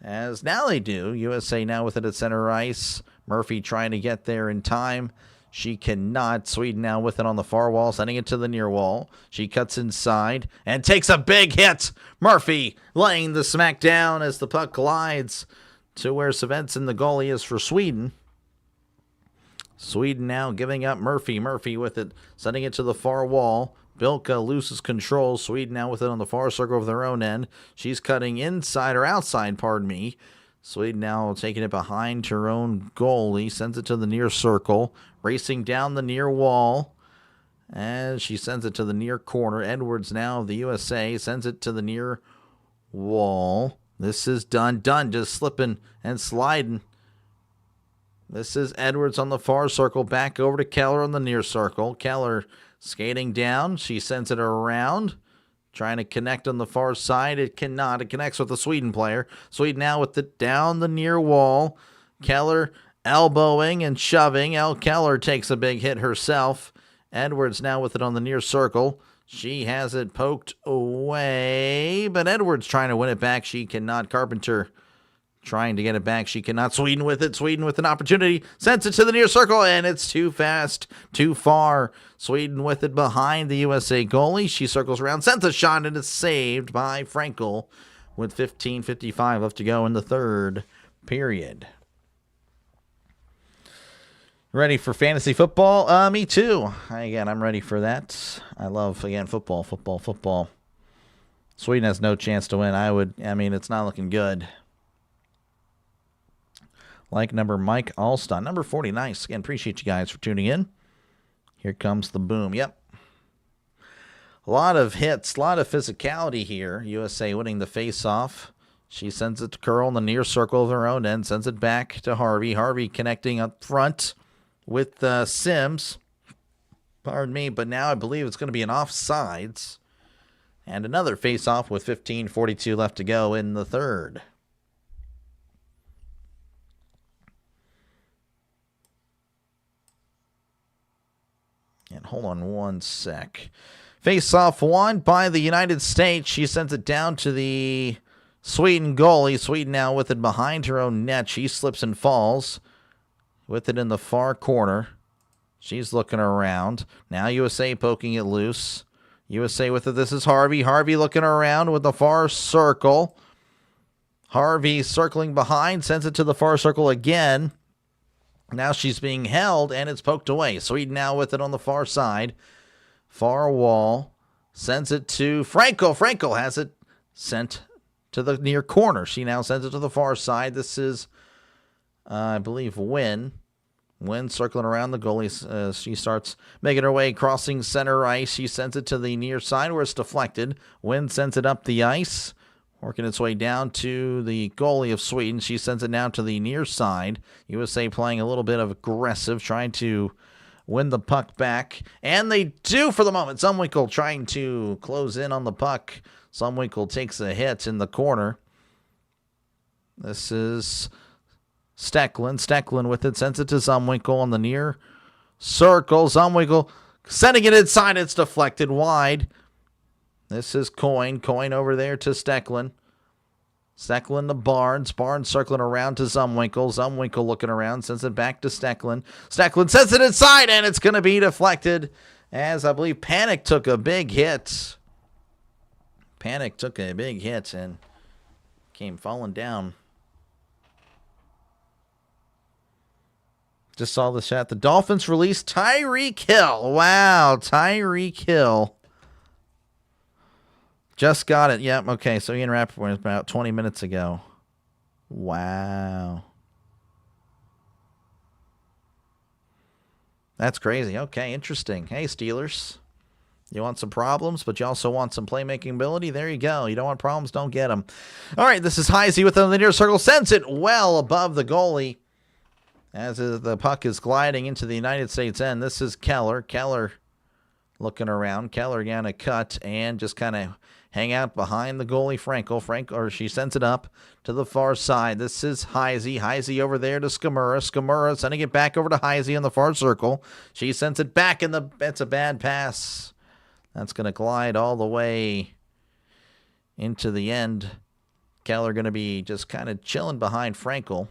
As now they do. USA now with it at center ice. Murphy trying to get there in time. She cannot. Sweden now with it on the far wall, sending it to the near wall. She cuts inside and takes a big hit. Murphy laying the smack down as the puck collides to where Svensson, the goalie, is for Sweden. Sweden now giving up Murphy. Murphy with it, sending it to the far wall. Bilka loses control. Sweden now with it on the far circle of their own end. She's cutting inside or outside, pardon me. Sweden now taking it behind her own goalie. Sends it to the near circle. Racing down the near wall. As she sends it to the near corner. Edwards now of the USA sends it to the near wall. This is Dunn. Dunn just slipping and sliding. This is Edwards on the far circle. Back over to Keller on the near circle. Keller skating down. She sends it around. Trying to connect on the far side. It cannot. It connects with the Sweden player. Sweden now with it down the near wall. Keller elbowing and shoving. Keller takes a big hit herself. Edwards now with it on the near circle. She has it poked away, but Edwards trying to win it back. She cannot. Carpenter trying to get it back. She cannot. Sweden with it. Sweden with an opportunity. Sends it to the near circle, and it's too fast, too far. Sweden with it behind the USA goalie. She circles around, sends a shot, and it's saved by Frankel with 15:55 left to go in the third period. Ready for fantasy football? Me too. Again, I'm ready for that. I love, again, football. Sweden has no chance to win. It's not looking good. Like number Mike Alston. Number 40, nice. Again, appreciate you guys for tuning in. Here comes the boom. Yep. A lot of hits, a lot of physicality here. USA winning the face-off. She sends it to Curl in the near circle of her own end. Sends it back to Harvey. Harvey connecting up front with Sims. Pardon me, but now I believe it's going to be an offsides. And another face-off with 15:42 left to go in the third. And hold on one sec. Face-off won by the United States. She sends it down to the Sweden goalie. Sweden now with it behind her own net. She slips and falls with it in the far corner. She's looking around. Now USA poking it loose. USA with it. This is Harvey. Harvey looking around with the far circle. Harvey circling behind. Sends it to the far circle again. Now she's being held, and it's poked away. Sweden now with it on the far side. Far wall. Sends it to Frankel. Frankel has it sent to the near corner. She now sends it to the far side. This is, I believe, Wynn. Wynn circling around the goalie. She starts making her way, crossing center ice. She sends it to the near side where it's deflected. Wynn sends it up the ice, working its way down to the goalie of Sweden. She sends it down to the near side. USA playing a little bit of aggressive, trying to win the puck back. And they do for the moment. Zumwinkel trying to close in on the puck. Zumwinkel takes a hit in the corner. This is Stecklin. Stecklin with it. Sends it to Zumwinkel on the near circle. Zumwinkel sending it inside. It's deflected wide. This is Coyne. Coyne over there to Stecklin. Stecklin to Barnes. Barnes circling around to Zumwinkel. Zumwinkel looking around. Sends it back to Stecklin. Stecklin sends it inside, and it's going to be deflected as I believe Panic took a big hit. Panic took a big hit and came falling down. Just saw the shot. The Dolphins released Tyreek Hill. Wow, Tyreek Hill. Just got it. Yep. Okay. So Ian Rappaport was about 20 minutes ago. Wow. That's crazy. Okay. Interesting. Hey, Steelers. You want some problems, but you also want some playmaking ability? There you go. You don't want problems? Don't get them. All right. This is Heisey with the near circle. Sends it well above the goalie as the puck is gliding into the United States end. This is Keller. Keller looking around. Keller gonna cut and just kind of hang out behind the goalie, Frankel. She sends it up to the far side. This is Heisey. Heisey over there to Skamura. Skamura sending it back over to Heisey in the far circle. She sends it back it's a bad pass. That's going to glide all the way into the end. Keller going to be just kind of chilling behind Frankel.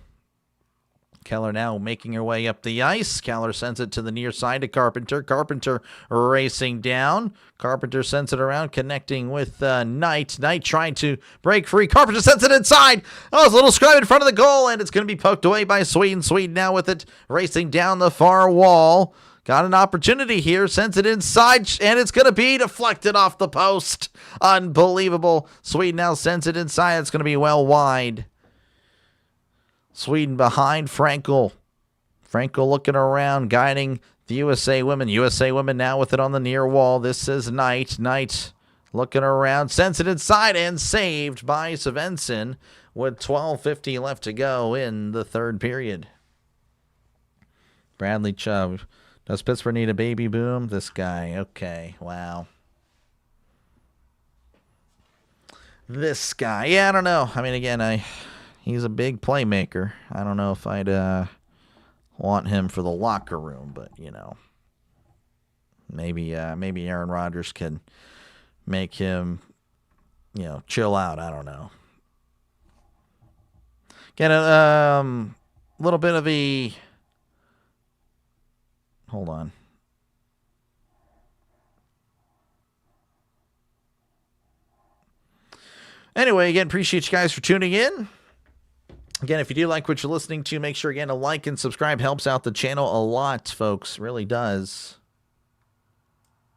Keller now making her way up the ice. Keller sends it to the near side to Carpenter. Carpenter racing down. Carpenter sends it around, connecting with Knight. Knight trying to break free. Carpenter sends it inside. Oh, it's a little scrum in front of the goal, and it's going to be poked away by Sweden. Sweden now with it, racing down the far wall. Got an opportunity here. Sends it inside, and it's going to be deflected off the post. Unbelievable. Sweden now sends it inside. It's going to be well wide. Sweden behind Frankel. Frankel looking around, guiding the USA women. USA women now with it on the near wall. This is Knight. Knight looking around, sends it inside, and saved by Svensson with 12:50 left to go in the third period. Bradley Chubb. Does Pittsburgh need a baby boom? This guy. Okay. Wow. This guy. Yeah, I don't know. I mean, again, he's a big playmaker. I don't know if I'd want him for the locker room, but, maybe Aaron Rodgers can make him, chill out. I don't know. Get a little bit of a... Hold on. Anyway, again, appreciate you guys for tuning in. Again, if you do like what you're listening to, make sure, again, to like and subscribe. Helps out the channel a lot, folks. Really does.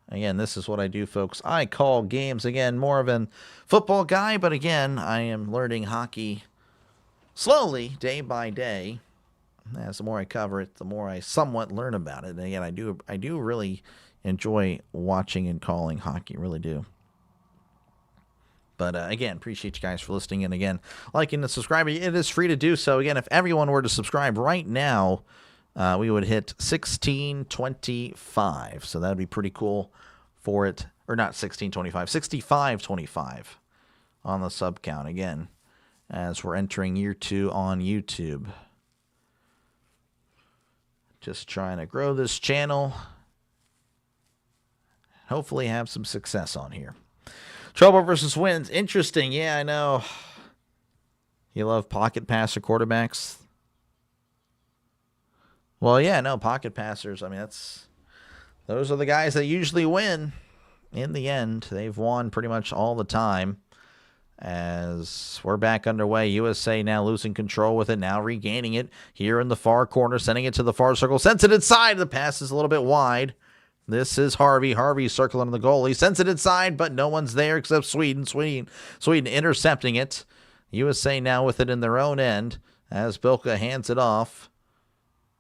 Again, this is what I do, folks. I call games. Again, more of a football guy, but again, I am learning hockey slowly, day by day. As the more I cover it, the more I somewhat learn about it. And again, I do really enjoy watching and calling hockey. Really do. But again, appreciate you guys for listening. And again, liking and subscribing. It is free to do so. Again, if everyone were to subscribe right now, we would hit 1625. So that would be pretty cool for it. Or not 1625, 6525 on the sub count. Again, as we're entering year 2 on YouTube. Just trying to grow this channel. Hopefully have some success on here. Trouble versus wins. Interesting. Yeah, I know. You love pocket passer quarterbacks. Well, yeah, no, pocket passers. I mean, those are the guys that usually win in the end. They've won pretty much all the time. As we're back underway, USA now losing control with it, now regaining it here in the far corner, sending it to the far circle, sends it inside. The pass is a little bit wide. This is Harvey. Harvey circling the goal. He sends it inside, but no one's there except Sweden. Sweden intercepting it. USA now with it in their own end as Bilka hands it off.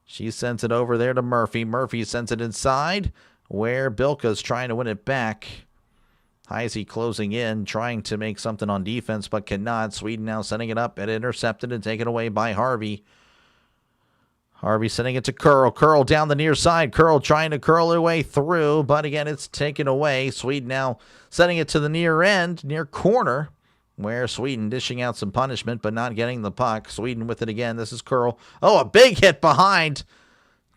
She sends it over there to Murphy. Murphy sends it inside where Bilka's trying to win it back. Heisey closing in, trying to make something on defense, but cannot. Sweden now sending it up and intercepted and taken away by Harvey. Harvey sending it to Curl. Curl down the near side. Curl trying to curl her way through, but again, it's taken away. Sweden now sending it to the near end, near corner, where Sweden dishing out some punishment, but not getting the puck. Sweden with it again. This is Curl. Oh, a big hit behind.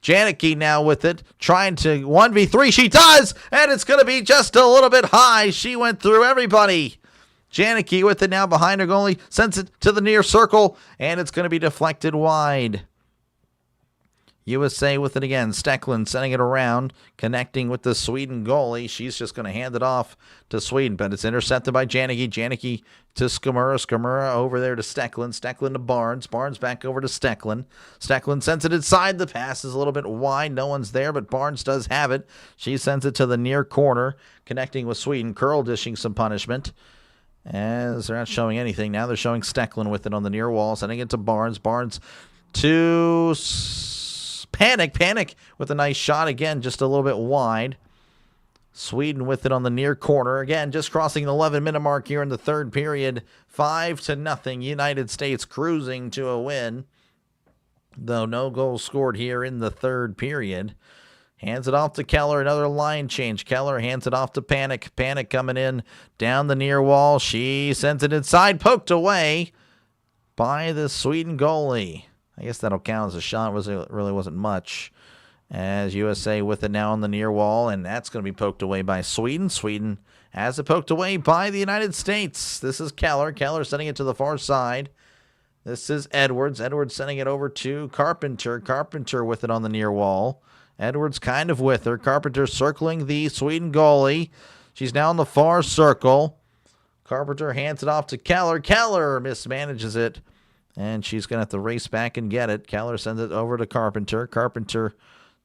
Janicki now with it, trying to 1v3. She does, and it's going to be just a little bit high. She went through everybody. Janicki with it now behind her goalie, sends it to the near circle, and it's going to be deflected wide. USA with it again. Stecklin sending it around, connecting with the Sweden goalie. She's just going to hand it off to Sweden, but it's intercepted by Janicki. Janicki to Skamura. Skamura over there to Stecklin. Stecklin to Barnes. Barnes back over to Stecklin. Stecklin sends it inside. The pass is a little bit wide. No one's there, but Barnes does have it. She sends it to the near corner, connecting with Sweden. Curl dishing some punishment. As they're not showing anything. Now they're showing Stecklin with it on the near wall, sending it to Barnes. Barnes to Panic with a nice shot again, just a little bit wide. Sweden with it on the near corner. Again, just crossing the 11-minute mark here in the third period. 5-0. United States cruising to a win. Though no goals scored here in the third period. Hands it off to Keller. Another line change. Keller hands it off to Panic. Panic coming in down the near wall. She sends it inside. Poked away by the Sweden goalie. I guess that'll count as a shot. It really wasn't much. As USA with it now on the near wall, and that's going to be poked away by Sweden. Sweden has it poked away by the United States. This is Keller. Keller sending it to the far side. This is Edwards. Edwards sending it over to Carpenter. Carpenter with it on the near wall. Edwards kind of with her. Carpenter circling the Sweden goalie. She's now in the far circle. Carpenter hands it off to Keller. Keller mismanages it. And she's going to have to race back and get it. Keller sends it over to Carpenter. Carpenter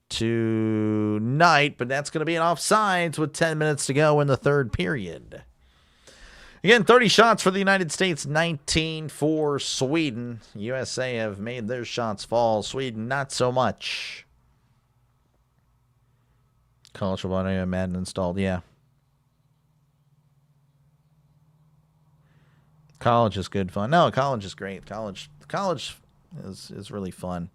to Knight, but that's going to be an offsides with 10 minutes to go in the third period. Again, 30 shots for the United States, 19 for Sweden. USA have made their shots fall. Sweden, not so much. College football, Madden installed, yeah. College is good fun. No, college is great. College is really fun.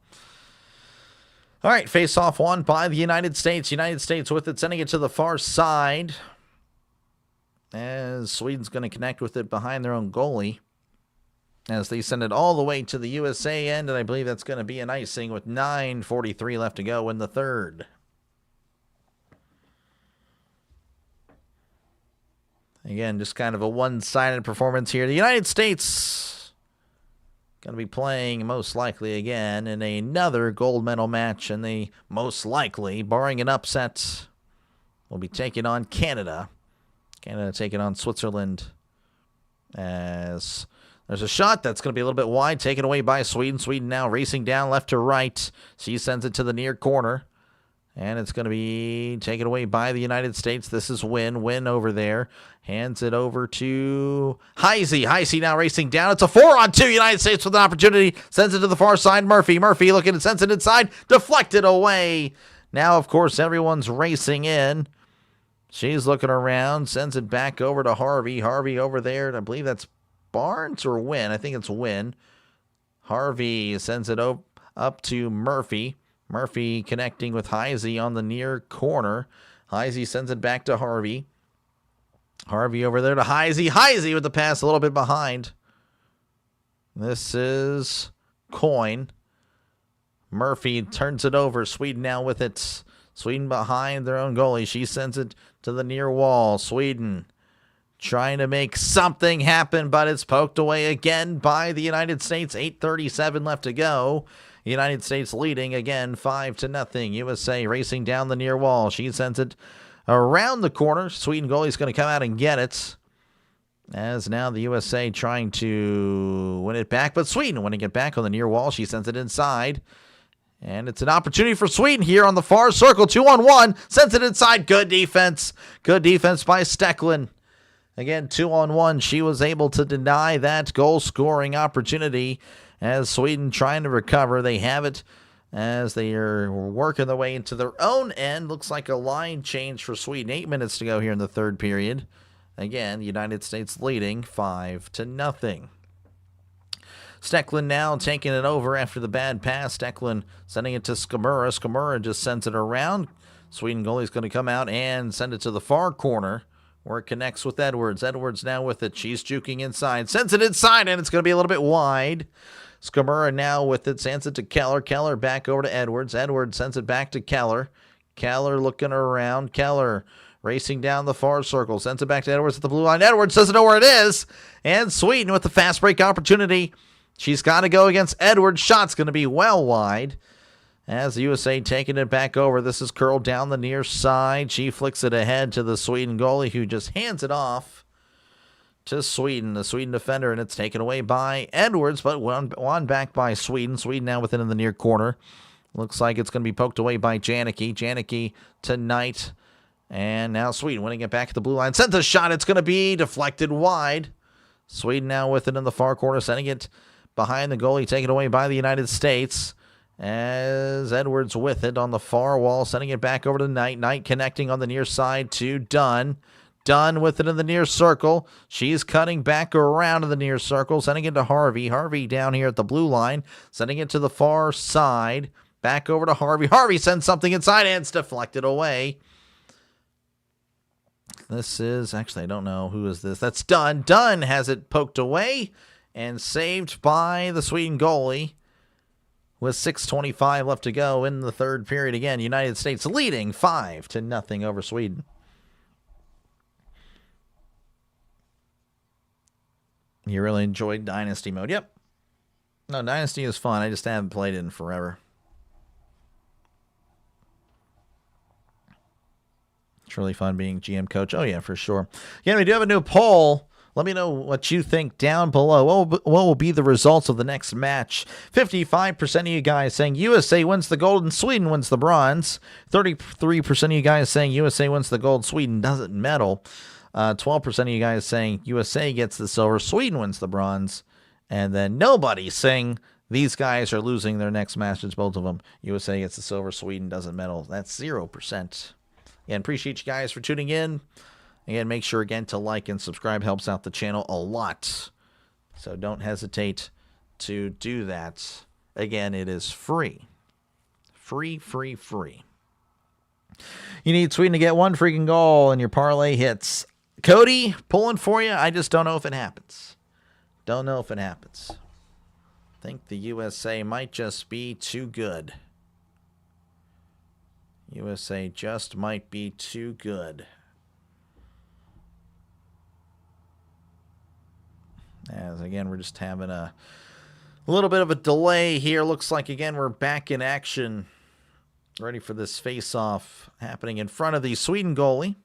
All right, face-off won by the United States. United States with it, sending it to the far side. As Sweden's going to connect with it behind their own goalie. As they send it all the way to the USA end, and I believe that's going to be an icing with 9:43 left to go in the third. Again, just kind of a one-sided performance here. The United States going to be playing most likely again in another gold medal match, and they most likely, barring an upset, will be taking on Canada. Canada taking on Switzerland, as there's a shot that's going to be a little bit wide, taken away by Sweden. Sweden now racing down left to right. She sends it to the near corner, and it's going to be taken away by the United States. This is Win over there. Hands it over to Heisey. Heisey now racing down. It's a 4-on-2. United States with an opportunity. Sends it to the far side. Murphy looking to send it inside. Deflected away. Now, of course, everyone's racing in. She's looking around. Sends it back over to Harvey. Harvey over there. I believe that's Barnes or Win. I think it's Win. Harvey sends it up to Murphy. Murphy connecting with Heisey on the near corner. Heisey sends it back to Harvey. Harvey over there to Heisey. Heisey with the pass a little bit behind. This is Coyne. Murphy turns it over. Sweden now with it. Sweden behind their own goalie. She sends it to the near wall. Sweden trying to make something happen, but it's poked away again by the United States. 8:37 left to go. United States leading again 5-0. USA racing down the near wall. She sends it around the corner. Sweden goalie's going to come out and get it. As now the USA trying to win it back, but Sweden winning it back on the near wall. She sends it inside. And it's an opportunity for Sweden here on the far circle. 2-on-1. Sends it inside. Good defense. Good defense by Stecklin. Again, 2-on-1. She was able to deny that goal-scoring opportunity as Sweden trying to recover. They have it as they are working their way into their own end. Looks like a line change for Sweden. 8 minutes to go here in the third period. Again, the United States leading 5-0. Stecklin now taking it over after the bad pass. Stecklin sending it to Skamura. Skamura just sends it around. Sweden goalie's going to come out and send it to the far corner where it connects with Edwards. Edwards now with it. She's juking inside. Sends it inside, and it's going to be a little bit wide. Skamura now with it. Sends it to Keller. Keller back over to Edwards. Edwards sends it back to Keller. Keller looking around. Keller racing down the far circle. Sends it back to Edwards at the blue line. Edwards doesn't know where it is. And Sweden with the fast break opportunity. She's got to go against Edwards. Shot's going to be well wide. As the USA taking it back over. This is curled down the near side. She flicks it ahead to the Sweden goalie, who just hands it off to Sweden, the Sweden defender, and it's taken away by Edwards, but won back by Sweden. Sweden now within the near corner. Looks like it's going to be poked away by Janicki. Janicki to Knight. And now Sweden winning it back at the blue line. Sends a shot. It's going to be deflected wide. Sweden now with it in the far corner, sending it behind the goalie, taken away by the United States. As Edwards with it on the far wall, sending it back over to Knight. Knight connecting on the near side to Dunn. Dunn with it in the near circle. She's cutting back around in the near circle, sending it to Harvey. Harvey down here at the blue line, sending it to the far side. Back over to Harvey. Harvey sends something inside and it's deflected away. This is, actually, I don't know who is this. That's Dunn. Dunn has it poked away and saved by the Sweden goalie. With 6:25 left to go in the third period. Again, United States leading 5-0 over Sweden. You really enjoyed Dynasty mode? Yep. No, Dynasty is fun. I just haven't played it in forever. It's really fun being GM coach. Oh, yeah, for sure. Yeah, we do have a new poll. Let me know what you think down below. What will be the results of the next match? 55% of you guys saying USA wins the gold and Sweden wins the bronze. 33% of you guys saying USA wins the gold, Sweden doesn't medal. 12% of you guys saying USA gets the silver, Sweden wins the bronze. And then nobody saying these guys are losing their next matches, both of them. USA gets the silver, Sweden doesn't medal. That's 0%. And appreciate you guys for tuning in. Again, make sure, again, to like and subscribe. Helps out the channel a lot. So don't hesitate to do that. Again, it is free. Free, free, free. You need Sweden to get one freaking goal and your parlay hits. Cody, pulling for you. I just don't know if it happens. Don't know if it happens. Think the USA might just be too good. USA just might be too good. As again, we're just having a A little bit of a delay here. Looks like, again, we're back in action. Ready for this face-off happening in front of the Sweden goalie.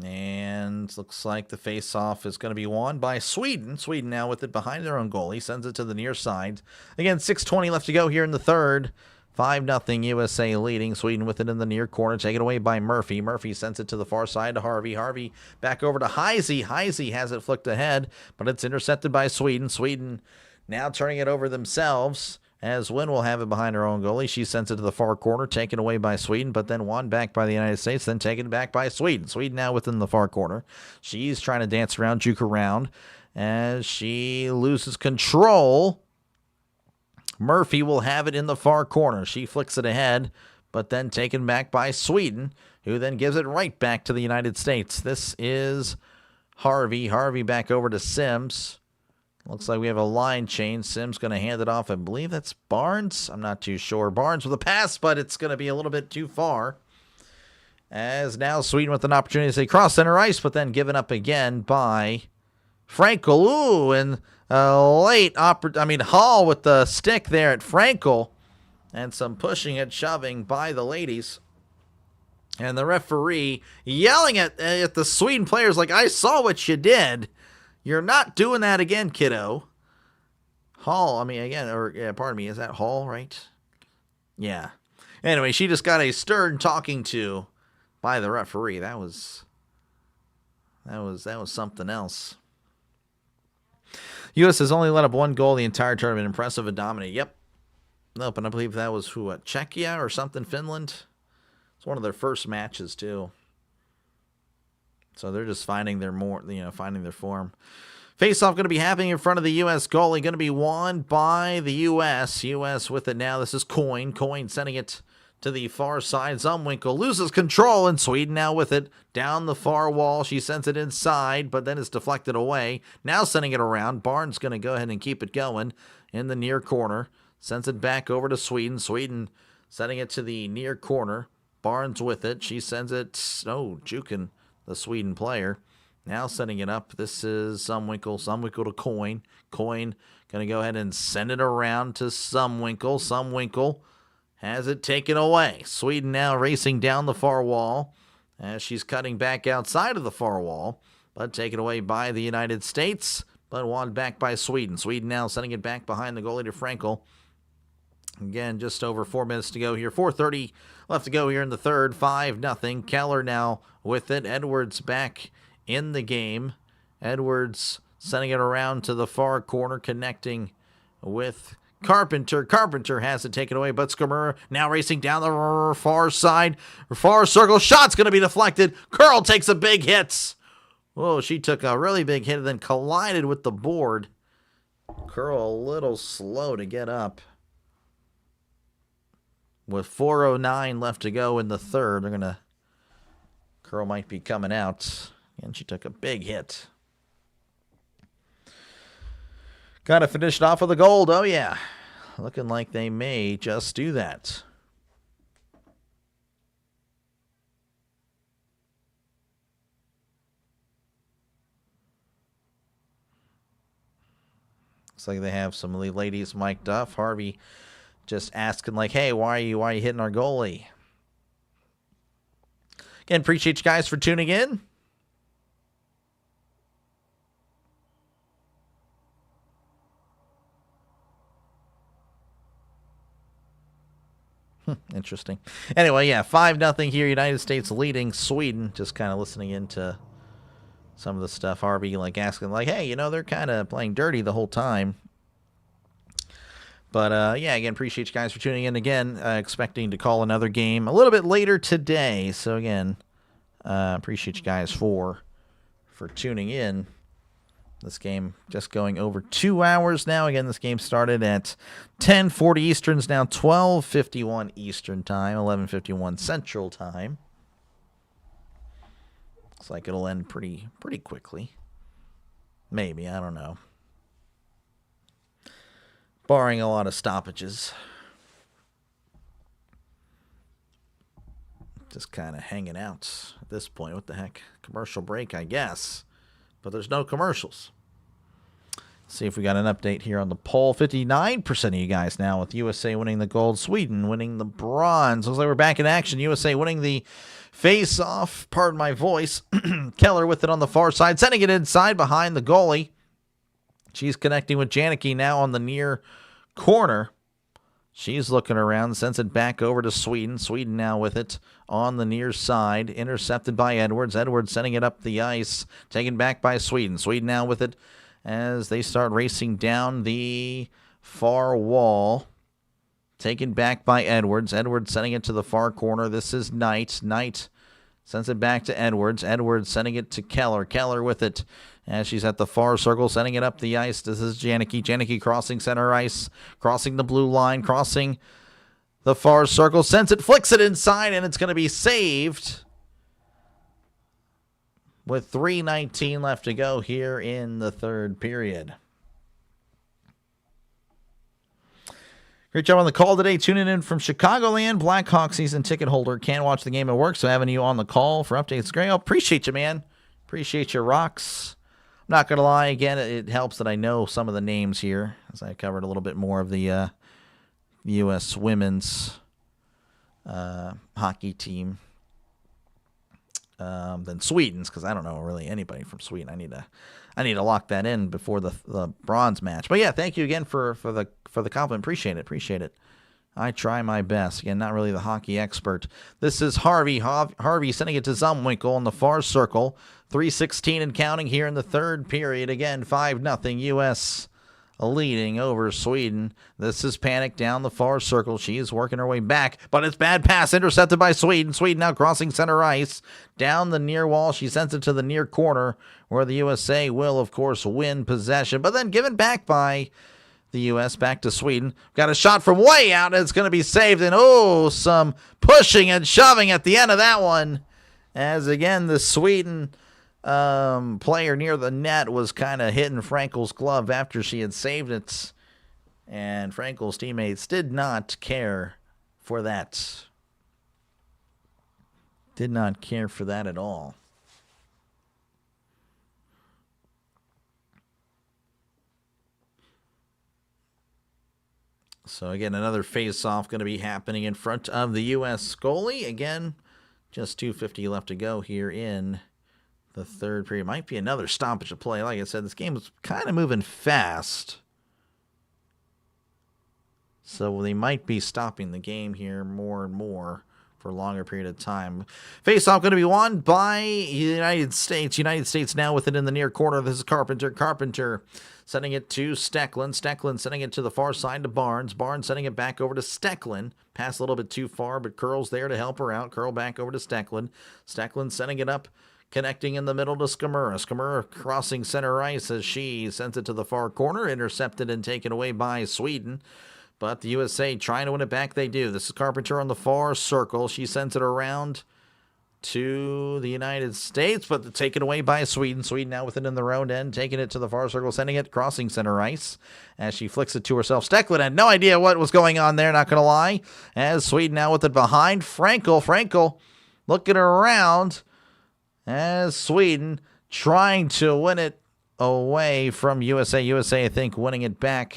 And looks like the face-off is going to be won by Sweden. Sweden now with it behind their own goalie. Sends it to the near side. Again, 6:20 left to go here in the third. 5-0 USA leading. Sweden with it in the near corner. Taken away by Murphy. Murphy sends it to the far side to Harvey. Harvey back over to Heisey. Heisey has it flicked ahead, but it's intercepted by Sweden. Sweden now turning it over themselves, as Wynn will have it behind her own goalie. She sends it to the far corner, taken away by Sweden, but then won back by the United States, then taken back by Sweden. Sweden now within the far corner. She's trying to dance around, juke around, as she loses control. Murphy will have it in the far corner. She flicks it ahead, but then taken back by Sweden, who then gives it right back to the United States. This is Harvey. Harvey back over to Sims. Looks like we have a line change. Sims going to hand it off. I believe that's Barnes. I'm not too sure. Barnes with a pass, but it's going to be a little bit too far. As now Sweden with an opportunity to say cross center ice, but then given up again by Frankel. Ooh, and Hall with the stick there at Frankel. And some pushing and shoving by the ladies. And the referee yelling at the Sweden players like, I saw what you did. You're not doing that again, kiddo. Hall, pardon me, is that Hall, right? Yeah. Anyway, she just got a stern talking to by the referee. That was something else. U.S. has only let up one goal the entire tournament. Impressive and dominant. Yep. Nope, and I believe that was Czechia or something, Finland? It's one of their first matches, too. So they're just finding their form. Face-off going to be happening in front of the U.S. goalie. Going to be won by the U.S. U.S. with it now. This is Coyne. Coyne sending it to the far side. Zumwinkle loses control, and Sweden now with it down the far wall. She sends it inside, but then it's deflected away. Now sending it around. Barnes going to go ahead and keep it going in the near corner. Sends it back over to Sweden. Sweden sending it to the near corner. Barnes with it. She sends it. Jukin, the Sweden player. Now setting it up. This is Zumwinkle. Zumwinkle to Coyne. Coyne going to go ahead and send it around to Zumwinkle. Zumwinkle has it taken away. Sweden now racing down the far wall as she's cutting back outside of the far wall, but taken away by the United States, but won back by Sweden. Sweden now sending it back behind the goalie to Frankel. Again, just over 4 minutes to go here. 4:30 left to go here in the third. 5-0. Keller now with it. Edwards back in the game. Edwards sending it around to the far corner, connecting with Carpenter. Carpenter has it taken away, but Skamura now racing down the far side. Far circle. Shot's going to be deflected. Curl takes a big hit. Whoa, she took a really big hit and then collided with the board. Curl a little slow to get up. With 4:09 left to go in the third, Curl might be coming out. And she took a big hit. Got to finish it off with a gold. Oh, yeah. Looking like they may just do that. Looks like they have some of the ladies mic'd up. Harvey just asking like, hey, why are you hitting our goalie? Again, appreciate you guys for tuning in. Interesting. Anyway, yeah, 5-0 here. United States leading Sweden. Just kind of listening into some of the stuff. Harvey asking hey, they're kind of playing dirty the whole time. But, yeah, again, appreciate you guys for tuning in again. Expecting to call another game a little bit later today. So, again, appreciate you guys for tuning in. This game just going over 2 hours now. Again, this game started at 10:40 Eastern. It's now 12:51 Eastern Time, 11:51 Central Time. Looks like it'll end pretty quickly. Maybe, I don't know. Barring a lot of stoppages. Just kind of hanging out at this point. What the heck? Commercial break, I guess. But there's no commercials. See if we got an update here on the poll. 59% of you guys now with USA winning the gold, Sweden winning the bronze. Looks like we're back in action. USA winning the face-off. Pardon my voice. Keller with it on the far side, sending it inside behind the goalie. She's connecting with Janicki now on the near corner. She's looking around, sends it back over to Sweden. Sweden now with it on the near side. Intercepted by Edwards. Edwards sending it up the ice. Taken back by Sweden. Sweden now with it as they start racing down the far wall. Taken back by Edwards. Edwards sending it to the far corner. This is Knight. Knight sends it back to Edwards. Edwards sending it to Keller. Keller with it as she's at the far circle, sending it up the ice. This is Janicki. Janicki crossing center ice, crossing the blue line, crossing the far circle, sends it, flicks it inside, and it's going to be saved with 3:19 left to go here in the third period. Great job on the call today. Tuning in from Chicagoland. Blackhawk season ticket holder. Can't watch the game at work, so having you on the call for updates. Great. I appreciate you, man. Appreciate your rocks. I'm not going to lie. Again, it helps that I know some of the names here, as I covered a little bit more of the U.S. women's hockey team than Sweden's, because I don't know really anybody from Sweden. I need to lock that in before the bronze match. But yeah, thank you again for the compliment. Appreciate it. I try my best. Again, not really the hockey expert. This is Harvey. Harvey sending it to Zumwinkle on the far circle. 3:16 and counting here in the third period. Again, 5-0 U.S. leading over Sweden. This is Panic down the far circle. She is working her way back, but it's bad pass intercepted by Sweden. Sweden now crossing center ice. Down the near wall. She sends it to the near corner where the USA will, of course, win possession, but then given back by the U.S. back to Sweden. Got a shot from way out, and it's going to be saved. And, some pushing and shoving at the end of that one. As, again, the Sweden player near the net was kind of hitting Frankel's glove after she had saved it. And Frankel's teammates did not care for that. Did not care for that at all. So, again, another face-off going to be happening in front of the U.S. goalie. Again, just 2:50 left to go here in the third period. Might be another stoppage of play. Like I said, this game is kind of moving fast. So they might be stopping the game here more and more for a longer period of time. Face-off going to be won by the United States. United States now with it in the near corner. This is Carpenter. Carpenter sending it to Stecklin. Stecklin sending it to the far side to Barnes. Barnes sending it back over to Stecklin. Pass a little bit too far, but Curl's there to help her out. Curl back over to Stecklin. Stecklin sending it up, connecting in the middle to Skamura. Skamura crossing center ice as she sends it to the far corner. Intercepted and taken away by Sweden. But the USA trying to win it back, they do. This is Carpenter on the far circle. She sends it around to the United States, but taken away by Sweden. Sweden now with it in the round end, taking it to the far circle, sending it crossing center ice as she flicks it to herself. Stecklin had no idea what was going on there, not going to lie. As Sweden now with it behind Frankel. Frankel looking around as Sweden trying to win it away from USA. USA, I think, winning it back.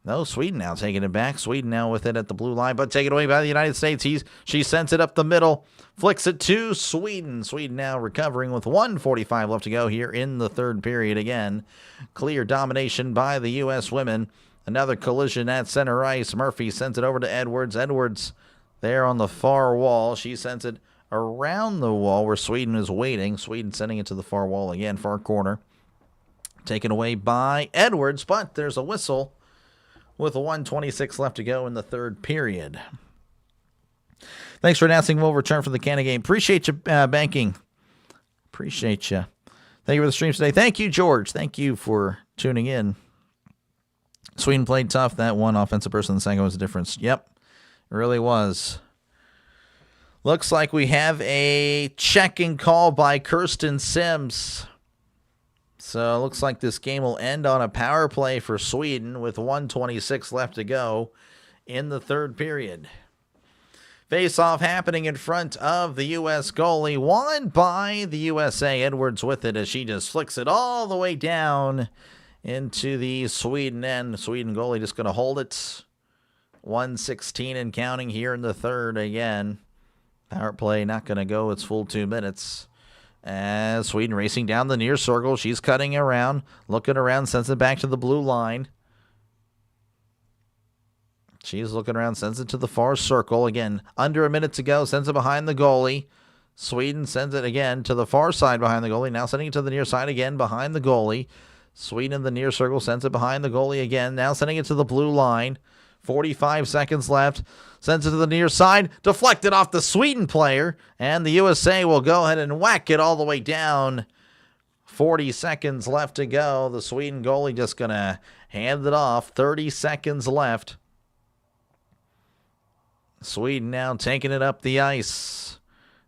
No, Sweden now taking it back. Sweden now with it at the blue line, but taken away by the United States. She sends it up the middle, flicks it to Sweden. Sweden now recovering with 1:45 left to go here in the third period. Again, clear domination by the U.S. women. Another collision at center ice. Murphy sends it over to Edwards. Edwards there on the far wall. She sends it around the wall where Sweden is waiting. Sweden sending it to the far wall again, far corner. Taken away by Edwards, but there's a whistle with 1:26 left to go in the third period. Thanks for announcing we'll return for the Canada game. Appreciate you, banking. Appreciate you. Thank you for the streams today. Thank you, George. Thank you for tuning in. Sweden played tough. That one offensive person in the second was the difference. Yep, it really was. Looks like we have a checking call by Kirsten Sims. So it looks like this game will end on a power play for Sweden with 1:26 left to go in the third period. Face-off happening in front of the U.S. goalie, won by the USA. Edwards with it as she just flicks it all the way down into the Sweden end. Sweden goalie just going to hold it. 1:16 and counting here in the third again. Power play not going to go its full 2 minutes. As Sweden racing down the near circle. She's cutting around, looking around, sends it back to the blue line. She's looking around, sends it to the far circle. Again, under a minute to go, sends it behind the goalie. Sweden sends it again to the far side behind the goalie. Now sending it to the near side again behind the goalie. Sweden in the near circle sends it behind the goalie again. Now sending it to the blue line. 45 seconds left. Sends it to the near side. Deflected off the Sweden player. And the USA will go ahead and whack it all the way down. 40 seconds left to go. The Sweden goalie just going to hand it off. 30 seconds left. Sweden now taking it up the ice.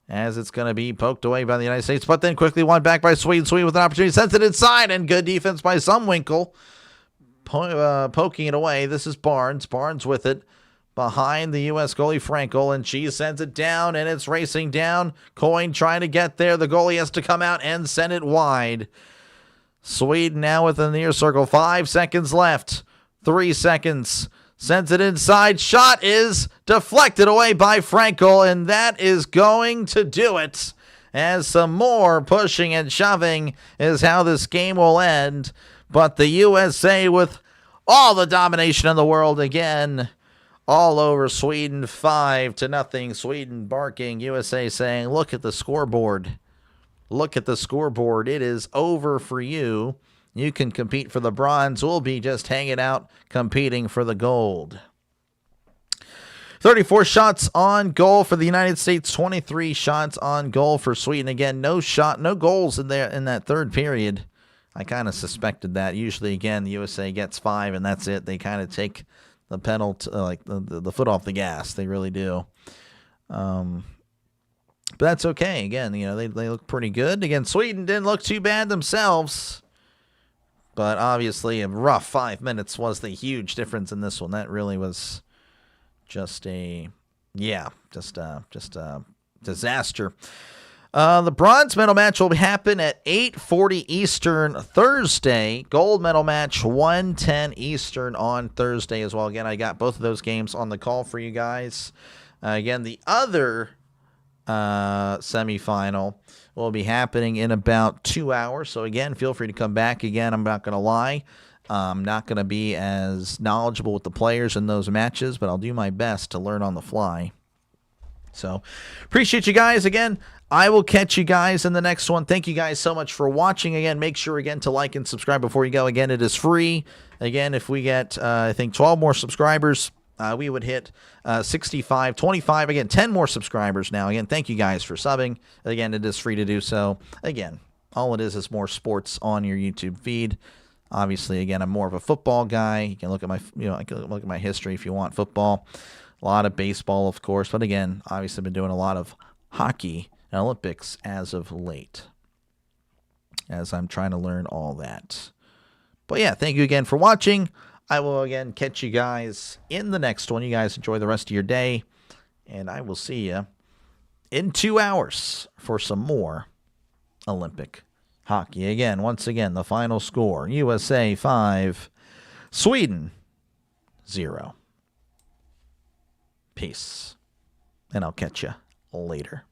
As it's going to be poked away by the United States. But then quickly won back by Sweden. Sweden with an opportunity. Sends it inside. And good defense by Sumwinkle. Poking it away. This is Barnes. Barnes with it behind the U.S. goalie Frankel, and she sends it down, and it's racing down. Coyne trying to get there. The goalie has to come out and send it wide. Sweden now within the near circle. 5 seconds left. 3 seconds. Sends it inside. Shot is deflected away by Frankel, and that is going to do it. As some more pushing and shoving is how this game will end. But the USA with all the domination in the world again. All over Sweden, 5-0. Sweden barking, USA saying, look at the scoreboard. Look at the scoreboard. It is over for you. You can compete for the bronze. We'll be just hanging out competing for the gold. 34 shots on goal for the United States. 23 shots on goal for Sweden. Again, no goals in that third period. I kind of suspected that. Usually, again, the USA gets 5, and that's it. They kind of take the penalty, like the foot off the gas. They really do. But that's okay. Again, they look pretty good. Again, Sweden didn't look too bad themselves. But obviously, a rough 5 minutes was the huge difference in this one. That really was just a disaster. The bronze medal match will happen at 8:40 Eastern Thursday. Gold medal match 1:10 Eastern on Thursday as well. Again, I got both of those games on the call for you guys. Again, the other semifinal will be happening in about 2 hours. So again, feel free to come back. Again, I'm not going to lie. I'm not going to be as knowledgeable with the players in those matches, but I'll do my best to learn on the fly. So appreciate you guys. Again, I will catch you guys in the next one. Thank you guys so much for watching. Again, make sure again to like and subscribe before you go. Again, it is free. Again, if we get, I think 12 more subscribers, we would hit 65, 25. Again, 10 more subscribers now. Again, thank you guys for subbing. Again, it is free to do so. Again, all it is more sports on your YouTube feed. Obviously, again, I'm more of a football guy. You can look at my, I can look at my history if you want football. A lot of baseball, of course. But again, obviously, I've been doing a lot of hockey and Olympics as of late, as I'm trying to learn all that. But yeah, thank you again for watching. I will again catch you guys in the next one. You guys enjoy the rest of your day, and I will see you in 2 hours for some more Olympic hockey. Again, once again, the final score, USA 5, Sweden 0. Peace, and I'll catch you later.